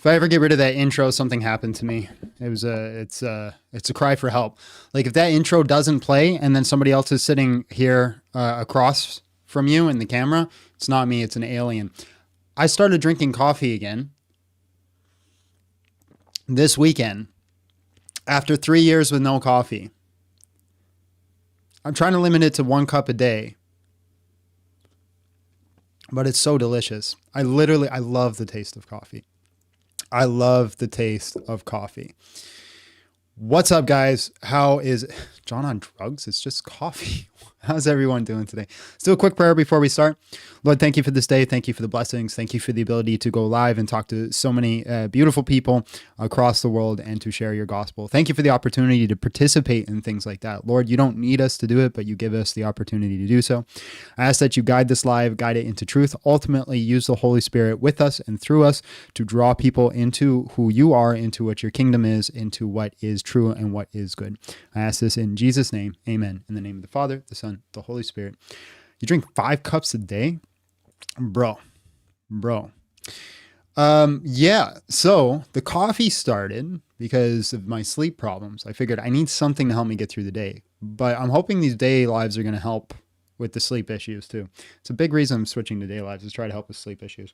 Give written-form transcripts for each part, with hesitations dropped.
I ever get rid of that intro, something happened to me. It's a cry for help. Like if that intro doesn't play and then somebody else is sitting here across from you in the camera, it's not me, it's an alien. I started drinking coffee again this weekend after 3 years with no coffee. I'm trying to limit it to 1 cup a day, but it's so delicious. I love the taste of coffee. I love the taste of coffee. What's up, guys? How is John on drugs? It's just coffee. How's everyone doing today? Let's do a quick prayer before we start. Lord, thank you for this day. Thank you for the blessings. Thank you for the ability to go live and talk to so many beautiful people across the world and to share your gospel. Thank you for the opportunity to participate in things like that. Lord, you don't need us to do it, but you give us the opportunity to do so. I ask that you guide this live, guide it into truth. Ultimately, use the Holy Spirit with us and through us to draw people into who you are, into what your kingdom is, into what is true and what is good. I ask this in Jesus' name. Amen. In the name of the Father, the Son, the Holy Spirit. You drink 5 cups a day? Bro. Yeah. So the coffee started because of my sleep problems. I figured I need something to help me get through the day, but I'm hoping these day lives are going to help with the sleep issues too. It's a big reason I'm switching to day lives, is try to help with sleep issues.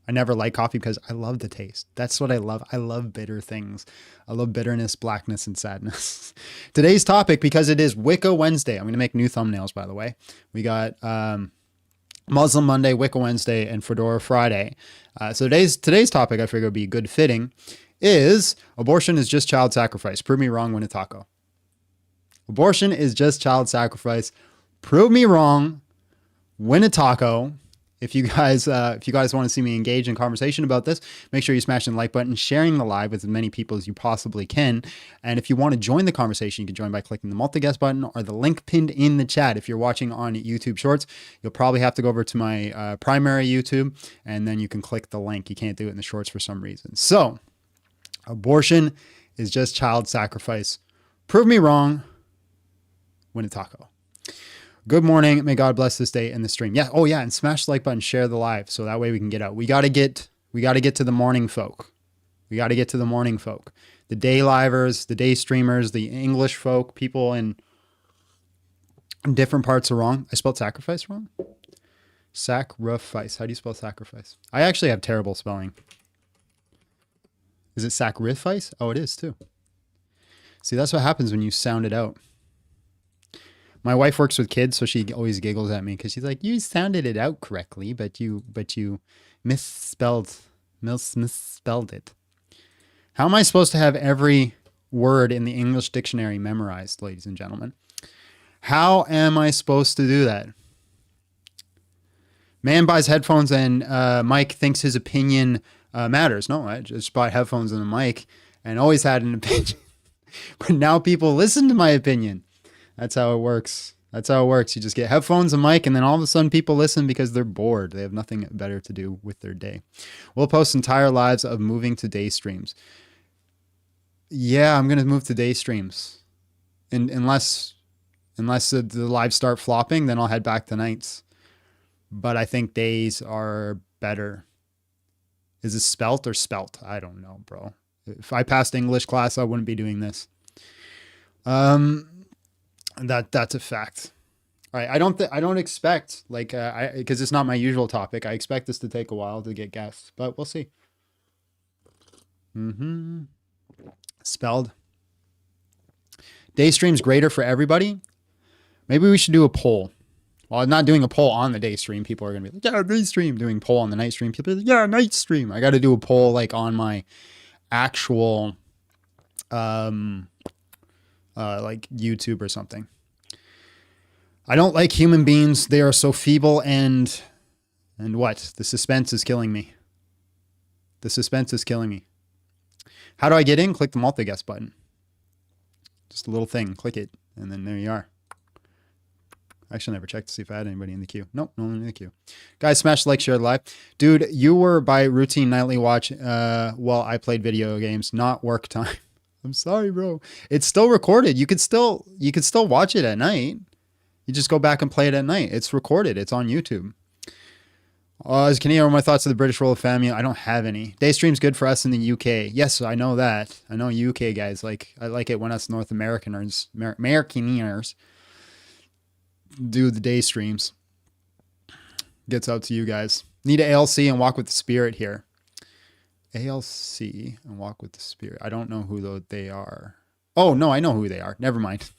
I never like coffee because I love the taste. That's what I love. I love bitter things. I love bitterness, blackness, and sadness. Today's topic, because it is Wicca Wednesday. I'm going to make new thumbnails, by the way. We got Muslim Monday, Wicca Wednesday, and Fedora Friday. So today's topic, I figure would be good fitting, is abortion is just child sacrifice. Prove me wrong, win a taco. Abortion is just child sacrifice. Prove me wrong, win a taco. If you guys want to see me engage in conversation about this, make sure you smash the like button, sharing the live with as many people as you possibly can. And if you want to join the conversation, you can join by clicking the multi-guest button or the link pinned in the chat. If you're watching on YouTube Shorts, you'll probably have to go over to my primary YouTube, and then you can click the link. You can't do it in the Shorts for some reason. So, abortion is just child sacrifice. Prove me wrong, win a taco. Good morning. May God bless this day and the stream. Yeah. Oh yeah. And smash the like button, share the live. So that way we can get out. We got to get to the morning folk. We got to get to the morning folk, the day livers, the day streamers, the English folk, people in different parts are wrong. I spelled sacrifice wrong. Sacrifice. How do you spell sacrifice? I actually have terrible spelling. Is it sacrifice? Oh, it is too. See, that's what happens when you sound it out. My wife works with kids, so she always giggles at me because she's like, "You sounded it out correctly, but you misspelled it." How am I supposed to have every word in the English dictionary memorized, ladies and gentlemen? How am I supposed to do that? Man buys headphones and Mike thinks his opinion matters. No, I just bought headphones and a mic and always had an opinion, but now people listen to my opinion. That's how it works. That's how it works. You just get headphones, a mic, and then all of a sudden people listen because they're bored. They have nothing better to do with their day. We'll post entire lives of moving to day streams. Yeah, I'm going to move to day streams. Unless the lives start flopping, then I'll head back to nights. But I think days are better. Is it spelt or spelt? I don't know, bro. If I passed English class, I wouldn't be doing this. That's a fact. All right. I don't expect because it's not my usual topic. I expect this to take a while to get guests, but we'll see. Spelled. Day stream's greater for everybody. Maybe we should do a poll. Well, I'm not doing a poll on the day stream. People are going to be like, yeah, day stream. Doing poll on the night stream. People are like, yeah, night stream. I got to do a poll like on my actual, like YouTube or something. I don't like human beings. They are so feeble and what? The suspense is killing me. The suspense is killing me. How do I get in? Click the multi-guest button. Just a little thing. Click it. And then there you are. Actually, I never checked to see if I had anybody in the queue. Nope, no one in the queue. Guys, smash like, share, live. Dude, you were by routine nightly watch while I played video games, not work time. I'm sorry, bro. It's still recorded. You could still watch it at night. You just go back and play it at night. It's recorded. It's on YouTube. As a Canadian, what are my thoughts of the British rule of family? I don't have any. Day stream's good for us in the UK. Yes, I know that. I know UK guys I like it when us North Americaners do the day streams. Gets out to you guys. Need a ALC and walk with the spirit here. ALC and walk with the spirit. I don't know who they are. Oh no, I know who they are. Never mind.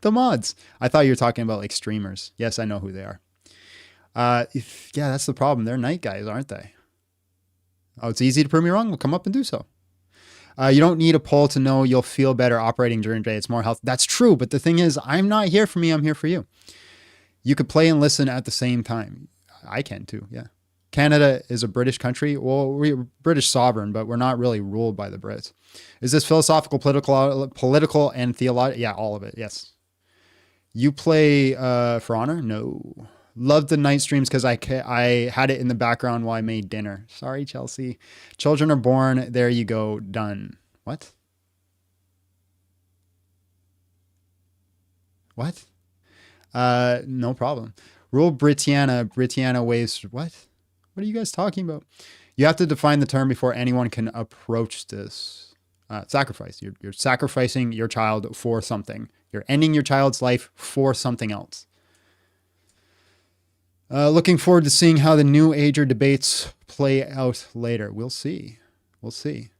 The mods. I thought you were talking about like streamers. Yes, I know who they are. Yeah, that's the problem. They're night guys, aren't they? Oh, it's easy to prove me wrong. We'll come up and do so. You don't need a poll to know you'll feel better operating during the day. It's more health. That's true. But the thing is, I'm not here for me. I'm here for you. You could play and listen at the same time. I can too. Yeah. Canada is a British country. Well, we're British sovereign, but we're not really ruled by the Brits. Is this philosophical, political, and theological? Yeah, all of it. Yes. You play For Honor? No. Loved the night streams because I had it in the background while I made dinner. Sorry, Chelsea. Children are born. There you go. Done. What? What? No problem. Rule Britannia waves. What? What are you guys talking about? You have to define the term before anyone can approach this. Sacrifice. You're sacrificing your child for something. You're ending your child's life for something else. Looking forward to seeing how the New Ager debates play out later. We'll see. We'll see.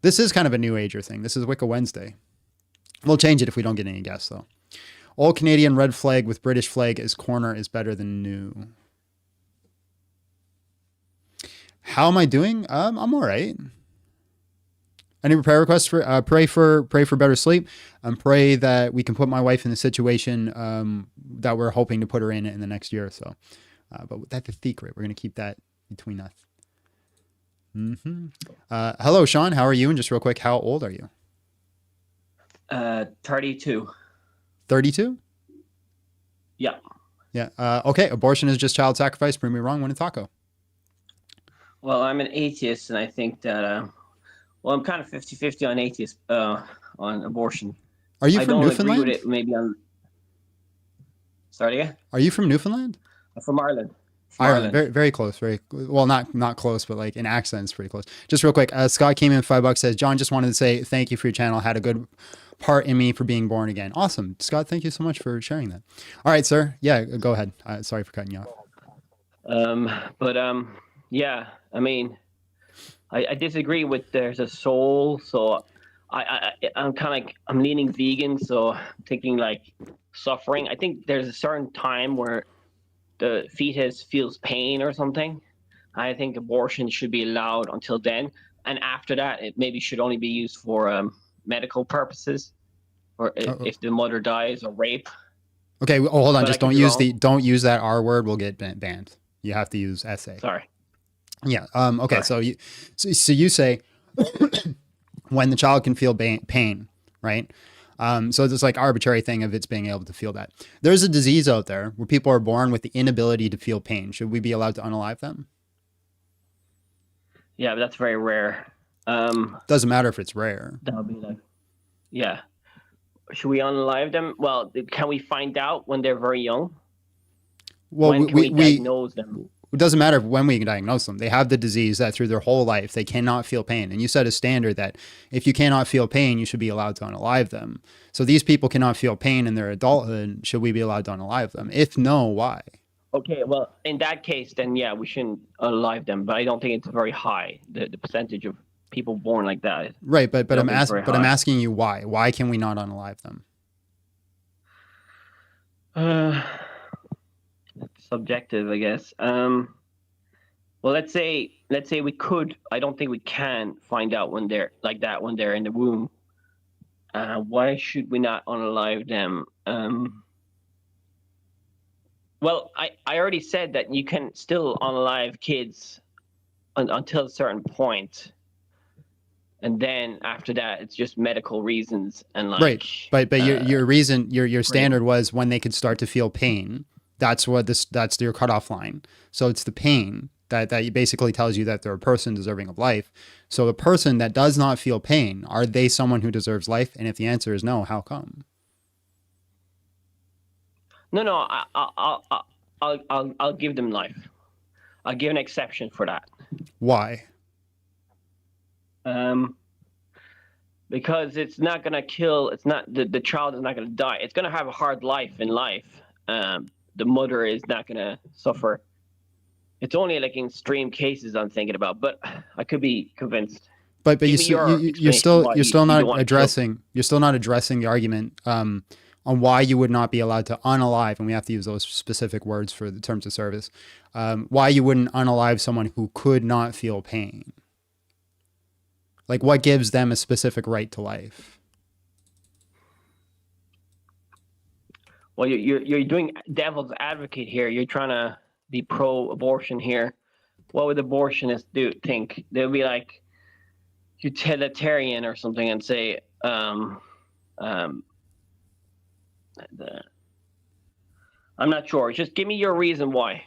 This is kind of a New Ager thing. This is Wicca Wednesday. We'll change it if we don't get any guests, though. Old Canadian red flag with British flag as corner is better than new. How am I doing? I'm all right. Any prayer requests for pray for better sleep and pray that we can put my wife in the situation that we're hoping to put her in the next year or so. But that's a secret. We're going to keep that between us. Mm-hmm. Hello, Sean. How are you? And just real quick, how old are you? 32. 32? Yeah. Yeah. Okay. Abortion is just child sacrifice. Prove me wrong. When in taco. Well, I'm an atheist, and I think that, well, I'm kind of 50-50 on atheist, on abortion. Are you from Newfoundland? I don't agree with it, maybe on... Sorry again? Are you from Newfoundland? I'm from Ireland. Ireland. Very, very close. Very well, not close, but like in accent, it's pretty close. Just real quick, Scott came in $5. Says, John, just wanted to say thank you for your channel. Had a good part in me for being born again. Awesome, Scott. Thank you so much for sharing that. All right, sir. Yeah, go ahead. Sorry for cutting you off. Yeah. I mean, I disagree with there's a soul, so I'm kind of like I'm leaning vegan, so I'm thinking like suffering. I think there's a certain time where the fetus feels pain or something. I think abortion should be allowed until then, and after that, it maybe should only be used for medical purposes, or if the mother dies or rape. Okay, hold on. Just don't use that R word. We'll get banned. You have to use SA. Sorry. Yeah. Okay. Sorry. So you say when the child can feel pain, right? So it's like arbitrary thing of it's being able to feel that. There's a disease out there where people are born with the inability to feel pain. Should we be allowed to unalive them? Yeah, but that's very rare. Doesn't matter if it's rare. That would be like, yeah. Should we unalive them? Well, can we find out when they're very young? Well, when can we diagnose them? It doesn't matter when we can diagnose them. They have the disease that through their whole life, they cannot feel pain. And you set a standard that if you cannot feel pain, you should be allowed to unalive them. So these people cannot feel pain in their adulthood. Should we be allowed to unalive them? If no, why? Okay, well, in that case, then yeah, we shouldn't unalive them. But I don't think it's very high, the percentage of people born like that. Right, but I'm asking you why. Why can we not unalive them? Subjective, I guess. Well, let's say we could. I don't think we can find out when they're like that when they're in the womb. Why should we not unalive them? Well, I already said that you can still unalive kids until a certain point, and then after that, it's just medical reasons and like. Right, but your reason, your standard was when they could start to feel pain. That's your cutoff line. So it's the pain that basically tells you that they're a person deserving of life. So the person that does not feel pain, are they someone who deserves life? And if the answer is no, how come? No, I'll give them life. I'll give an exception for that. Why? Because it's not going to kill, it's not, the child is not going to die. It's going to have a hard life in life. The mother is not going to suffer. It's only like in extreme cases I'm thinking about, but I could be convinced. But Give me your explanation why you're still you not don't want to kill. addressing the argument on why you would not be allowed to unalive, and we have to use those specific words for the terms of service. Why you wouldn't unalive someone who could not feel pain? Like, what gives them a specific right to life? Well, you're doing devil's advocate here. You're trying to be pro-abortion here. What would abortionists think? They'll be like utilitarian or something and say, I'm not sure. Just give me your reason why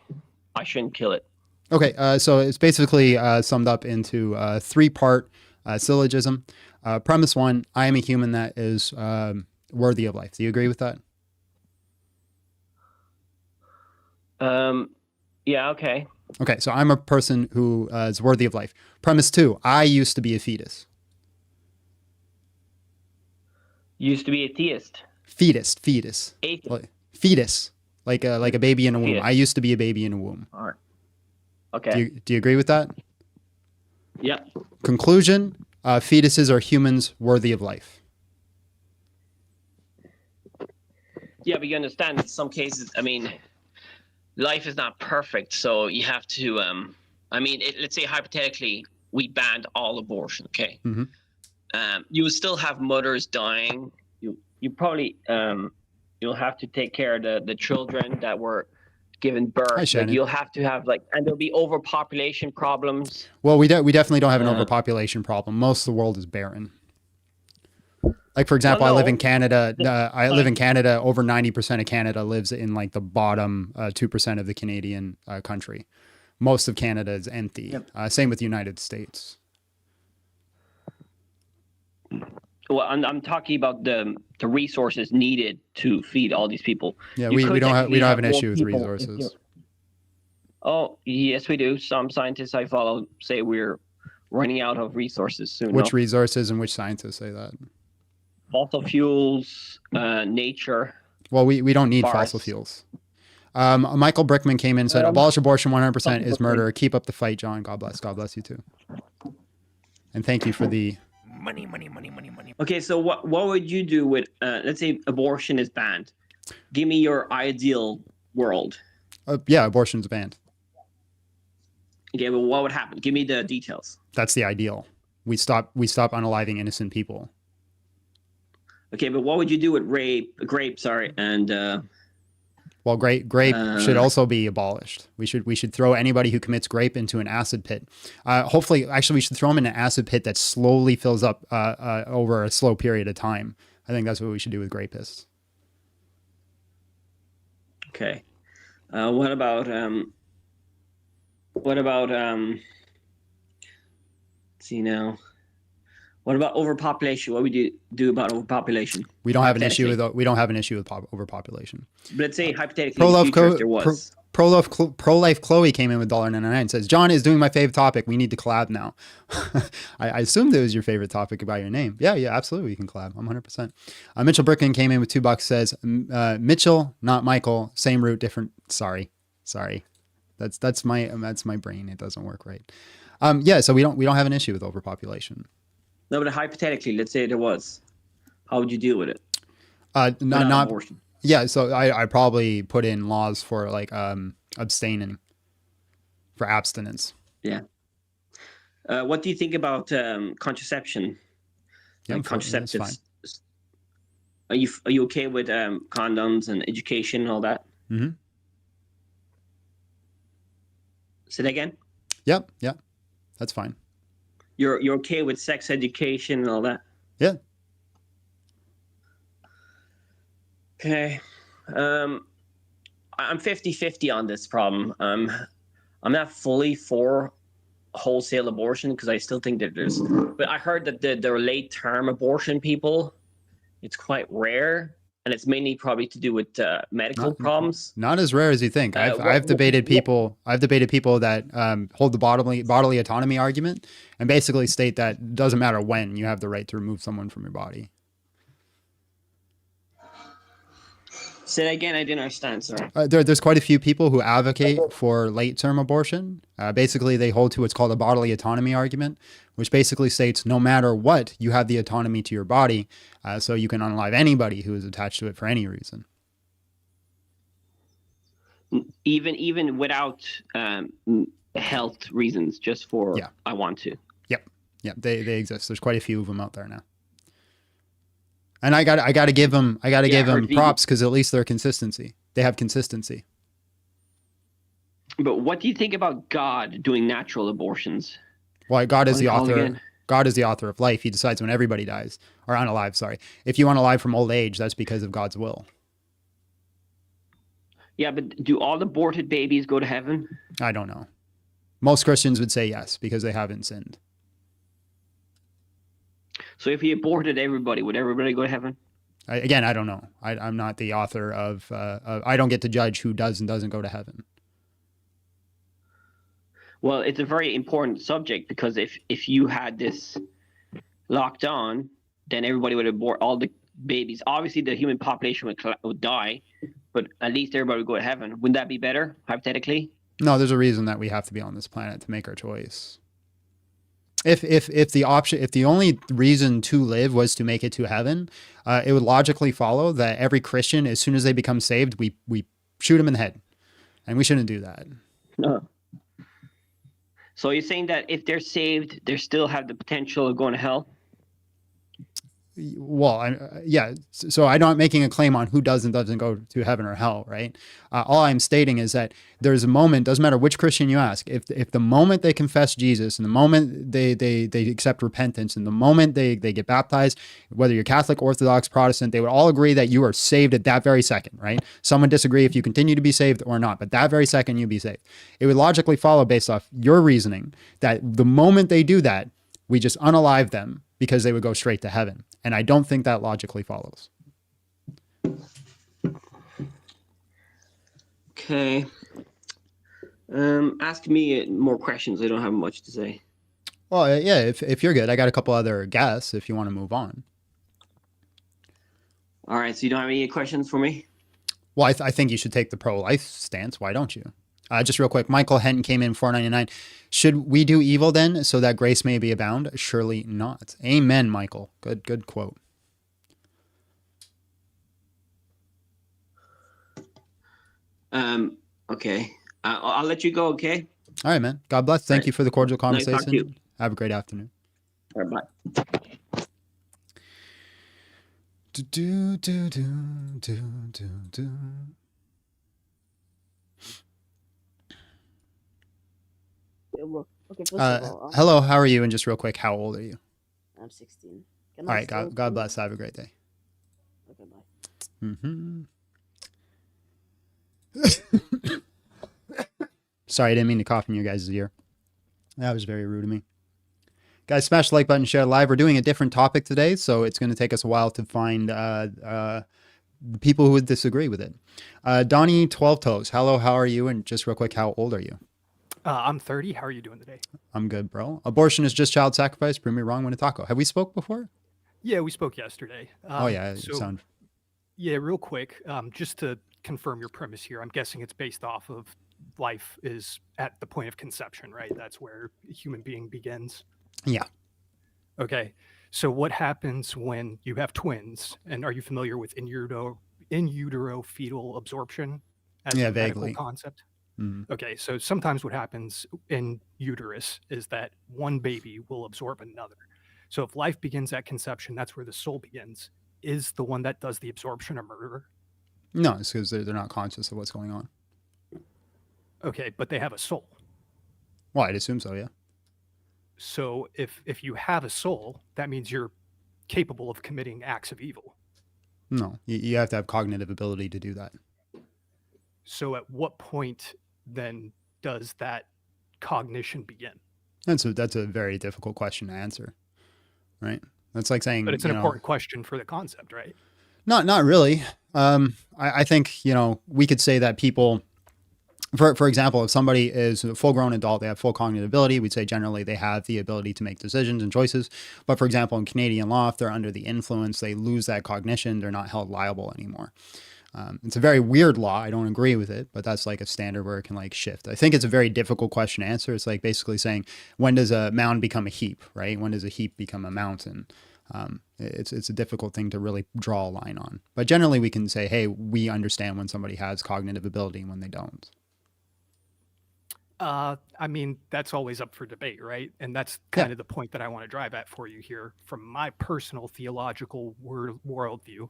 I shouldn't kill it. Okay, so it's basically summed up into a 3-part syllogism. Premise 1, I am a human that is worthy of life. Do you agree with that? Yeah, okay. Okay, so I'm a person who is worthy of life. Premise 2, I used to be a fetus. Used to be a theist. Fetus. Atheist. Fetus, like a baby in a womb. Fetus. I used to be a baby in a womb. All right. Okay. Do you agree with that? Yep. Conclusion, fetuses are humans worthy of life. Yeah, but you understand in some cases, I mean, life is not perfect, so you have to, let's say hypothetically, we banned all abortion, okay? Mm-hmm. You will still have mothers dying. You probably, you'll have to take care of the children that were given birth. Hi, Like, you'll have to have and there'll be overpopulation problems. Well, we definitely don't have an overpopulation problem. Most of the world is barren. Like, for example, Well, no. I live in Canada. Live in Canada. Over 90% of Canada lives in like the bottom 2% of the Canadian country. Most of Canada is empty. Yep. Same with the United States. Well, I'm talking about the resources needed to feed all these people. Yeah, we don't have an issue with resources. Oh, yes, we do. Some scientists I follow say we're running out of resources soon. Which resources and which scientists say that? Fossil fuels, nature. Well, we don't need fossil fuels. Michael Brickman came in and said, abolish abortion 100% is murder. Keep up the fight, John. God bless. God bless you too. And thank you for the... Money. Okay, so what would you do with, let's say abortion is banned. Give me your ideal world. Yeah, abortion's banned. Okay, but what would happen? Give me the details. That's the ideal. We stop unaliving innocent people. Okay, but what would you do with grape, and well, grape should also be abolished. We should throw anybody who commits grape into an acid pit. Hopefully, actually, we should throw them in an acid pit that slowly fills up over a slow period of time. I think that's what we should do with grapists. Okay. What about let's see now. What about overpopulation? What would you do about overpopulation? We don't have an issue with overpopulation. But let's say hypothetically, in the future, if there was. Pro-life Chloe came in with $1.99 and says, John is doing my favorite topic. We need to collab now. I assumed it was your favorite topic about your name. Yeah, absolutely. You can collab. I'm 100%. Mitchell Bricken came in with $2, says, Mitchell, not Michael, same root, different. Sorry. That's my brain. It doesn't work right. Yeah, so we don't have an issue with overpopulation. No, but hypothetically, let's say there was. How would you deal with it? Not abortion. Yeah, so I probably put in laws for like abstaining, for abstinence. Yeah. What do you think about contraception? Yeah, contraceptives. Are you okay with condoms and education and all that? Mm-hmm. Say that again? Yep. That's fine. You're okay with sex education and all that? Yeah. Okay. I'm 50-50 on this problem. I'm not fully for wholesale abortion because I still think that but I heard that the late term abortion people, it's quite rare. and it's mainly probably to do with medical Not problems. not as rare as you think. I've What, I've debated people. I've debated people that hold the bodily autonomy argument and basically state that it doesn't matter when you have the right to remove someone from your body. say that again? I didn't understand. Sorry. There's quite a few people who advocate for late-term abortion. Basically, they hold to what's called a bodily autonomy argument, which basically states no matter what, you have the autonomy to your body, so you can unalive anybody who is attached to it for any reason. Even without health reasons, just for Yeah. I want to. Yep, they exist. There's quite a few of them out there now. And I got to give them props because at least they're consistency. They have consistency. But what do you think about God doing natural abortions? Well, God is What the are they called author. again? God is the author of life. He decides when everybody dies or unalive. Sorry, if you unalive from old age, that's because of God's will. Yeah, but do all aborted babies go to heaven? I don't know. Most Christians would say yes because they haven't sinned. So if he aborted everybody, would everybody go to heaven? Again, I don't know. I'm not the author of. I don't get to judge who does and doesn't go to heaven. Well, it's a very important subject because if you had this locked on, then everybody would abort all the babies. Obviously, the human population would die, but at least everybody would go to heaven. Wouldn't that be better, hypothetically? No, there's a reason that we have to be on this planet to make our choice. If the only reason to live was to make it to heaven, it would logically follow that every Christian, as soon as they become saved, we shoot them in the head, and we shouldn't do that. No. So you're saying that if they're saved, they still have the potential of going to hell? Well, yeah. So I'm not making a claim on who does and doesn't go to heaven or hell, right? All I'm stating is that there's a moment, doesn't matter which Christian you ask, if the moment they confess Jesus and the moment they accept repentance and the moment they get baptized, whether you're Catholic, Orthodox, Protestant, they would all agree that you are saved at that very second, right? Some would disagree if you continue to be saved or not, but that very second you be saved. It would logically follow based off your reasoning that the moment they do that, we just unalive them because they would go straight to heaven. And I don't think that logically follows. Okay. Ask me more questions. I don't have much to say. Well, yeah, if you're good, I got a couple other guests if you want to move on. All right. So you don't have any questions for me? Well, I think you should take the pro-life stance. Why don't you? Just real quick, Michael Henton came in $4.99. Should we do evil then so that grace may be abound? Surely not. Amen, Michael. Good quote. Okay. I'll let you go. Okay. All right, man. God bless. Thank you for the cordial Nice talking to conversation. you. Have a great afternoon. All right. Bye. Do, do, do, do, do, do. Okay, first of all, Hello, how are you? And just real quick, how old are you? I'm 16. All right, God bless. Have a great day. Okay, bye. Mm-hmm. Sorry, I didn't mean to cough in your guys' ear. That was very rude of me. Guys, smash the like button, share live. We're doing a different topic today, so it's going to take us a while to find the people who would disagree with it. Donnie 12 Toes, hello, how are you? And just real quick, how old are you? I'm 30. How are you doing today? I'm good, bro. Abortion is just child sacrifice. Prove me wrong when a taco. Have we spoke before? Yeah, we spoke yesterday. Oh, yeah. So, yeah, real quick, just to confirm your premise here, I'm guessing it's based off of life is at the point of conception, right? That's where a human being begins. Yeah. Okay. So what happens when you have twins? And are you familiar with in utero fetal absorption as a medical vaguely. concept? Mm-hmm. Okay, so sometimes what happens in uterus is that one baby will absorb another. So if life begins at conception, that's where the soul begins. Is the one that does the absorption a murderer? No, it's because they're not conscious of what's going on. Okay, but they have a soul. Well, I'd assume so, yeah. So if you have a soul, that means you're capable of committing acts of evil. No, you have to have cognitive ability to do that. So at what point then does that cognition begin? That's a very difficult question to answer, right? That's like saying, But it's an important question for the concept, right? Not really. I think, we could say that people, for example, if somebody is a full grown adult, they have full cognitive ability, we'd say generally they have the ability to make decisions and choices. But for example, in Canadian law, if they're under the influence, they lose that cognition, they're not held liable anymore. It's a very weird law. I don't agree with it, but that's like a standard where it can like shift. I think it's a very difficult question to answer. It's like basically saying, when does a mound become a heap, right? When does a heap become a mountain? It's a difficult thing to really draw a line on. But generally we can say, hey, we understand when somebody has cognitive ability and when they don't. I mean, that's always up for debate, right? And that's kind of the point that I want to drive at for you here from my personal theological worldview.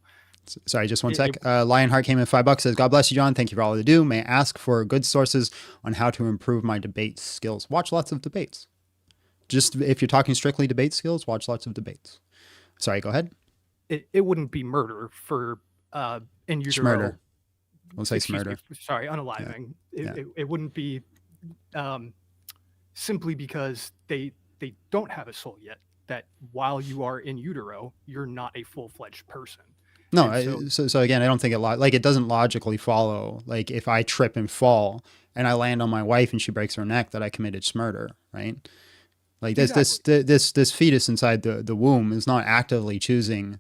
Sorry, just one sec. Lionheart came in $5, says, God bless you, John. Thank you for all you do. May I ask for good sources on how to improve my debate skills? Watch lots of debates. Just if you're talking strictly debate skills, watch lots of debates. Sorry, go ahead. It wouldn't be murder for in utero. Schmurder. We'll say smurder. Sorry, unaliving. Yeah. It wouldn't be simply because they don't have a soul yet, that while you are in utero, you're not a full-fledged person. No, so again, I don't think it doesn't logically follow. Like if I trip and fall and I land on my wife and she breaks her neck, that I committed murder, right? Like this fetus inside the womb is not actively choosing,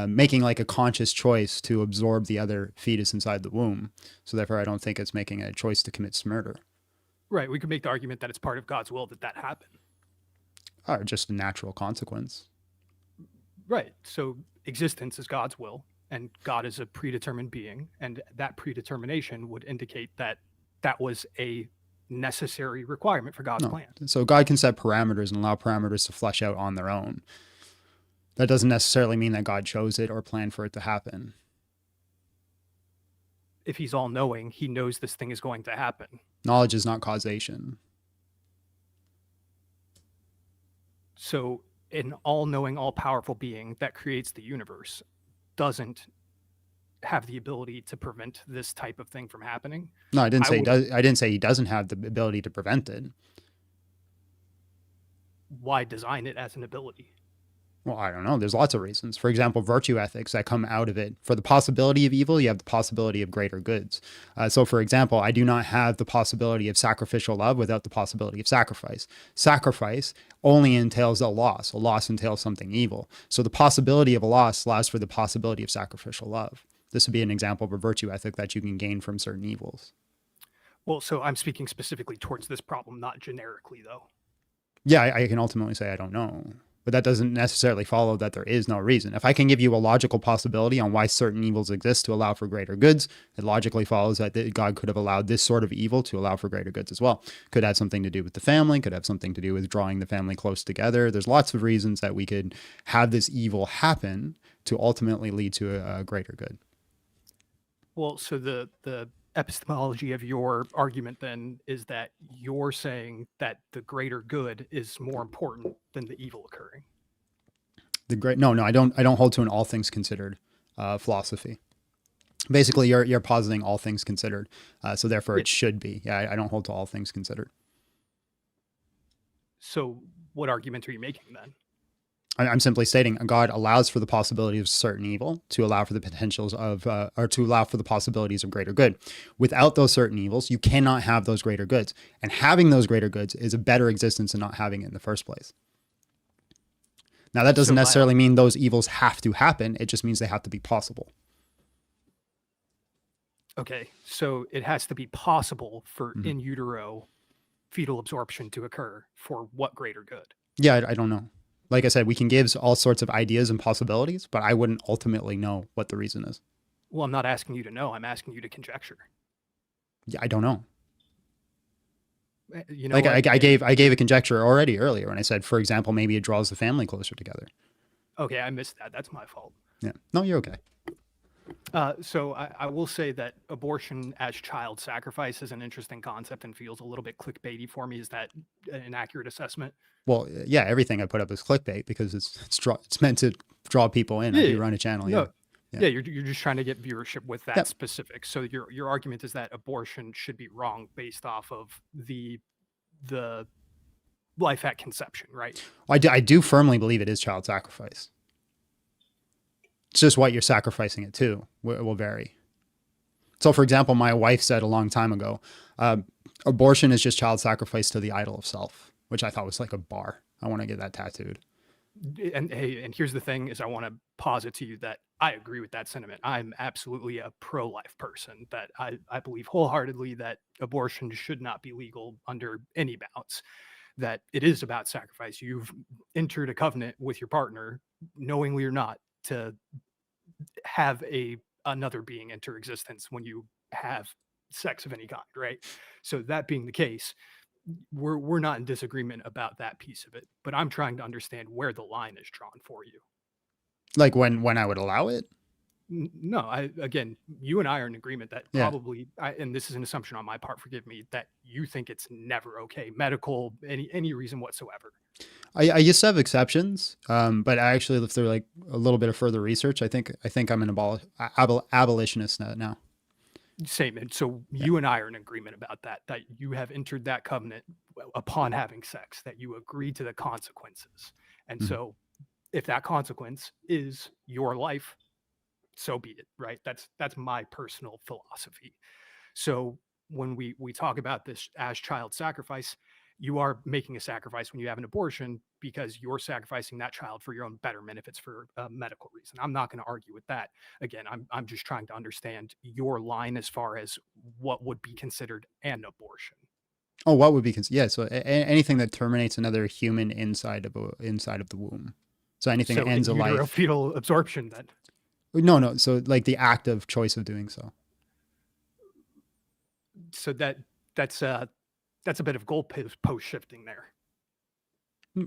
making like a conscious choice to absorb the other fetus inside the womb. So therefore, I don't think it's making a choice to commit murder. Right. We could make the argument that it's part of God's will that happen. Or just a natural consequence. Right. So existence is God's will, and God is a predetermined being, and that predetermination would indicate that was a necessary requirement for God's plan. So God can set parameters and allow parameters to flesh out on their own. That doesn't necessarily mean that God chose it or planned for it to happen. If he's all-knowing, he knows this thing is going to happen. Knowledge is not causation. So an all-knowing, all-powerful being that creates the universe doesn't have the ability to prevent this type of thing from happening. No, I didn't say he doesn't have the ability to prevent it. Why design it as an ability? Well, I don't know. There's lots of reasons. For example, virtue ethics that come out of it. For the possibility of evil, you have the possibility of greater goods. So for example, I do not have the possibility of sacrificial love without the possibility of sacrifice. Sacrifice only entails a loss. A loss entails something evil. So the possibility of a loss allows for the possibility of sacrificial love. This would be an example of a virtue ethic that you can gain from certain evils. Well, so I'm speaking specifically towards this problem, not generically, though. Yeah, I can ultimately say I don't know. But that doesn't necessarily follow that there is no reason. If I can give you a logical possibility on why certain evils exist to allow for greater goods, it logically follows that God could have allowed this sort of evil to allow for greater goods as well. Could have something to do with the family, could have something to do with drawing the family close together. There's lots of reasons that we could have this evil happen to ultimately lead to a greater good. Well, so the epistemology of your argument then is that you're saying that the greater good is more important than the evil occurring. No, I don't hold to an all things considered philosophy. Basically, you're positing all things considered, so therefore it should be. Yeah, I don't hold to all things considered. So what argument are you making then? I'm simply stating God allows for the possibility of certain evil to allow for the potentials of, or to allow for the possibilities of greater good. Without those certain evils, you cannot have those greater goods. And having those greater goods is a better existence than not having it in the first place. Now, that doesn't necessarily mean those evils have to happen. It just means they have to be possible. Okay, so it has to be possible for in utero fetal absorption to occur for what greater good? Yeah, I don't know. Like I said, we can give all sorts of ideas and possibilities, but I wouldn't ultimately know what the reason is. Well, I'm not asking you to know. I'm asking you to conjecture. Yeah, I don't know. You know, like I gave a conjecture already earlier when I said, for example, maybe it draws the family closer together. Okay, I missed that. That's my fault. Yeah. No, you're okay. So I will say that abortion as child sacrifice is an interesting concept and feels a little bit clickbaity for me. Is that an accurate assessment? Well, yeah, everything I put up is clickbait because it's meant to draw people in. If you run a channel, you're just trying to get viewership with that specific. So your argument is that abortion should be wrong based off of the life at conception, right? I do firmly believe it is child sacrifice. It's just what you're sacrificing it to will vary. So, for example, my wife said a long time ago, abortion is just child sacrifice to the idol of self, which I thought was like a bar. I want to get that tattooed. And hey, and here's the thing: is I want to posit to you that I agree with that sentiment. I'm absolutely a pro-life person. That I believe wholeheartedly that abortion should not be legal under any bounds. That it is about sacrifice. You've entered a covenant with your partner, knowingly or not, to have another being enter existence when you have sex of any kind, right? So that being the case, we're not in disagreement about that piece of it, but I'm trying to understand where the line is drawn for you. Like when I would allow it? No, again, you and I are in agreement that Yeah. probably, and this is an assumption on my part, forgive me, that you think it's never okay, medical, any reason whatsoever. I used to have exceptions, but I actually, through like a little bit of further research, I think I'm an abolitionist now. Same. And so you and I are in agreement about that you have entered that covenant upon having sex, that you agree to the consequences. And so if that consequence is your life, so be it, right? That's my personal philosophy. So when we talk about this as child sacrifice, you are making a sacrifice when you have an abortion because you're sacrificing that child for your own betterment if it's for a medical reason. I'm not going to argue with that. Again, I'm just trying to understand your line as far as what would be considered an abortion. Oh, what would be considered? Yeah, so anything that terminates another human inside of the womb. So anything that ends a life. Fetal absorption then. No. So like the act of choice of doing so. So that's a bit of goalpost shifting there.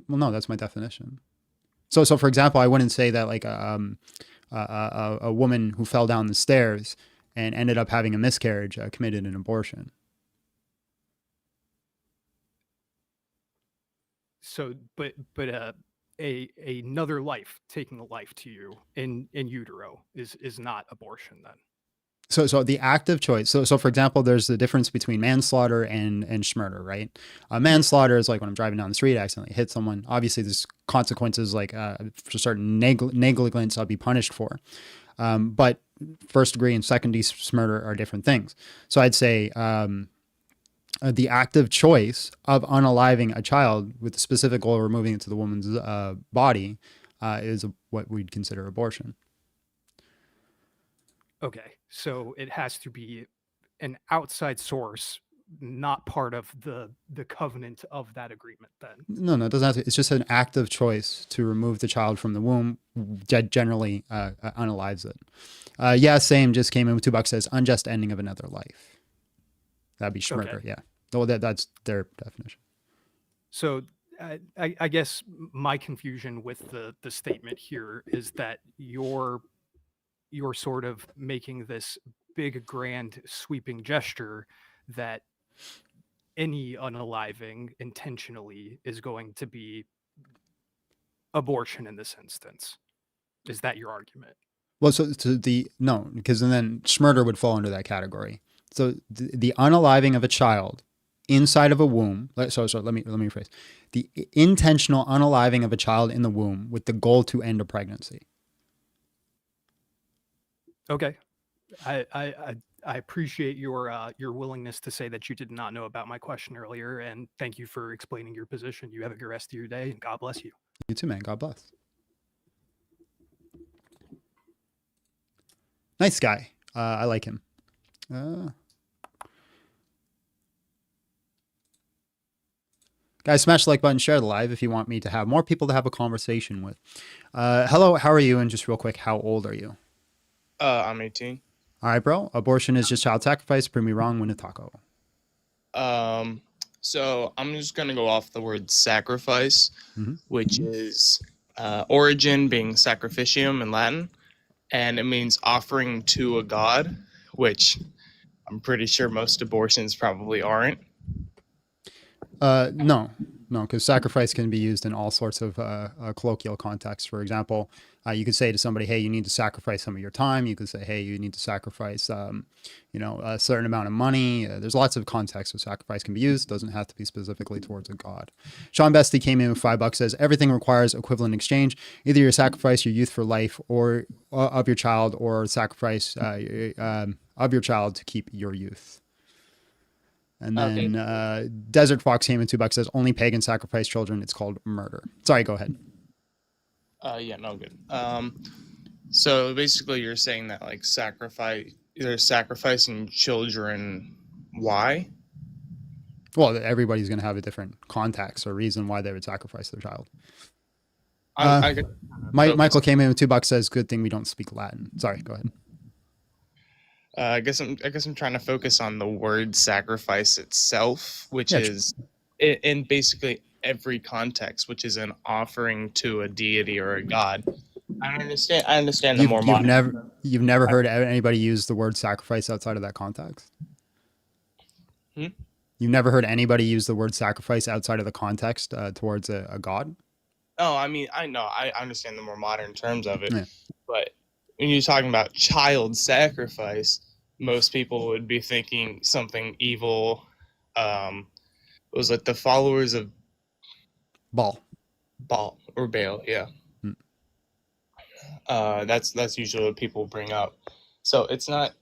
Well, no, that's my definition. So for example, I wouldn't say that like a woman who fell down the stairs and ended up having a miscarriage committed an abortion. So, but another life taking a life to you in utero is not abortion then. So the act of choice. So for example, there's the difference between manslaughter and murder, right? Manslaughter is like when I'm driving down the street, I accidentally hit someone. Obviously, there's consequences like for certain negligence I'll be punished for. But first degree and second degree murder are different things. So I'd say the act of choice of unaliving a child with the specific goal of removing it to the woman's body is what we'd consider abortion. Okay, so it has to be an outside source, not part of the covenant of that agreement then. No, it doesn't have to. It's just an act of choice to remove the child from the womb, generally unalives it. Yeah, same, just came in with $2, says unjust ending of another life. That'd be schmurder, okay. Yeah. Well, that's their definition. So I guess my confusion with the statement here is that you're sort of making this big, grand, sweeping gesture that any unaliving intentionally is going to be abortion in this instance. Is that your argument? Well, no, because then murder would fall under that category. So the unaliving of a child inside of a womb. So let me rephrase. The intentional unaliving of a child in the womb with the goal to end a pregnancy. Okay, I appreciate your willingness to say that you did not know about my question earlier, and thank you for explaining your position. You have a good rest of your day, and God bless you. You too, man. God bless. Nice guy. I like him. Guys, smash the like button, share the live if you want me to have more people to have a conversation with. Hello, how are you? And just real quick, how old are you? I'm 18. All right, bro. Abortion is just child sacrifice. Prove me wrong. Win a taco. So I'm just going to go off the word sacrifice, which is origin being sacrificium in Latin. And it means offering to a god, which I'm pretty sure most abortions probably aren't. No, No, because sacrifice can be used in all sorts of colloquial contexts. For example, you could say to somebody, "Hey, you need to sacrifice some of your time." You could say, "Hey, you need to sacrifice, a certain amount of money." There's lots of contexts where sacrifice can be used. It doesn't have to be specifically towards a god. Sean Bestie came in with $5. Says everything requires equivalent exchange. Either you sacrifice your youth for life, or of your child, or sacrifice of your child to keep your youth. And then Desert Fox came in $2. Says only pagans sacrifice children. It's called murder. Sorry, go ahead. Yeah, no good. So basically, you're saying that like they're sacrificing children. Why? Well, everybody's going to have a different context or reason why they would sacrifice their child. Michael came in with $2. Says good thing we don't speak Latin. Sorry, go ahead. I guess I'm trying to focus on the word sacrifice itself, which is in basically every context, which is an offering to a deity or a god. I understand the more modern. You've never heard anybody use the word sacrifice outside of that context? You've never heard anybody use the word sacrifice outside of the context towards a god? Oh, I mean, I know. I understand the more modern terms of it. Yeah. But when you're talking about child sacrifice, most people would be thinking something evil. It was like the followers of Baal or Baal, yeah. That's usually what people bring up. So it's not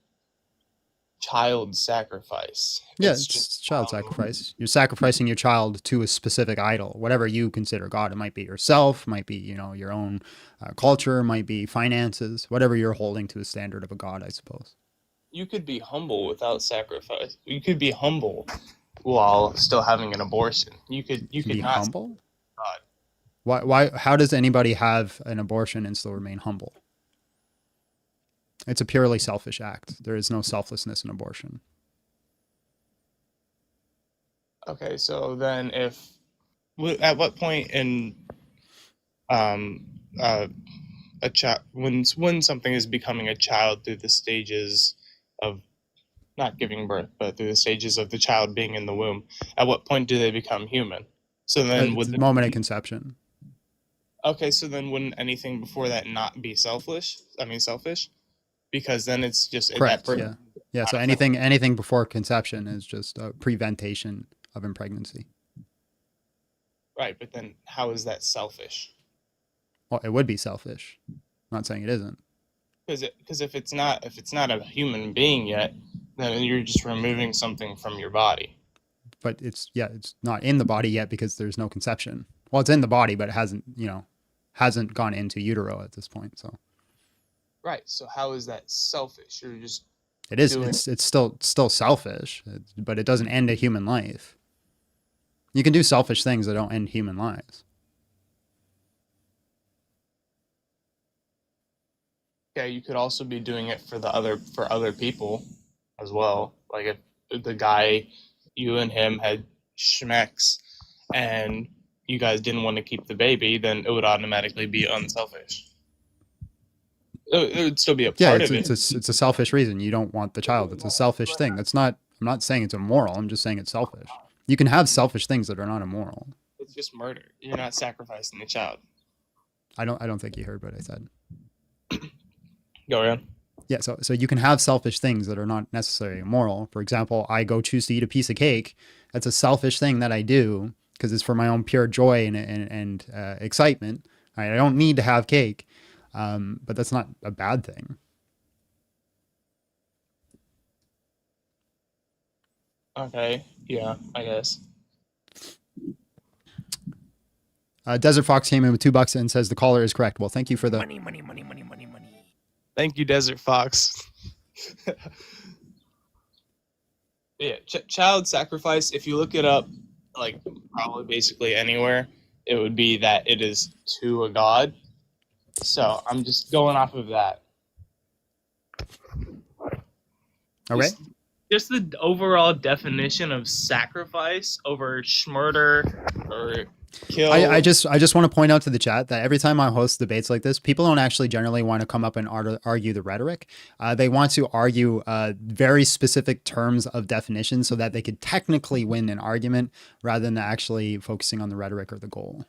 child sacrifice. Yeah, it's child sacrifice. You're sacrificing your child to a specific idol, whatever you consider God. It might be yourself, might be your own culture, might be finances, whatever you're holding to a standard of a god, I suppose. You could be humble without sacrifice. You could be humble while still having an abortion. You could be not humble. God. Why? How does anybody have an abortion and still remain humble? It's a purely selfish act. There is no selflessness in abortion. Okay, so then at what point in a child when something is becoming a child through the stages of not giving birth, but through the stages of the child being in the womb, at what point do they become human? So then the moment of conception. Okay, so then wouldn't anything before that not be selfish? Because then it's just correct. Yeah. So anything before conception is just a preventation of impregnancy. Right, but then how is that selfish? Well, it would be selfish. I'm not saying it isn't. Because if it's not a human being yet, then you're just removing something from your body. But it's not in the body yet because there's no conception. Well, it's in the body, but it hasn't gone into utero at this point. So. Right. So how is that selfish? You're just. It is. It's still selfish, but it doesn't end a human life. You can do selfish things that don't end human lives. Yeah, you could also be doing it for other people as well. Like if the guy, you and him had schmecks, and you guys didn't want to keep the baby, then it would automatically be unselfish. It would still be a part of it. It's a selfish reason. You don't want the child. It's a selfish thing. I'm not saying it's immoral. I'm just saying it's selfish. You can have selfish things that are not immoral. It's just murder. You're not sacrificing the child. I don't think you heard what I said. Go ahead. Yeah, so you can have selfish things that are not necessarily immoral. For example, I go choose to eat a piece of cake. That's a selfish thing that I do because it's for my own pure joy and excitement. I don't need to have cake, but that's not a bad thing. Okay, yeah, I guess. Desert Fox came in with $2 and says the caller is correct. Well, thank you for the money. Thank you, Desert Fox. Yeah, child sacrifice, if you look it up, like probably basically anywhere, it would be that it is to a god. So I'm just going off of that. Okay. Just the overall definition of sacrifice over schmurder or kill. I just want to point out to the chat that every time I host debates like this, people don't actually generally want to come up and argue the rhetoric. They want to argue very specific terms of definition so that they could technically win an argument rather than actually focusing on the rhetoric or the goal.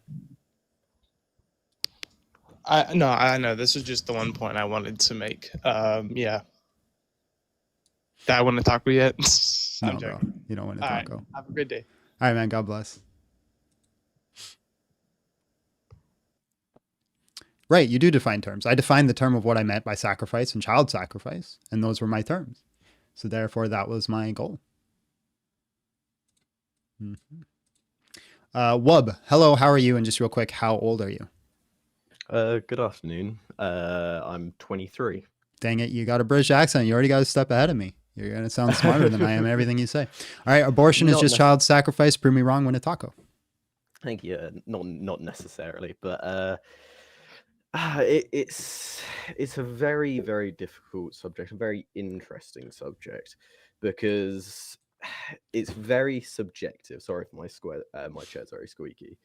I know. This was just the one point I wanted to make. Yeah. Did I want to talk with you yet? No, bro. You don't want to All talk. right. Go. Have a good day. All right, man. God bless. Right, you do define terms. I defined the term of what I meant by sacrifice and child sacrifice, and those were my terms. So therefore, that was my goal. Wub, hello, how are you? And just real quick, how old are you? Good afternoon. I'm 23. Dang it, you got a British accent. You already got a step ahead of me. You're going to sound smarter than I am in everything you say. All right, abortion is just child sacrifice. Prove me wrong, win a taco. Thank you. Not necessarily, but it's a very, very difficult subject, a very interesting subject, because it's very subjective. Sorry for my chair's very squeaky.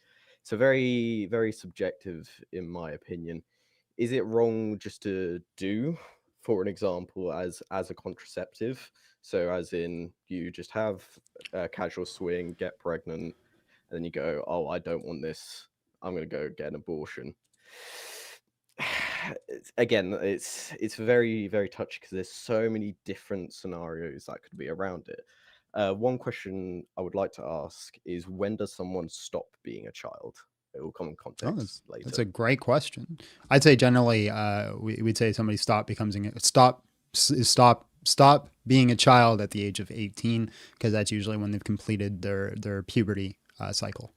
It's a very, very subjective, in my opinion. Is it wrong just to do, for an example, as a contraceptive? So as in you just have a casual swing, get pregnant, and then you go, oh, I don't want this, I'm going to go get an abortion. Again, it's very, very touchy because there's so many different scenarios that could be around it. One question I would like to ask is, when does someone stop being a child? It will come in context later. That's a great question. I'd say generally, we'd say somebody stop being a child at the age of 18, because that's usually when they've completed their puberty cycle.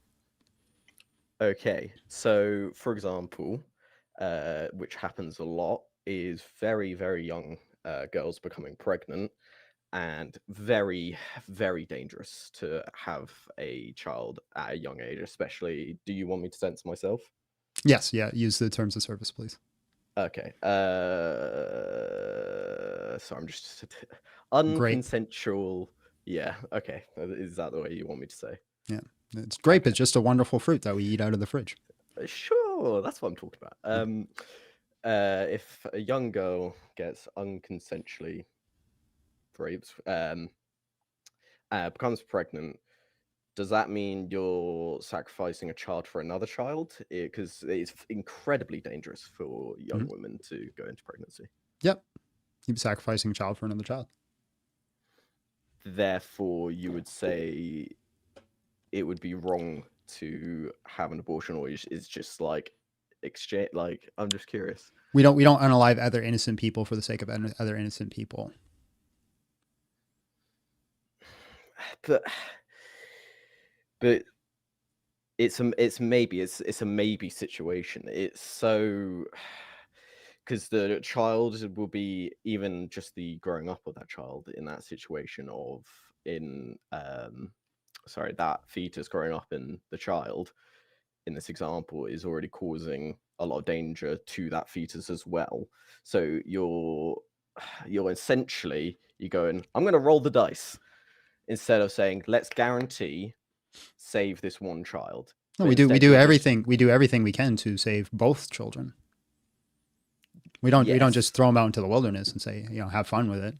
Okay, so for example, which happens a lot, is very, very young girls becoming pregnant, and very, very dangerous to have a child at a young age, especially. Do you want me to censor myself? Yes, yeah. Use the terms of service, please. Okay. So I'm just unconsensual. Yeah. Okay. Is that the way you want me to say? Yeah. It's grape. It's just a wonderful fruit that we eat out of the fridge. Sure. That's what I'm talking about. If a young girl gets unconsensually raped, becomes pregnant, does that mean you're sacrificing a child for another child? Because it's incredibly dangerous for young women to go into pregnancy. Yep. You'd be sacrificing a child for another child. Therefore, you would say it would be wrong to have an abortion, or it's just like exchange. Like, I'm just curious. We don't unalive other innocent people for the sake of other innocent people. But it's a maybe situation. It's so, because the child will be, even just the growing up of that child in that situation of that fetus growing up in the child in this example is already causing a lot of danger to that fetus as well. So you're essentially, you're going, I'm going to roll the dice, instead of saying, let's guarantee save this one child. No, we do everything we can to save both children. We don't just throw them out into the wilderness and say, have fun with it,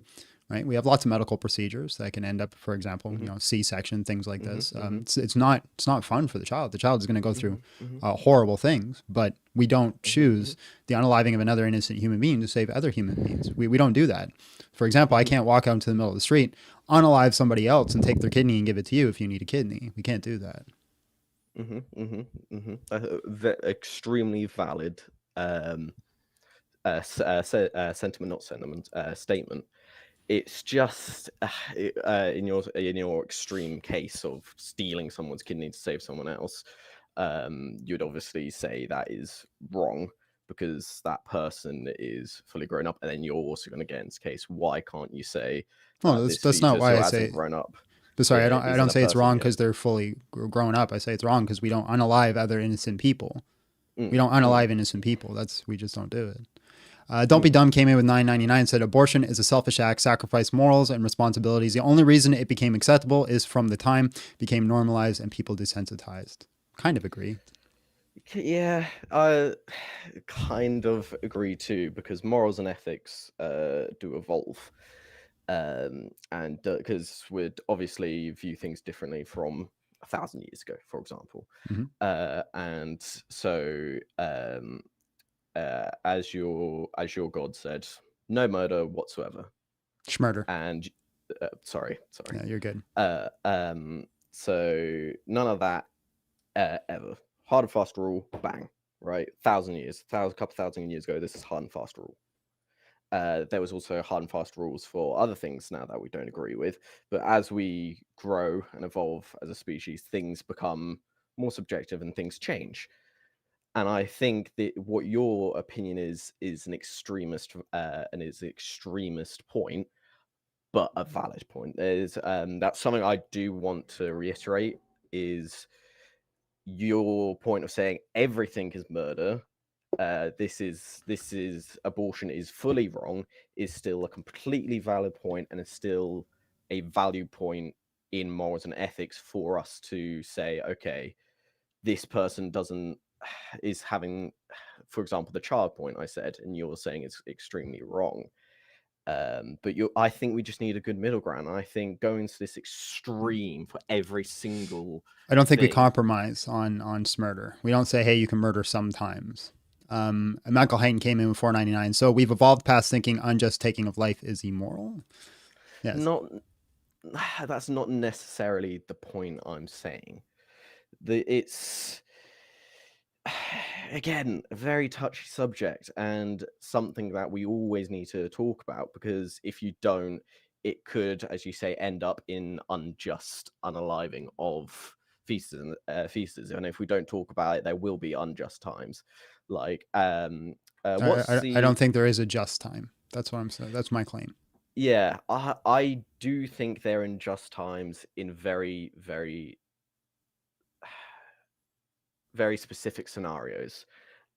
right? We have lots of medical procedures that can end up, for example, C-section, things like this. It's not fun for the child. The child is going to go through horrible things, but we don't choose the unaliving of another innocent human being to save other human beings. We don't do that. For example, I can't walk out into the middle of the street, unalive somebody else and take their kidney and give it to you if you need a kidney. We can't do that. Extremely valid statement. It's just in your extreme case of stealing someone's kidney to save someone else, you'd obviously say that is wrong because that person is fully grown up, and then you're also going to get into case. Why can't you say? Well, that's not why I say grown up. But sorry, I don't say it's wrong because they're fully grown up. I say it's wrong because we don't unalive other innocent people. We don't unalive innocent people. We just don't do it. Don't Be Dumb came in with $9.99, said abortion is a selfish act, sacrifice morals and responsibilities. The only reason it became acceptable is from the time it became normalized and people desensitized. kind of agree. Yeah, I kind of agree too, because morals and ethics do evolve, and because we'd obviously view things differently from 1,000 years ago, for example. Mhm. And so, as your God said, no murder whatsoever. Schmurder. And sorry, Yeah, you're good. so none of that ever. Hard and fast rule, bang, right? 1,000 years, couple thousand years ago, this is hard and fast rule. There was also hard and fast rules for other things now that we don't agree with. But as we grow and evolve as a species, things become more subjective and things change. And I think that what your opinion is an extremist point, but a valid point. There's that's something I do want to reiterate, is your point of saying everything is murder. This is abortion is fully wrong, is still a completely valid point, and is still a value point in morals and ethics for us to say, okay, this person is having, for example, the child point I said, and you're saying it's extremely wrong. But I think we just need a good middle ground. And I think going to this extreme for every single I don't think we thing- compromise on murder. We don't say, hey, you can murder sometimes. Michael Hayden came in with 499. So we've evolved past thinking unjust taking of life is immoral. Yes. That's not necessarily the point I'm saying. It's again a very touchy subject and something that we always need to talk about, because if you don't, it could, as you say, end up in unjust unaliving of fetuses, and if we don't talk about it, there will be unjust times. Like, I don't think there is a just time. That's what I'm saying. That's my claim. Yeah, I do think they're in just times in very, very, very specific scenarios,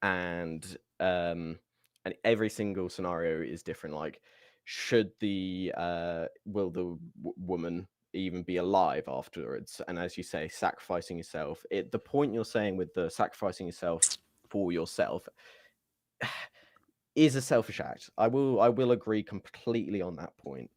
and every single scenario is different. Like, should will the woman even be alive afterwards? And as you say, sacrificing yourself. The point you're saying with the sacrificing yourself for yourself is a selfish act. I will agree completely on that point.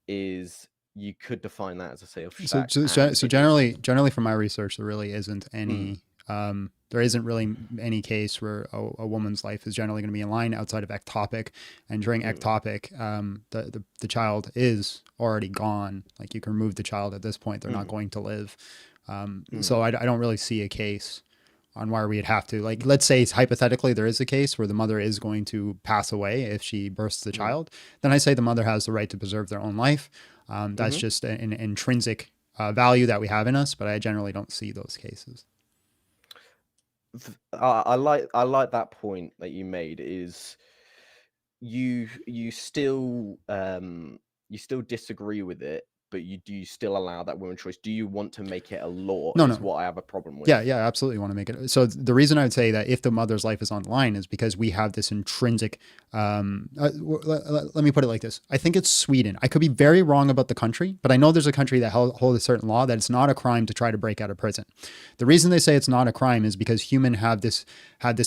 Is you could define that as a selfish act. So generally from my research, there really isn't any there isn't really any case where a woman's life is generally going to be in line outside of ectopic, and during ectopic, the child is already gone. Like, you can remove the child at this point; they're not going to live. So I don't really see a case on why we'd have to, like, let's say hypothetically there is a case where the mother is going to pass away if she births the child, then I say the mother has the right to preserve their own life. That's just an intrinsic value that we have in us, but I generally don't see those cases. I like that point that you made, is you still disagree with it, but you still allow that women's choice. Do you want to make it a law? No. What I have a problem with. Yeah, absolutely want to make it. So the reason I would say that if the mother's life is on the line is because we have this intrinsic, let me put it like this. I think it's Sweden. I could be very wrong about the country, but I know there's a country that holds a certain law that it's not a crime to try to break out of prison. The reason they say it's not a crime is because humans have this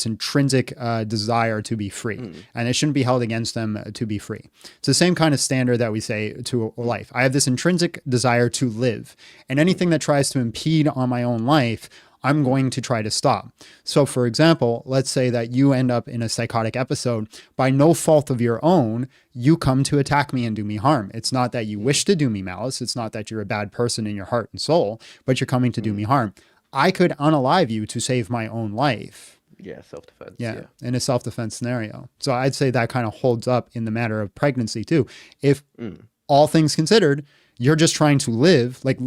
intrinsic desire to be free, and it shouldn't be held against them to be free. It's the same kind of standard that we say to life. I have this intrinsic desire to live, and anything that tries to impede on my own life, I'm going to try to stop. So for example, let's say that you end up in a psychotic episode by no fault of your own. You come to attack me and do me harm. It's not that you wish to do me malice. It's not that you're a bad person in your heart and soul, but you're coming to do me harm. I could unalive you to save my own life. Yeah, self-defense. Yeah, in a self-defense scenario. So I'd say that kind of holds up in the matter of pregnancy too. If all things considered, you're just trying to live, like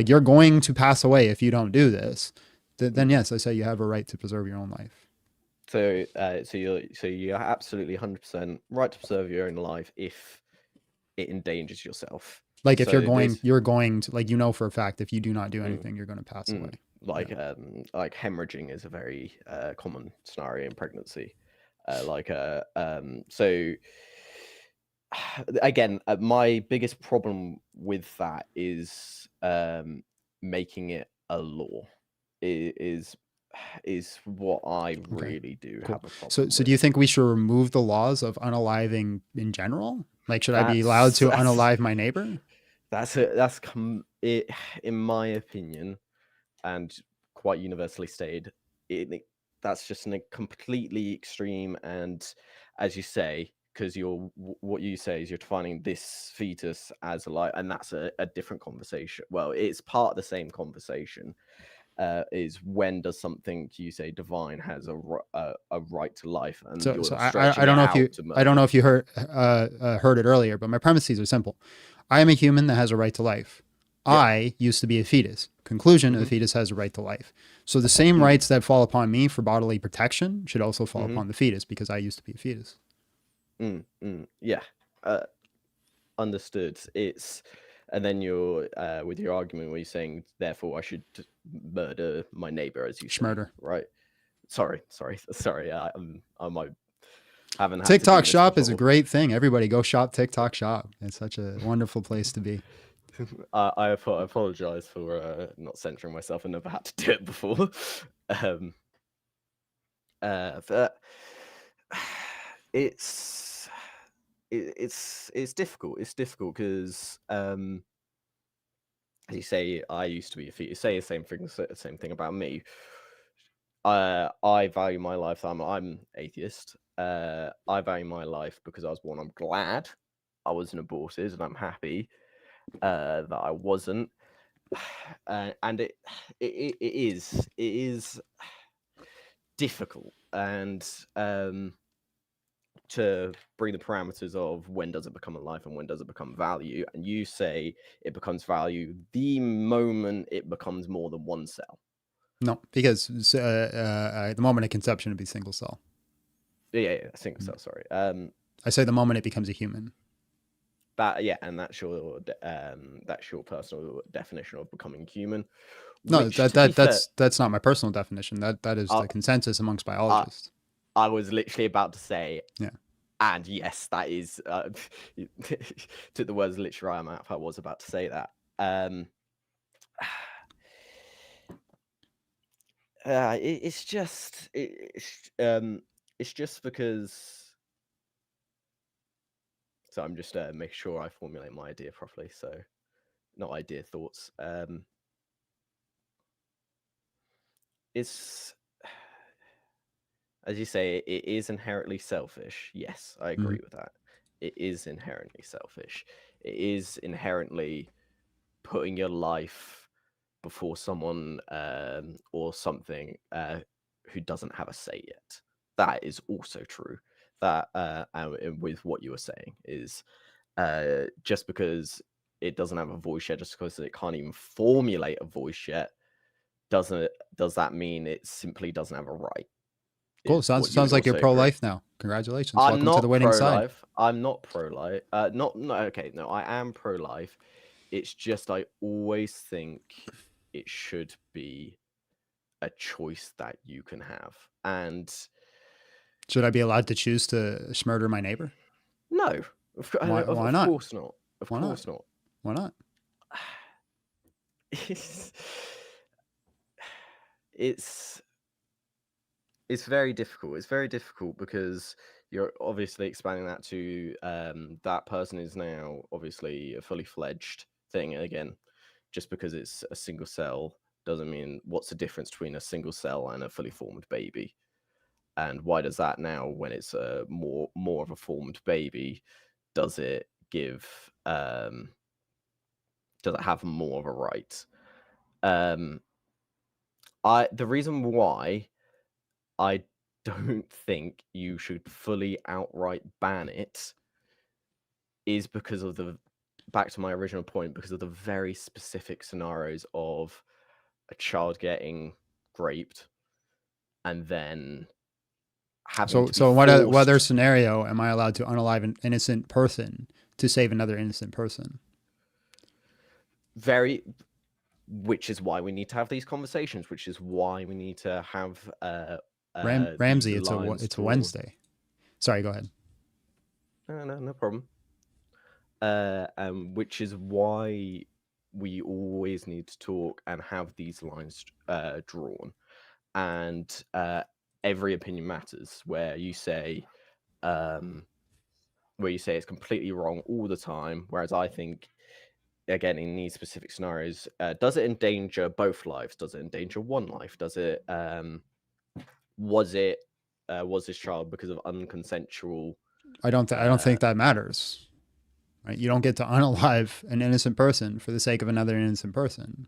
you're going to pass away if you don't do this, then yes, I say you have a right to preserve your own life. So you're absolutely 100% right to preserve your own life if it endangers yourself. Like, if you're going to, like, for a fact, if you do not do anything, you're going to pass away. Like hemorrhaging is a very common scenario in pregnancy. So again, my biggest problem with that is making it a law. is what I really do Cool. have a problem So with. do you think we should remove the laws of unaliving in general? Like, should I be allowed to That's- unalive my neighbor? In my opinion, and quite universally stated, that's just a completely extreme, and as you say, because what you say is you're defining this fetus as a life, and that's a different conversation. Well, it's part of the same conversation. Is when does something you say divine has a right to life, and So you're I don't know if you heard it earlier, but my premises are simple. I am a human that has a right to life. Yeah. I used to be a fetus. Conclusion: Mhm. a fetus has a right to life. So the same rights that fall upon me for bodily protection should also fall upon the fetus, because I used to be a fetus. Yeah, understood. And then you're with your argument where you're saying, therefore, I should murder my neighbor, as you say, Schmurder. right? Sorry. I might haven't had to TikTok do this Shop is a before. great thing. Everybody go shop TikTok Shop. It's such a wonderful place to be. I apologize for not censoring myself. I never had to do it before. But it's difficult. It's difficult because, as you say, I used to be a fetus. Say the same thing about me. I value my life. I'm atheist. I value my life because I was born. I'm glad I wasn't aborted, and I'm happy that I wasn't. And it is difficult, and to bring the parameters of when does it become a life and when does it become value. And you say it becomes value the moment it becomes more than one cell. No, because the moment of conception would be single cell. Yeah, single cell. Sorry. I say the moment it becomes a human. And that's your personal definition of becoming human. No, which, that's not my personal definition. That is the consensus amongst biologists. I was literally about to say, yeah. And yes, that is took the words literally out of my mouth. I was about to say that. It's just because. So I'm just making sure I formulate my idea properly. So, not idea, thoughts. It's, as you say, it is inherently selfish. Yes, I agree with that. It is inherently selfish. It is inherently putting your life before someone or something who doesn't have a say yet. That is also true. That and with what you were saying is just because it doesn't have a voice yet, just because it can't even formulate a voice yet, does that mean it simply doesn't have a right? Cool. Sounds like you're pro-life now. Congratulations. Welcome to the winning side. I'm not pro-life. Okay. No, I am pro-life. It's just I always think it should be a choice that you can have. And should I be allowed to choose to murder my neighbor? No. Why not? Of course not. Of course not. Why not? It's very difficult. It's very difficult because you're obviously expanding that to that person is now obviously a fully fledged thing. Again, just because it's a single cell doesn't mean what's the difference between a single cell and a fully formed baby. And why does that now, when it's a more of a formed baby, does it give does it have more of a right? The reason why I don't think you should fully outright ban it is because of back to my original point, because of the very specific scenarios of a child getting raped and then having to be so what other forced. scenario am I allowed to unalive an innocent person to save another innocent person? Which is why we need to have these conversations, which is why we need to have Ramsey, it's a Wednesday. Sorry, go ahead. No problem. Which is why we always need to talk and have these lines drawn, and every opinion matters. Where you say it's completely wrong all the time, whereas I think, again, in these specific scenarios, does it endanger both lives? Does it endanger one life? Does it was this child because of unconsensual? I don't think that matters. Right? You don't get to unalive an innocent person for the sake of another innocent person.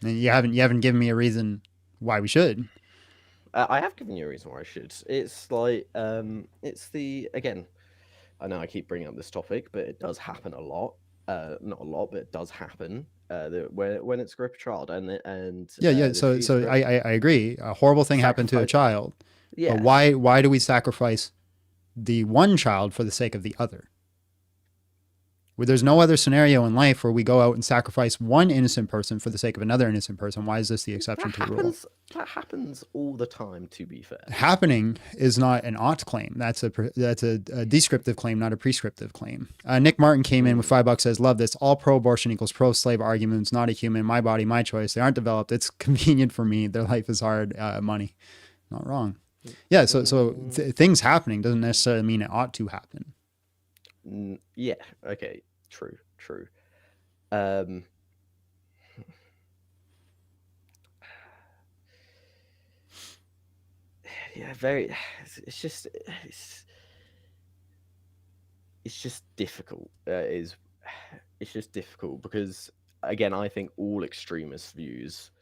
And you haven't given me a reason why we should. I have given you a reason why I should. It's like it's the, again, I know I keep bringing up this topic, but it does happen a lot. Not a lot, but it does happen. When it's grip a child and Yeah. So I agree. A horrible thing happened to a child. Yeah. But why do we sacrifice the one child for the sake of the other? Where there's no other scenario in life where we go out and sacrifice one innocent person for the sake of another innocent person. Why is this the exception to the rule? That happens all the time, to be fair. Happening is not an ought claim. That's a descriptive claim, not a prescriptive claim. Nick Martin came in with $5, says, love this. All pro-abortion equals pro-slave arguments, not a human, my body, my choice. They aren't developed. It's convenient for me. Their life is hard, money. Not wrong. Yeah, so things happening doesn't necessarily mean it ought to happen. Yeah, okay, true. Yeah, it's just difficult. It's just difficult because, again, I think all extremist views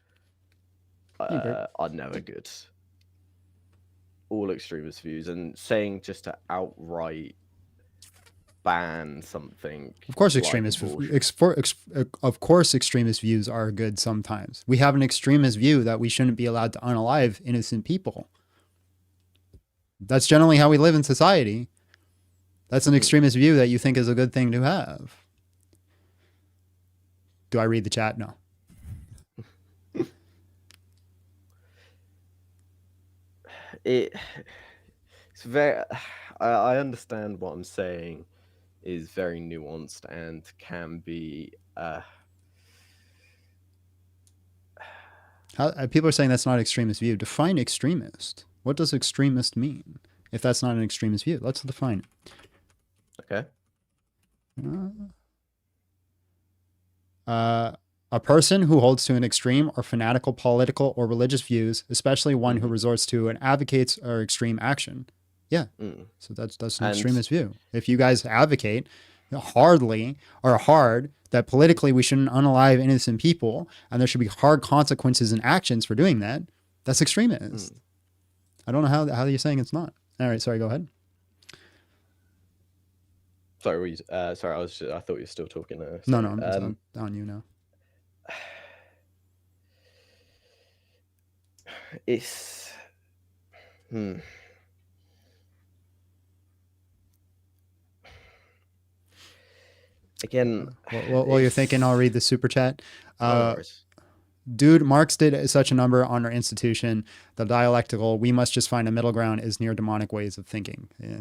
are never good. All extremist views, and saying just to outright ban something. Of course, extremist views are good sometimes. We have an extremist view that we shouldn't be allowed to unalive innocent people. That's generally how we live in society. That's an extremist view that you think is a good thing to have. Do I read the chat? No. It's very. I understand what I'm saying is very nuanced and can be. People are saying that's not extremist view. Define extremist. What does extremist mean? If that's not an extremist view, let's define it. Okay. A person who holds to an extreme or fanatical political or religious views, especially one who resorts to and advocates or extreme action. Yeah. So that's an extremist view. If you guys advocate hard that politically we shouldn't unalive innocent people and there should be hard consequences and actions for doing that, that's extremist. I don't know how you're saying it's not. All right, sorry, go ahead. Sorry, I thought you were still talking. No, I'm on you now. It's again. While you're thinking, I'll read the super chat. Dude, Marx did such a number on our institution. The dialectical, we must just find a middle ground, is near demonic ways of thinking. Yeah.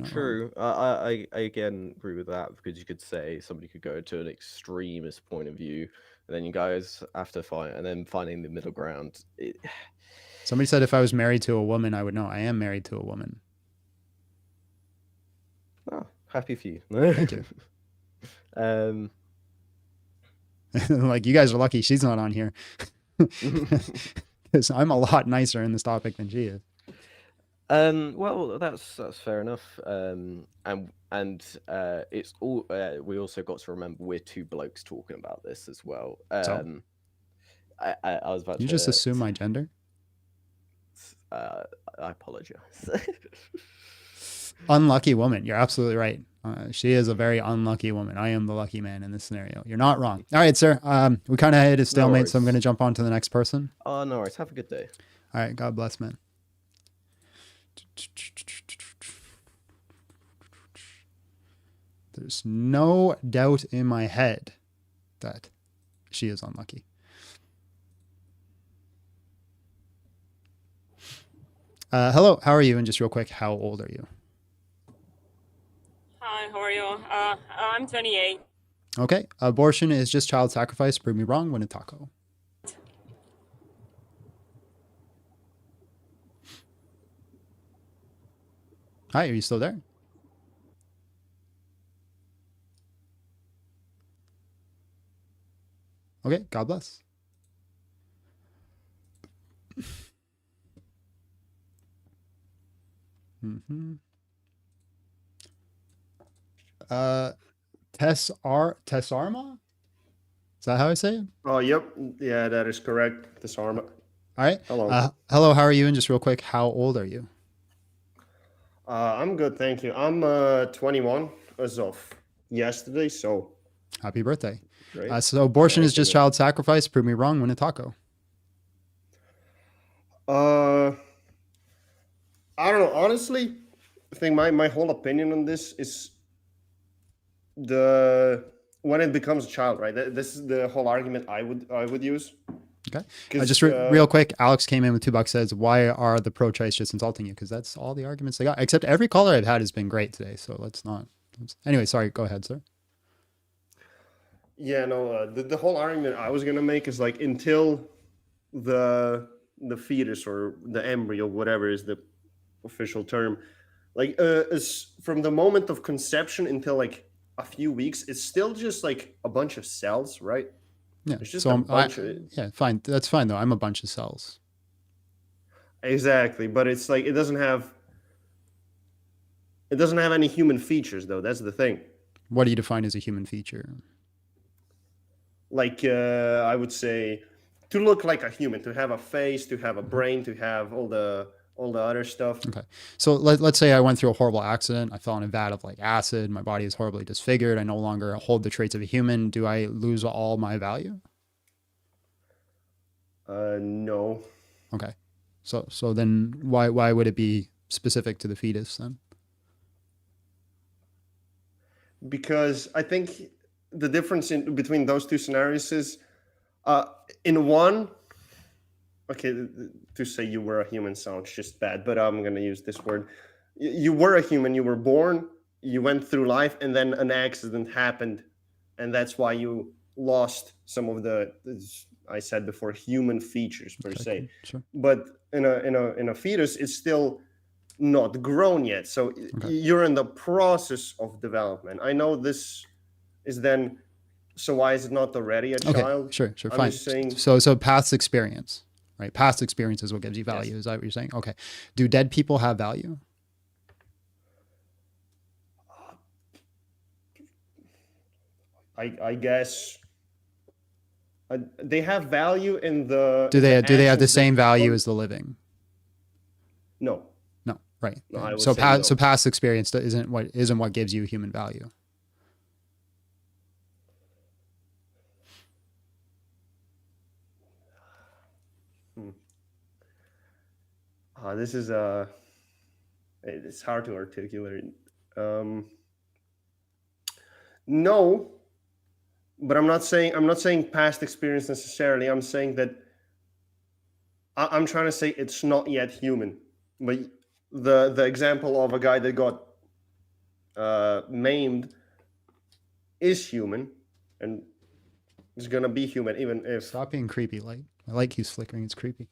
True. I again agree with that, because you could say somebody could go to an extremist point of view, and then you guys have to find, and then finding the middle ground. Somebody said if I was married to a woman, I would know. I am married to a woman. Oh, happy for you. Thank you. Like, you guys are lucky she's not on here. Because I'm a lot nicer in this topic than she is. Well, that's fair enough. And it's all. We also got to remember we're two blokes talking about this as well. So? I was about. You just assume my gender? I apologize. Unlucky woman. You're absolutely right. She is a very unlucky woman. I am the lucky man in this scenario. You're not wrong. All right, sir. We kind of hit a stalemate, so I'm going to jump on to the next person. Oh, no worries. Have a good day. All right. God bless, man. There's no doubt in my head that she is unlucky. Hello, how are you? And just real quick, how old are you? Hi, how are you? I'm 28. Okay. Abortion is just child sacrifice. Prove me wrong. Win a taco. Hi, are you still there? Okay, God bless. Mm-hmm. Tessarma? Is that how I say it? Oh, yep. Yeah, that is correct. Disarm it. All right. Hello. Hello, how are you? And just real quick, how old are you? I'm good, thank you. I'm 21 as of yesterday, so Happy birthday. great. So abortion is Thank you, just man. child sacrifice. Prove me wrong. Win a taco. I don't know. Honestly, I think my whole opinion on this is when it becomes a child, right? This is the whole argument I would use. Okay. 'Cause, Just real quick, Alex came in with $2, says, why are the pro-choice just insulting you? Because that's all the arguments they got. Except every caller I've had has been great today. So anyway, sorry. Go ahead, sir. Yeah, no. The whole argument I was gonna make is like until the fetus or the embryo, whatever is the official term, like is from the moment of conception until like a few weeks, it's still just like a bunch of cells, right? Yeah. It's just So a bunch of yeah, fine. That's fine though. I'm a bunch of cells. exactly, but it's like it doesn't have any human features though. That's the thing. What do you define as a human feature? Like I would say to look like a human, to have a face, to have a brain, to have all the other stuff. Okay. So let's say I went through a horrible accident. I fell in a vat of like acid. My body is horribly disfigured. I no longer hold the traits of a human. Do I lose all my value? No. Okay. So then why would it be specific to the fetus then? Because I think the difference between those two scenarios is in one, okay, to say you were a human sounds just bad, but I'm going to use this word. You were a human, you were born, you went through life, and then an accident happened, and that's why you lost some of the, as I said before, human features per se. Sure. But in a fetus, it's still not grown yet, so you're in the process of development. I know this is then, so why is it not already a child? Sure, I'm fine. just saying, So past experience, right? Past experience is what gives you value. Yes. Is that what you're saying? Okay. Do dead people have value? I guess they have value in the. Do they have the actions same value perform. as the living? No. No, right. No, I would so say past no. so past experience isn't what gives you human value. This is it's hard to articulate. No, but I'm not saying past experience necessarily. I'm saying that I'm trying to say it's not yet human. But the example of a guy that got maimed is human and is gonna be human even if. Stop being creepy. Like I like he's flickering. It's creepy.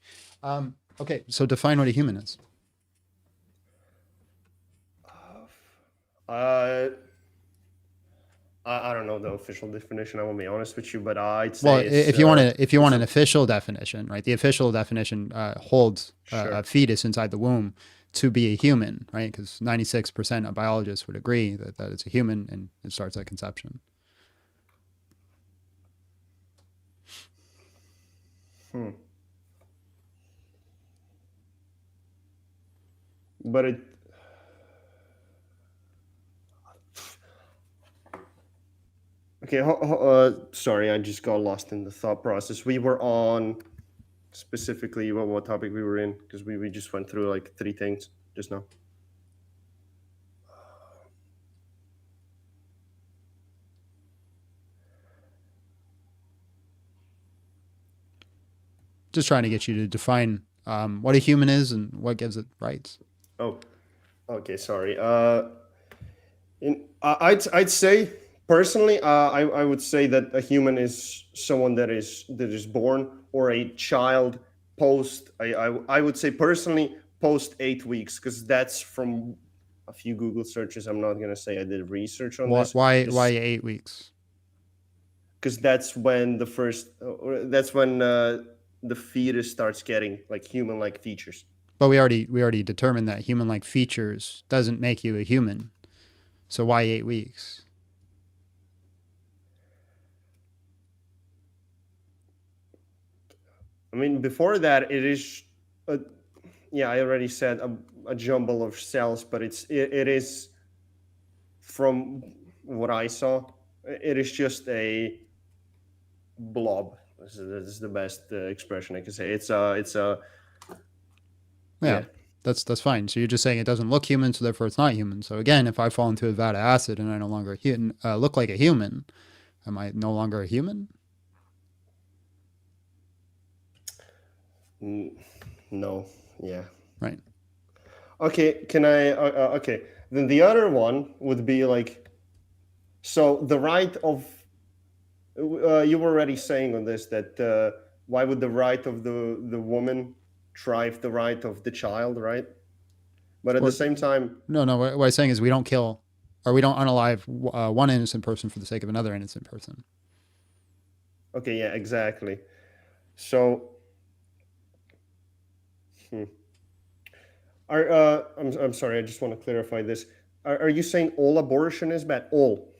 Okay, so define what a human is. I don't know the official definition. I won't be honest with you, but I'd say. Well, it's, if you want an official definition, right? The official definition holds Sure. a fetus inside the womb to be a human, right? Because 96% of biologists would agree that it's a human and it starts at conception. But it. Okay, sorry, I just got lost in the thought process. We were on specifically what topic we were in because we just went through like 3 things just now. Just trying to get you to define what a human is and what gives it rights. Oh, okay, sorry. In I'd say personally, I would say that a human is someone that is born or a child post. I would say personally post 8 weeks, because that's from a few Google searches. I'm not gonna say I did research on this. Why 8 weeks? Because that's when the fetus starts getting like human-like features. But we already determined that human-like features doesn't make you a human. So why 8 weeks? I mean, before that, it is, yeah, I already said a jumble of cells, but it is, from what I saw, it is just a blob. This is the best expression I can say. It's a Yeah, that's fine. So you're just saying it doesn't look human, so therefore it's not human. So again, if I fall into a vat of acid and I no longer look like a human, am I no longer a human? No. Yeah. Right. Okay. Can I? Okay. Then the other one would be like, so the right of. You were already saying on this that why would the right of the woman drive the right of the child, right? But at the same time, no. What I'm saying is we don't kill, or we don't unalive one innocent person for the sake of another innocent person. Okay. Yeah. Exactly. So. I'm sorry. I just want to clarify this. Are you saying all abortion is bad? All,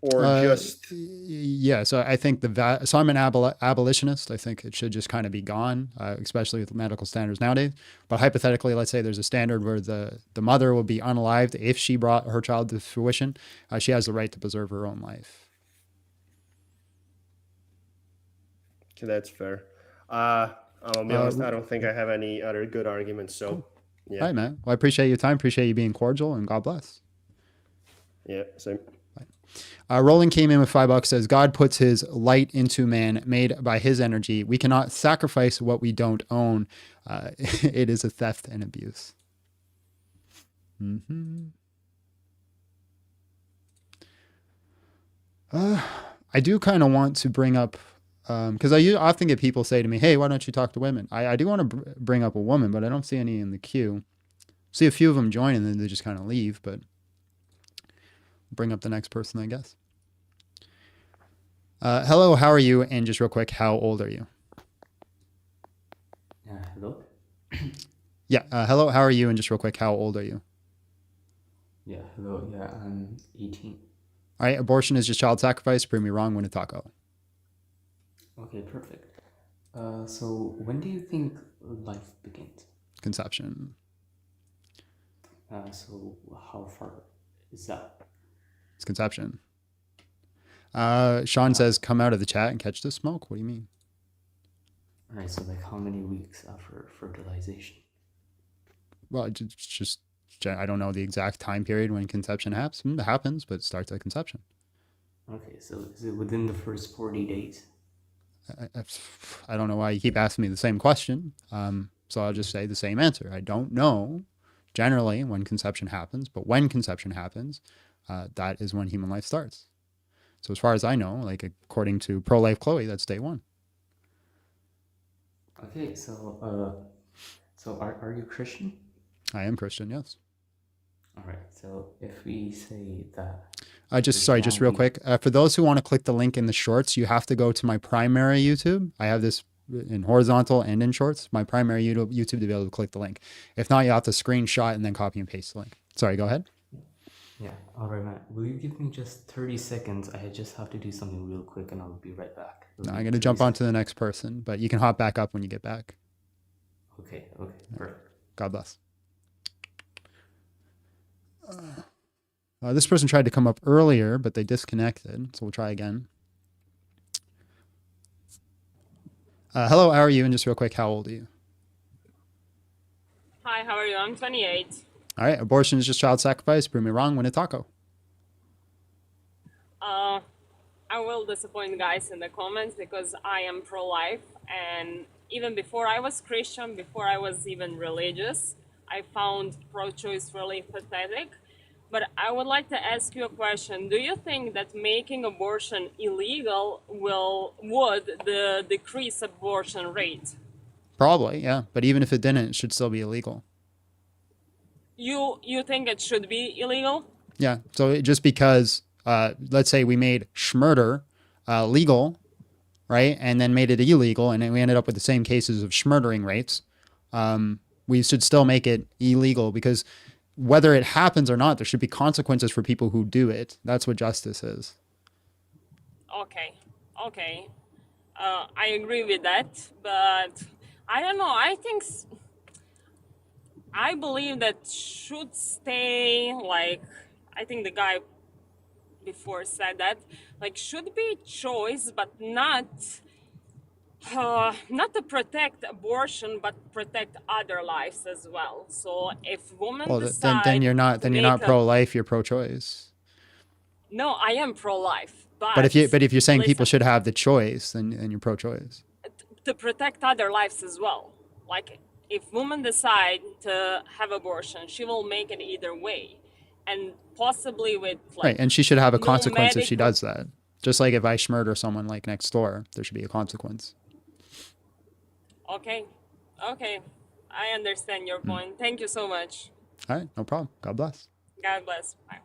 or just? Yeah. So I think so I'm an abolitionist. I think it should just kind of be gone, especially with medical standards nowadays. But hypothetically, let's say there's a standard where the mother will be unalived if she brought her child to fruition. She has the right to preserve her own life. Okay, that's fair. I'll be honest. I don't think I have any other good arguments. So. Cool. Yeah. All right, man. Well, I appreciate your time. Appreciate you being cordial, and God bless. Yeah, same. Roland came in with $5. Says God puts His light into man, made by His energy. We cannot sacrifice what we don't own. It is a theft and abuse. Mm-hmm. I do kind of want to bring up, because I often get people say to me, hey, why don't you talk to women? I do want to bring up a woman, but I don't see any in the queue. See a few of them join and then they just kind of leave, but bring up the next person, I guess. Hello, how are you? And just real quick, how old are you? Hello? Yeah, hello, how are you? And just real quick, how old are you? Yeah, hello, yeah, I'm 18. All right, abortion is just child sacrifice. Prove me wrong, win a taco. Okay, perfect. So when do you think life begins? Conception. So how far is that? It's conception. Sean says, come out of the chat and catch the smoke. What do you mean? All right, so like how many weeks after fertilization? Well, just I don't know the exact time period when conception happens, but it starts at conception. Okay, so is it within the first 40 days? I don't know why you keep asking me the same question. So I'll just say the same answer. I don't know generally when conception happens, but when conception happens, that is when human life starts. So as far as I know, like according to Pro-Life Chloe, that's day one. Okay, so are you Christian? I am Christian, yes. All right, so if we say that... just real quick. For those who want to click the link in the shorts, you have to go to my primary YouTube. I have this in horizontal and in shorts, my primary YouTube to be able to click the link. If not, you have to screenshot and then copy and paste the link. Sorry, go ahead. Yeah, all right, Matt. Will you give me just 30 seconds? I just have to do something real quick and I'll be right back. No, I'm going to jump on to the next person, but you can hop back up when you get back. Okay, perfect. God bless. This person tried to come up earlier, but they disconnected, so we'll try again. Hello, how are you? And just real quick, how old are you? Hi, how are you? I'm 28. All right, abortion is just child sacrifice. Prove me wrong, win a taco. I will disappoint guys in the comments because I am pro-life, and even before I was Christian, before I was even religious, I found pro-choice really pathetic. But I would like to ask you a question. Do you think that making abortion illegal would decrease abortion rate? Probably, yeah. But even if it didn't, it should still be illegal. You think it should be illegal? Yeah. So just because, let's say we made schmurder legal, right, and then made it illegal, and then we ended up with the same cases of schmurdering rates, we should still make it illegal, because whether it happens or not, there should be consequences for people who do it. That's what justice is. Okay. I agree with that, but I don't know. I believe that should stay, like, I think the guy before said that, like, should be choice, but not to protect abortion, but protect other lives as well. So if women Well, decide then you're not to make pro-life. You're pro-choice. No, I am pro-life, But if you're saying people listen, should have the choice, then you're pro-choice. to protect other lives as well. Like, if women decide to have abortion, she will make it either way, and possibly with, like, Right, and she should have a no consequence if she medical- does that. Just like if I murder someone like next door, there should be a consequence. Okay, I understand your point. Thank you so much. All right, no problem. God bless. God bless. Bye.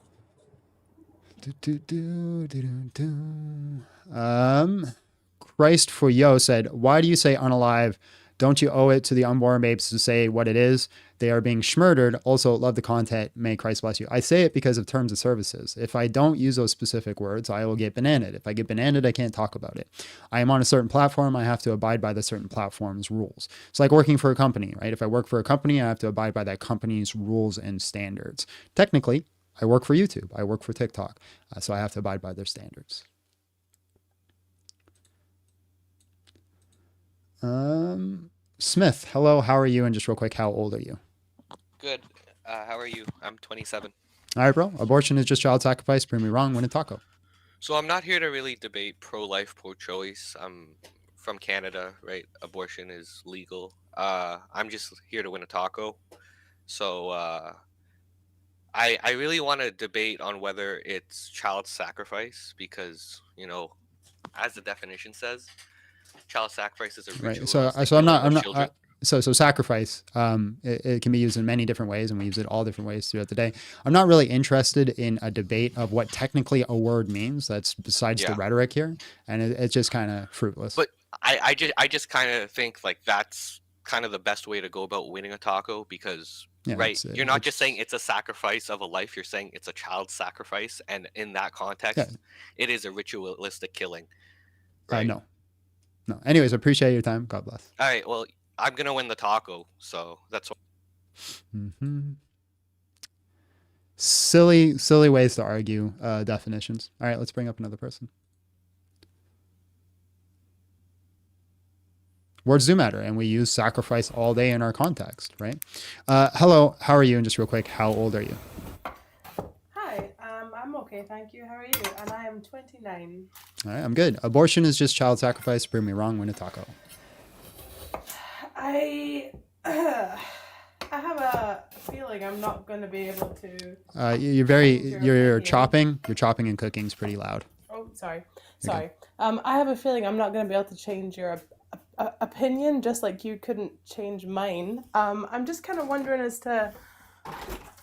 Christ for Yo said, why do you say unalive? Don't you owe it to the unborn babes to say what it is? They are being schmurdered. Also, love the content. May Christ bless you. I say it because of terms of services. If I don't use those specific words, I will get bananaed. If I get bananaed, I can't talk about it. I am on a certain platform. I have to abide by the certain platform's rules. It's like working for a company, right? If I work for a company, I have to abide by that company's rules and standards. Technically, I work for YouTube. I work for TikTok. So I have to abide by their standards. Smith, hello, how are you? And just real quick, how old are you? Good. How are you? I'm 27. All right, bro. Abortion is just child sacrifice. Prove me wrong. Win a taco. So I'm not here to really debate pro-life, pro-choice. I'm from Canada, right? Abortion is legal. I'm just here to win a taco. So I really want to debate on whether it's child sacrifice because, you know, as the definition says, child sacrifice is a ritual. Right. So I'm not. So sacrifice, it can be used in many different ways, and we use it all different ways throughout the day. I'm not really interested in a debate of what technically a word means. That's besides the rhetoric here, and it's just kind of fruitless. But I just kind of think like that's kind of the best way to go about winning a taco because you're not just saying it's a sacrifice of a life. You're saying it's a child sacrifice, and in that context, it is a ritualistic killing. Right? No. Anyways, appreciate your time. God bless. All right. Well, I'm gonna win the taco, so that's what. Silly ways to argue definitions. All right, let's bring up another person. Words do matter, and we use sacrifice all day in our context, right? Hello, how are you? And just real quick, how old are you? Hi, I'm okay, thank you. How are you? And I am 29. All right, I'm good. Abortion is just child sacrifice. Prove me wrong. Win a taco. I have a feeling I'm not going to be able to. You're chopping. Your chopping and cooking is pretty loud. Oh, sorry. I have a feeling I'm not going to be able to change your opinion, just like you couldn't change mine. I'm just kind of wondering as to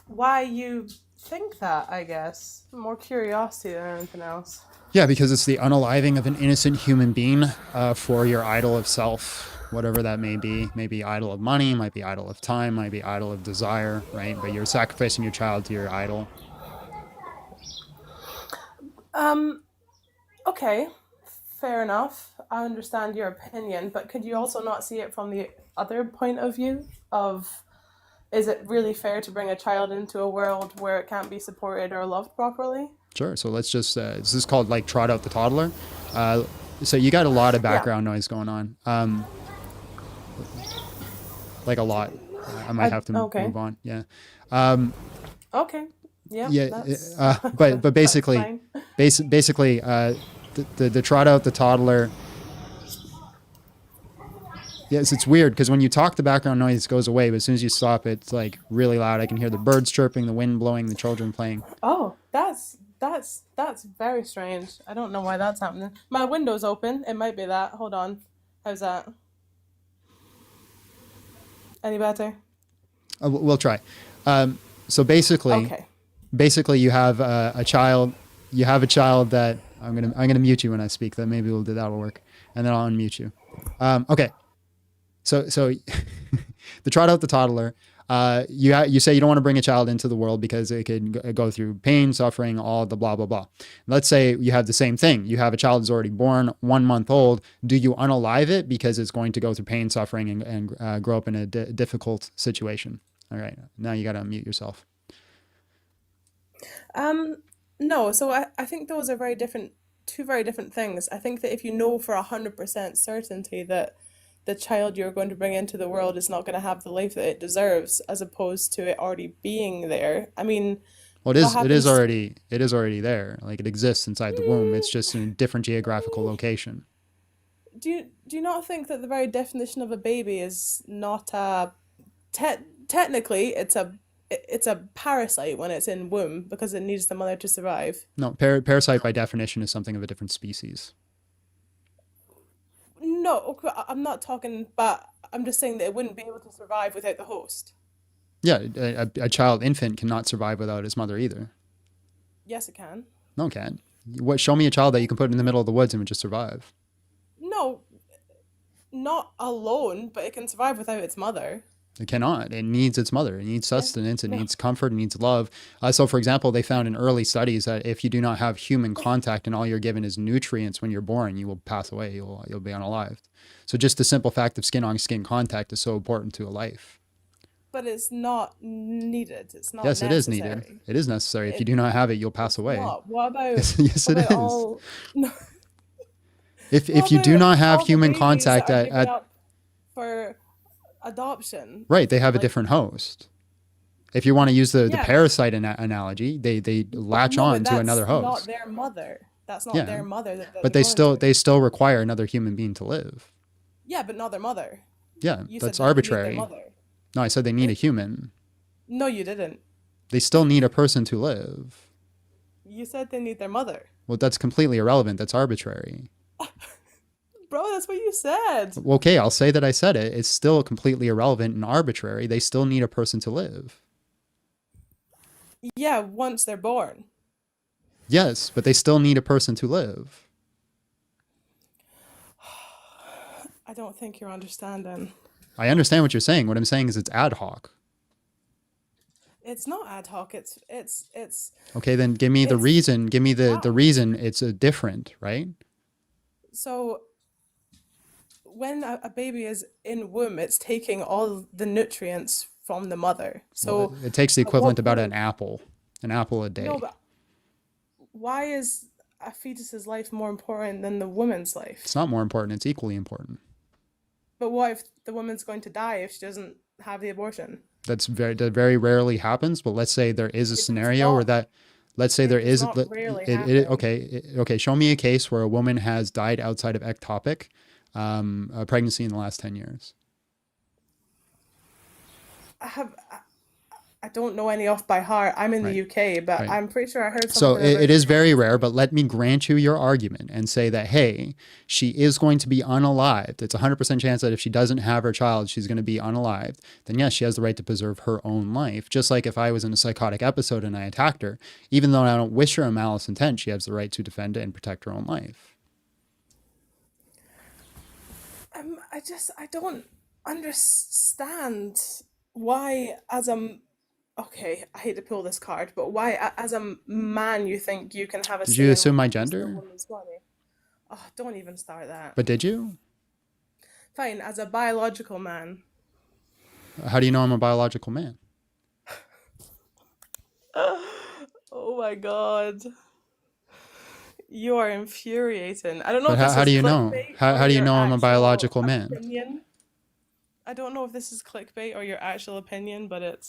why you think that. I guess more curiosity than anything else. Yeah, because it's the unaliving of an innocent human being for your idol of self. Whatever that may be idol of money, might be idol of time, might be idol of desire, right? But you're sacrificing your child to your idol. Okay, fair enough. I understand your opinion, but could you also not see it from the other point of view of, is it really fair to bring a child into a world where it can't be supported or loved properly? Sure. So let's just, this is called like trot out the toddler. So you got a lot of background noise going on. Like a lot. I might have to move on. Yeah. Okay. Yeah. Yeah. But basically, the trot out the toddler. Yes, it's weird because when you talk, the background noise goes away, but as soon as you stop, it's like really loud. I can hear the birds chirping, the wind blowing, the children playing. Oh, that's very strange. I don't know why that's happening. My window's open. It might be that. Hold on. How's that? Any better? We'll try. So basically, Okay. you have a child. You have a child that I'm gonna mute you when I speak. That maybe that'll work, and then I'll unmute you. Okay. So the trot out the toddler. You say you don't want to bring a child into the world because it could go through pain, suffering, all the blah blah blah. Let's say you have the same thing. You have a child that's already born, 1 month old. Do you unalive it because it's going to go through pain, suffering, and grow up in a difficult situation? All right, now you got to unmute yourself. No. So I think those are two very different things. I think that if you know for 100% certainty that the child you're going to bring into the world is not going to have the life that it deserves, as opposed to it already being there. I mean, Well, what happens? it is already there. Like it exists inside the womb. It's just in a different geographical location. Do you not think that the very definition of a baby is not a technically it's a parasite when it's in womb because it needs the mother to survive? No, parasite by definition is something of a different species. No, okay, I'm not talking, but I'm just saying that it wouldn't be able to survive without the host. Yeah, a child infant cannot survive without his mother either. Yes, it can. No, it can't. What? Show me a child that you can put in the middle of the woods and would just survive. No, not alone, but it can survive without its mother. It cannot. It needs its mother. It needs sustenance. It No. needs comfort. It needs love. So, for example, they found in early studies that if you do not have human contact and all you're given is nutrients when you're born, you will pass away. You'll be unalived. So, just the simple fact of skin-on-skin contact is so important to a life. But it's not needed. It's not Yes, it is needed. necessary. It is necessary. If you do not have it, you'll pass away. What about Yes, it what about is. all no, If what you do about not have all the human babies contact that are given at up for adoption? right, they have a Like, different host. If you want to use the yeah, parasite analogy, they latch no, on but to another that's not host. their mother. That's not Yeah, their mother that but they're going to. they still require another human being to live. Yeah, but not their mother. Yeah, You said that's they need their arbitrary. mother. No, I said they need a human. No, you didn't. They still need a person to live. You said they need their mother. Well, that's completely irrelevant. That's arbitrary. Bro, that's what you said. Well, okay, I'll say that I said it. It's still completely irrelevant and arbitrary. They still need a person to live. Yeah, once they're born. Yes, but they still need a person to live. I don't think you're understanding. I understand what you're saying. What I'm saying is it's ad hoc. It's not ad hoc. It's Okay, then give me the it's reason. Give me the wow. reason it's different, right? So when a baby is in womb, it's taking all the nutrients from the mother. Well, So it takes the at what equivalent about point? an apple a day. No, but why is a fetus's life more important than the woman's life? It's not more important. It's equally important. But what if the woman's going to die if she doesn't have the abortion? That very rarely happens. But let's say there is a If it's scenario where not, that, let's say there if it's is, not rarely okay, happening, okay. Show me a case where a woman has died outside of ectopic pregnancy in the last 10 years. I don't know any off by heart. I'm in Right. the UK, but Right. I'm pretty sure I heard So something it about is very rare, but let me grant you your argument and say that, hey, she is going to be unalived. It's 100% chance that if she doesn't have her child, she's going to be unalived. Then yes, she has the right to preserve her own life. Just like if I was in a psychotic episode and I attacked her, even though I don't wish her a malice intent, she has the right to defend and protect her own life. I don't understand why okay, I hate to pull this card, but why as a man you think you can have a Did say you in assume my what happens to a gender? woman's body? Oh, don't even start that. But did you? Fine, as a biological man. How do you know I'm a biological man? Oh my god. You are infuriating. I don't know But if this how is do you know? clickbait How or do you your know I'm a actual biological man? opinion. I don't know if this is clickbait or your actual opinion, but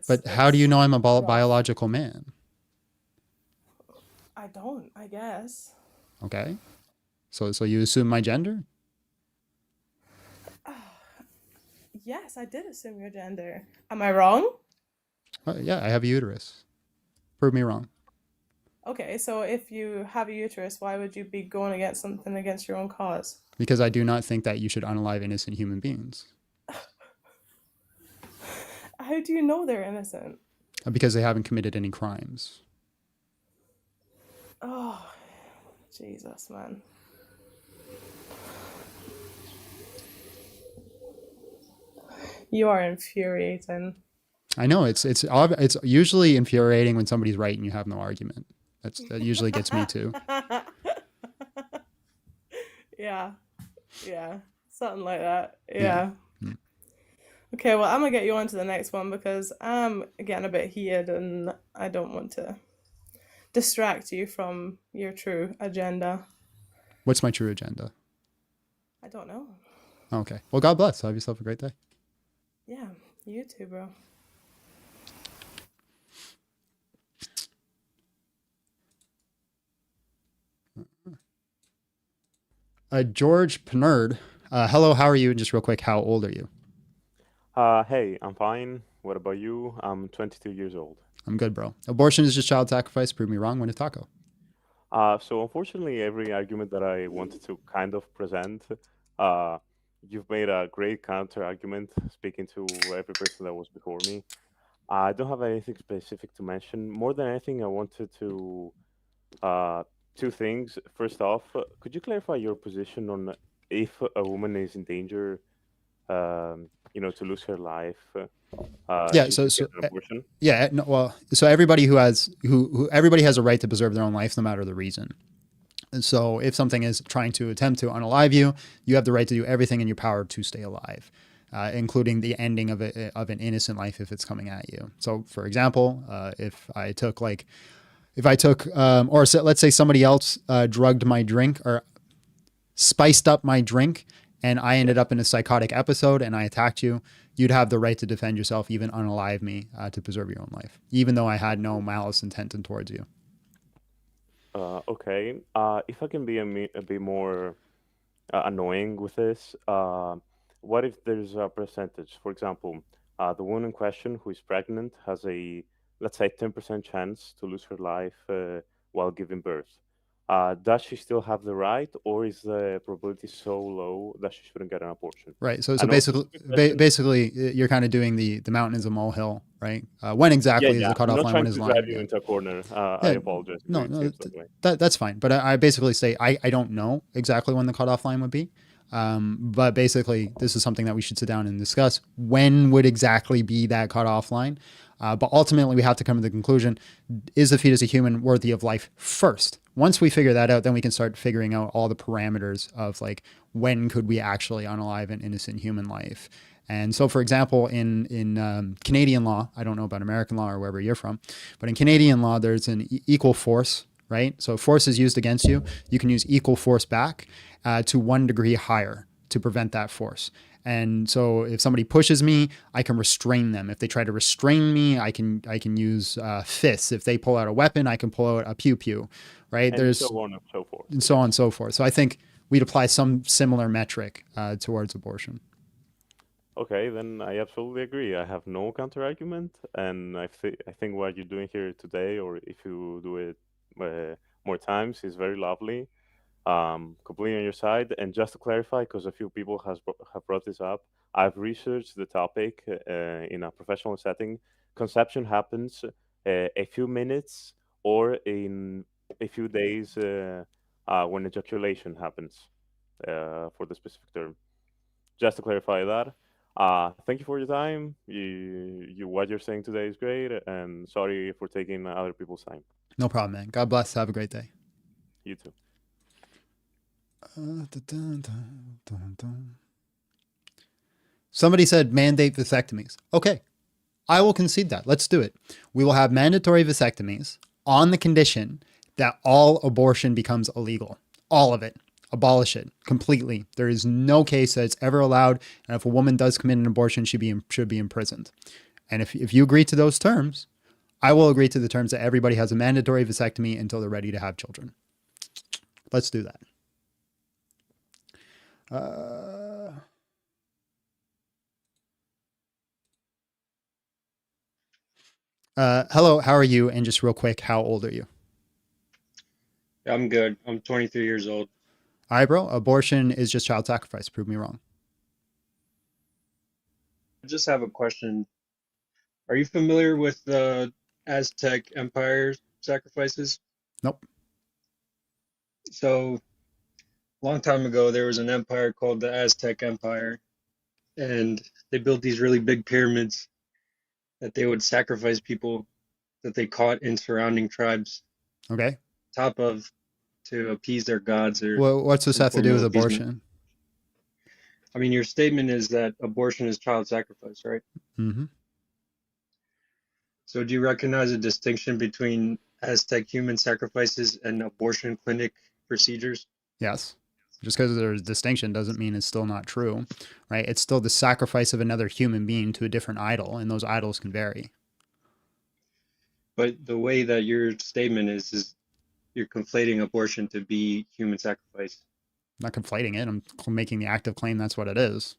But how do you know I'm a rough. biological man? I don't, I guess. Okay. So you assume my gender? Yes, I did assume your gender. Am I wrong? Yeah, I have a uterus. Prove me wrong. Okay, so if you have a uterus, why would you be going against something against your own cause? Because I do not think that you should unalive innocent human beings. How do you know they're innocent? Because they haven't committed any crimes. Oh, Jesus, man. You are infuriating. I know it's usually infuriating when somebody's right and you have no argument. That usually gets me too. Yeah, something like that. Yeah. Yeah. Okay, well, I'm gonna get you on to the next one because I'm getting a bit heated and I don't want to distract you from your true agenda. What's my true agenda? I don't know. Okay. Well, God bless. Have yourself a great day. Yeah, you too, bro. George Pernerd. Hello, how are you? And just real quick, how old are you? Hey, I'm fine. What about you? I'm 22 years old. I'm good, bro. Abortion is just child sacrifice. Prove me wrong. Win a taco. So unfortunately, every argument that I wanted to kind of present, you've made a great counter argument speaking to every person that was before me. I don't have anything specific to mention. More than anything, I wanted to two things. First off, could you clarify your position on if a woman is in danger, to lose her life? Yeah. She So should get an abortion? yeah. No, well, so everybody everybody has a right to preserve their own life, no matter the reason. And so if something is trying to attempt to unalive you, you have the right to do everything in your power to stay alive, including the ending of an innocent life if it's coming at you. So, for example, if I took, let's say somebody else drugged my drink or spiced up my drink, and I ended up in a psychotic episode and I attacked you, you'd have the right to defend yourself, even unalive me, to preserve your own life, even though I had no malice intent towards you. Okay. If I can be a bit more annoying with this, what if there's a percentage? For example, the woman in question who is pregnant has a, let's say, 10% chance to lose her life while giving birth. Does she still have the right, or is the probability so low that she shouldn't get an abortion? Right. So And also, basically, quick question. basically, you're kind of doing the mountain is a molehill, right? When exactly is the I'm cutoff not line? trying When is to the drive line? you Yeah. into a corner. I Yeah, apologize if no, it no, seems that way. that's fine. But I basically say I don't know exactly when the cutoff line would be. But basically, this is something that we should sit down and discuss. When would exactly be that cutoff line? But ultimately, we have to come to the conclusion: is the fetus a human worthy of life first? Once we figure that out, then we can start figuring out all the parameters of like when could we actually unalive an innocent human life. And so, for example, in Canadian law, I don't know about American law or wherever you're from, but in Canadian law, there's an equal force, right? So if force is used against you, you can use equal force back to 1 degree higher to prevent that force. And so if somebody pushes me, I can restrain them. If they try to restrain me, I can use fists. If they pull out a weapon, I can pull out a pew-pew, right? And There's so on and so forth. and so on and so forth. So I think we'd apply some similar metric towards abortion. Okay, then I absolutely agree. I have no counter argument, and I think what you're doing here today, or if you do it more times, is very lovely. Completely on your side. And just to clarify, because a few people have brought this up, I've researched the topic in a professional setting. Conception happens a few minutes or in a few days when ejaculation happens, for the specific term. Just to clarify that. Thank you for your time. What you're saying today is great, and sorry for taking other people's time. No problem, man. God bless. Have a great day. You too. Somebody said mandate vasectomies. Okay, I will concede that. Let's do it. We will have mandatory vasectomies on the condition that all abortion becomes illegal. All of it. Abolish it completely. There is no case that it's ever allowed. And if a woman does commit an abortion, she should be imprisoned. And if you agree to those terms, I will agree to the terms that everybody has a mandatory vasectomy until they're ready to have children. Let's do that. Hello, how are you? And just real quick, how old are you? I'm good. I'm 23 years old. All right, bro. Abortion is just child sacrifice. Prove me wrong. I just have a question. Are you familiar with the Aztec Empire sacrifices? Nope. So, a long time ago, there was an empire called the Aztec Empire, and they built these really big pyramids that they would sacrifice people that they caught in surrounding tribes Okay. top of to appease their gods or Well, what's this some have to form do of with appeasement. abortion? I mean, your statement is that abortion is child sacrifice, right? Mm-hmm. So do you recognize a distinction between Aztec human sacrifices and abortion clinic procedures? Yes. Just because there's a distinction doesn't mean it's still not true, right? It's still the sacrifice of another human being to a different idol, and those idols can vary. But the way that your statement is you're conflating abortion to be human sacrifice. I'm not conflating it. I'm making the active claim that's what it is.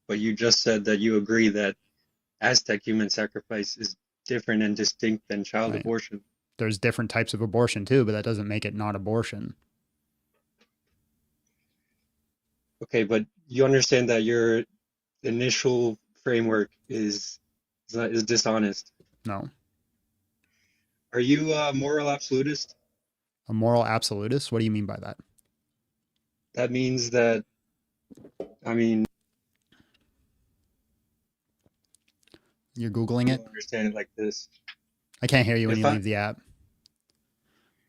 But you just said that you agree that Aztec human sacrifice is different and distinct than child Right. abortion. There's different types of abortion too, but that doesn't make it not abortion. Okay, but you understand that your initial framework is dishonest. No. Are you a moral absolutist? A moral absolutist? What do you mean by that? That means that, I mean, You're Googling it? don't understand it like this. I can't hear you when If you I leave the app.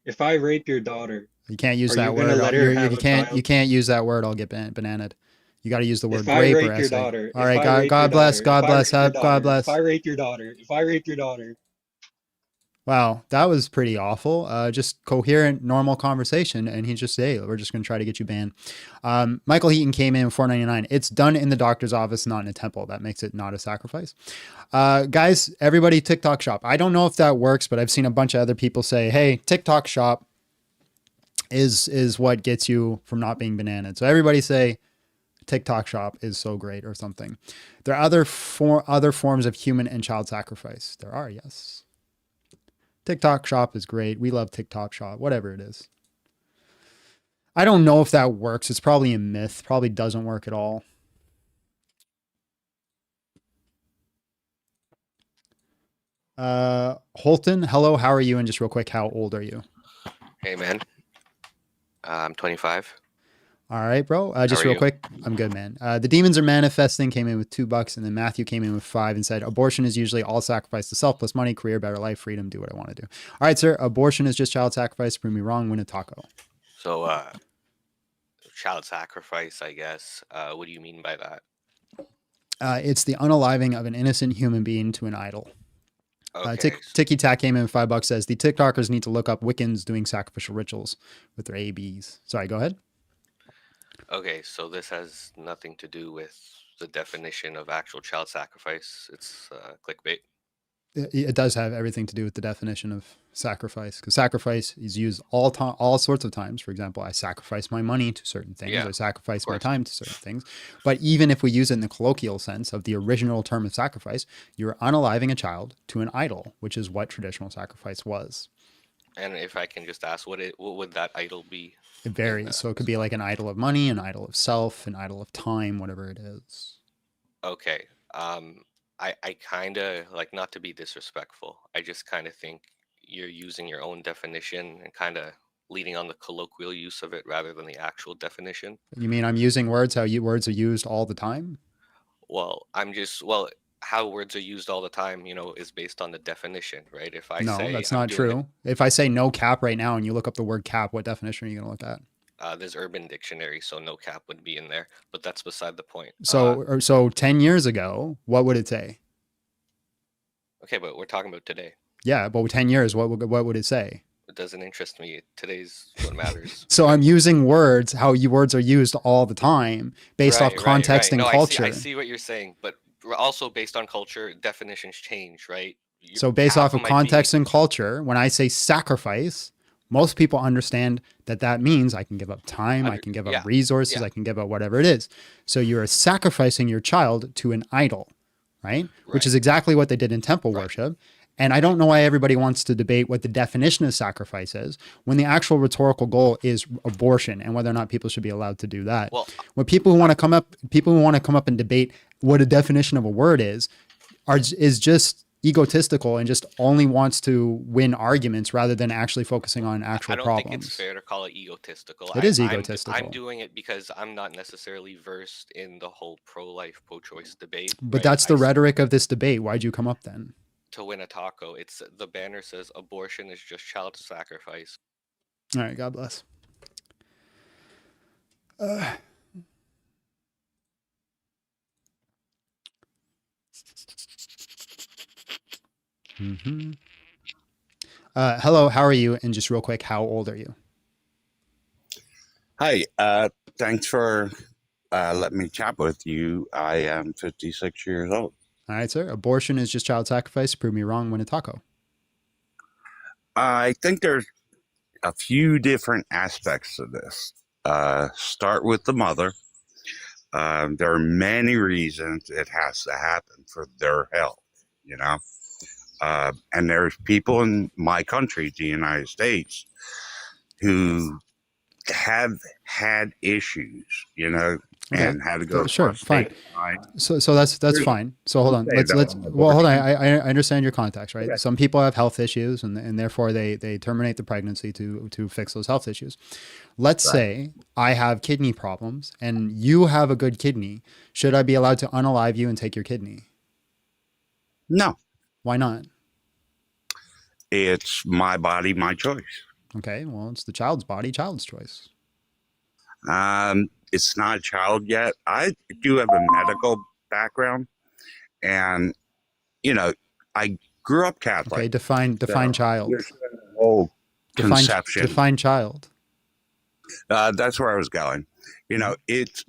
if I rape your daughter, You can't use are that you gonna word. let her have You a can't. child? You can't use that word. I'll get bananaed. You got to use the word If I rape or rape your essay. daughter, All if right. I God, rape God your bless. daughter, God if I bless. rape your God daughter, bless. if I rape your daughter, if I rape your daughter, Wow, that was pretty awful. Just coherent, normal conversation, and he just say, "We're just going to try to get you banned." Michael Heaton came in with $4.99. It's done in the doctor's office, not in a temple. That makes it not a sacrifice. Guys, everybody, TikTok shop. I don't know if that works, but I've seen a bunch of other people say, "Hey, TikTok shop is what gets you from not being bananaed." So everybody say TikTok shop is so great or something. There are other forms of human and child sacrifice. There are, yes. TikTok shop is great. We love TikTok shop, whatever it is. I don't know if that works. It's probably a myth. Probably doesn't work at all. Holton, hello. How are you? And just real quick, how old are you? Hey, man. I'm 25. All right, bro. Just are real you? quick. I'm good, man. The Demons Are Manifesting came in with $2, and then Matthew came in with 5 and said, abortion is usually all sacrifice to self plus money, career, better life, freedom, do what I want to do. All right, sir. Abortion is just child sacrifice. Prove me wrong. Win a taco. So, child sacrifice, I guess. What do you mean by that? It's the unaliving of an innocent human being to an idol. Okay. Ticky Tack came in with $5, says the TikTokers need to look up Wiccans doing sacrificial rituals with their ABs. Sorry, go ahead. Okay, so this has nothing to do with the definition of actual child sacrifice. It's clickbait. It does have everything to do with the definition of sacrifice, because sacrifice is used all sorts of times. For example, I sacrifice my money to certain things. Yeah, I sacrifice my course. time to certain things. But even if we use it in the colloquial sense of the original term of sacrifice, you're unaliving a child to an idol, which is what traditional sacrifice was. And if I can just ask, what would that idol be? It varies. So it could be like an idol of money, an idol of self, an idol of time, whatever it is. Okay. I kind of, like, not to be disrespectful, I just kind of think you're using your own definition and kind of leading on the colloquial use of it rather than the actual definition. You mean I'm using words how words are used all the time? Well, how words are used all the time, is based on the definition, right? If I No, say that's I'm not doing true. If I say no cap right now and you look up the word cap, what definition are you going to look at? There's Urban Dictionary, so no cap would be in there, but that's beside the point. So 10 years ago, what would it say? Okay, but we're talking about today. Yeah, but 10 years, what would it say? It doesn't interest me. Today's what matters. So I'm using words, how words are used all the time based off context and no, culture. I see what you're saying, but also based on culture, definitions change, right? So based off of context and culture, when I say sacrifice, most people understand that means I can give up time, I can give up resources, I can give up whatever it is. So you're sacrificing your child to an idol. right? Which Right. is exactly what they did in temple worship. And I don't know why everybody wants to debate what the definition of sacrifice is when the actual rhetorical goal is abortion and whether or not people should be allowed to do that. Well, What people who want to come up and debate what a definition of a word is just egotistical and just only wants to win arguments rather than actually focusing on actual I don't problems. think it's fair to call it egotistical. It is I'm egotistical. doing it because I'm not necessarily versed in the whole pro-life, pro-choice debate. But right? that's the rhetoric of this debate. Why'd you come up then? To win a taco. It's the banner says abortion is just child sacrifice. All right, God bless. Hello, how are you? And just real quick, how old are you? Hi, thanks for letting me chat with you. I am 56 years old. All right, sir. Abortion is just child sacrifice. Prove me wrong. Win a taco. I think there's a few different aspects to this. Start with the mother. There are many reasons it has to happen for their health, you know. And there's people in my country, the United States, who have had issues, you know, and had to go Sure, fine. So that's fine. So hold on. Let's hold on. I understand your context, right? Okay. Some people have health issues and therefore they terminate the pregnancy to fix those health issues. Let's say I have kidney problems and you have a good kidney. Should I be allowed to unalive you and take your kidney? No. Why not? It's my body, my choice. Okay, well, it's the child's body, child's choice. It's not a child yet. I do have a medical background, and you know, I grew up Catholic. Okay, define child. Oh, conception. Define child. That's where I was going. You know, it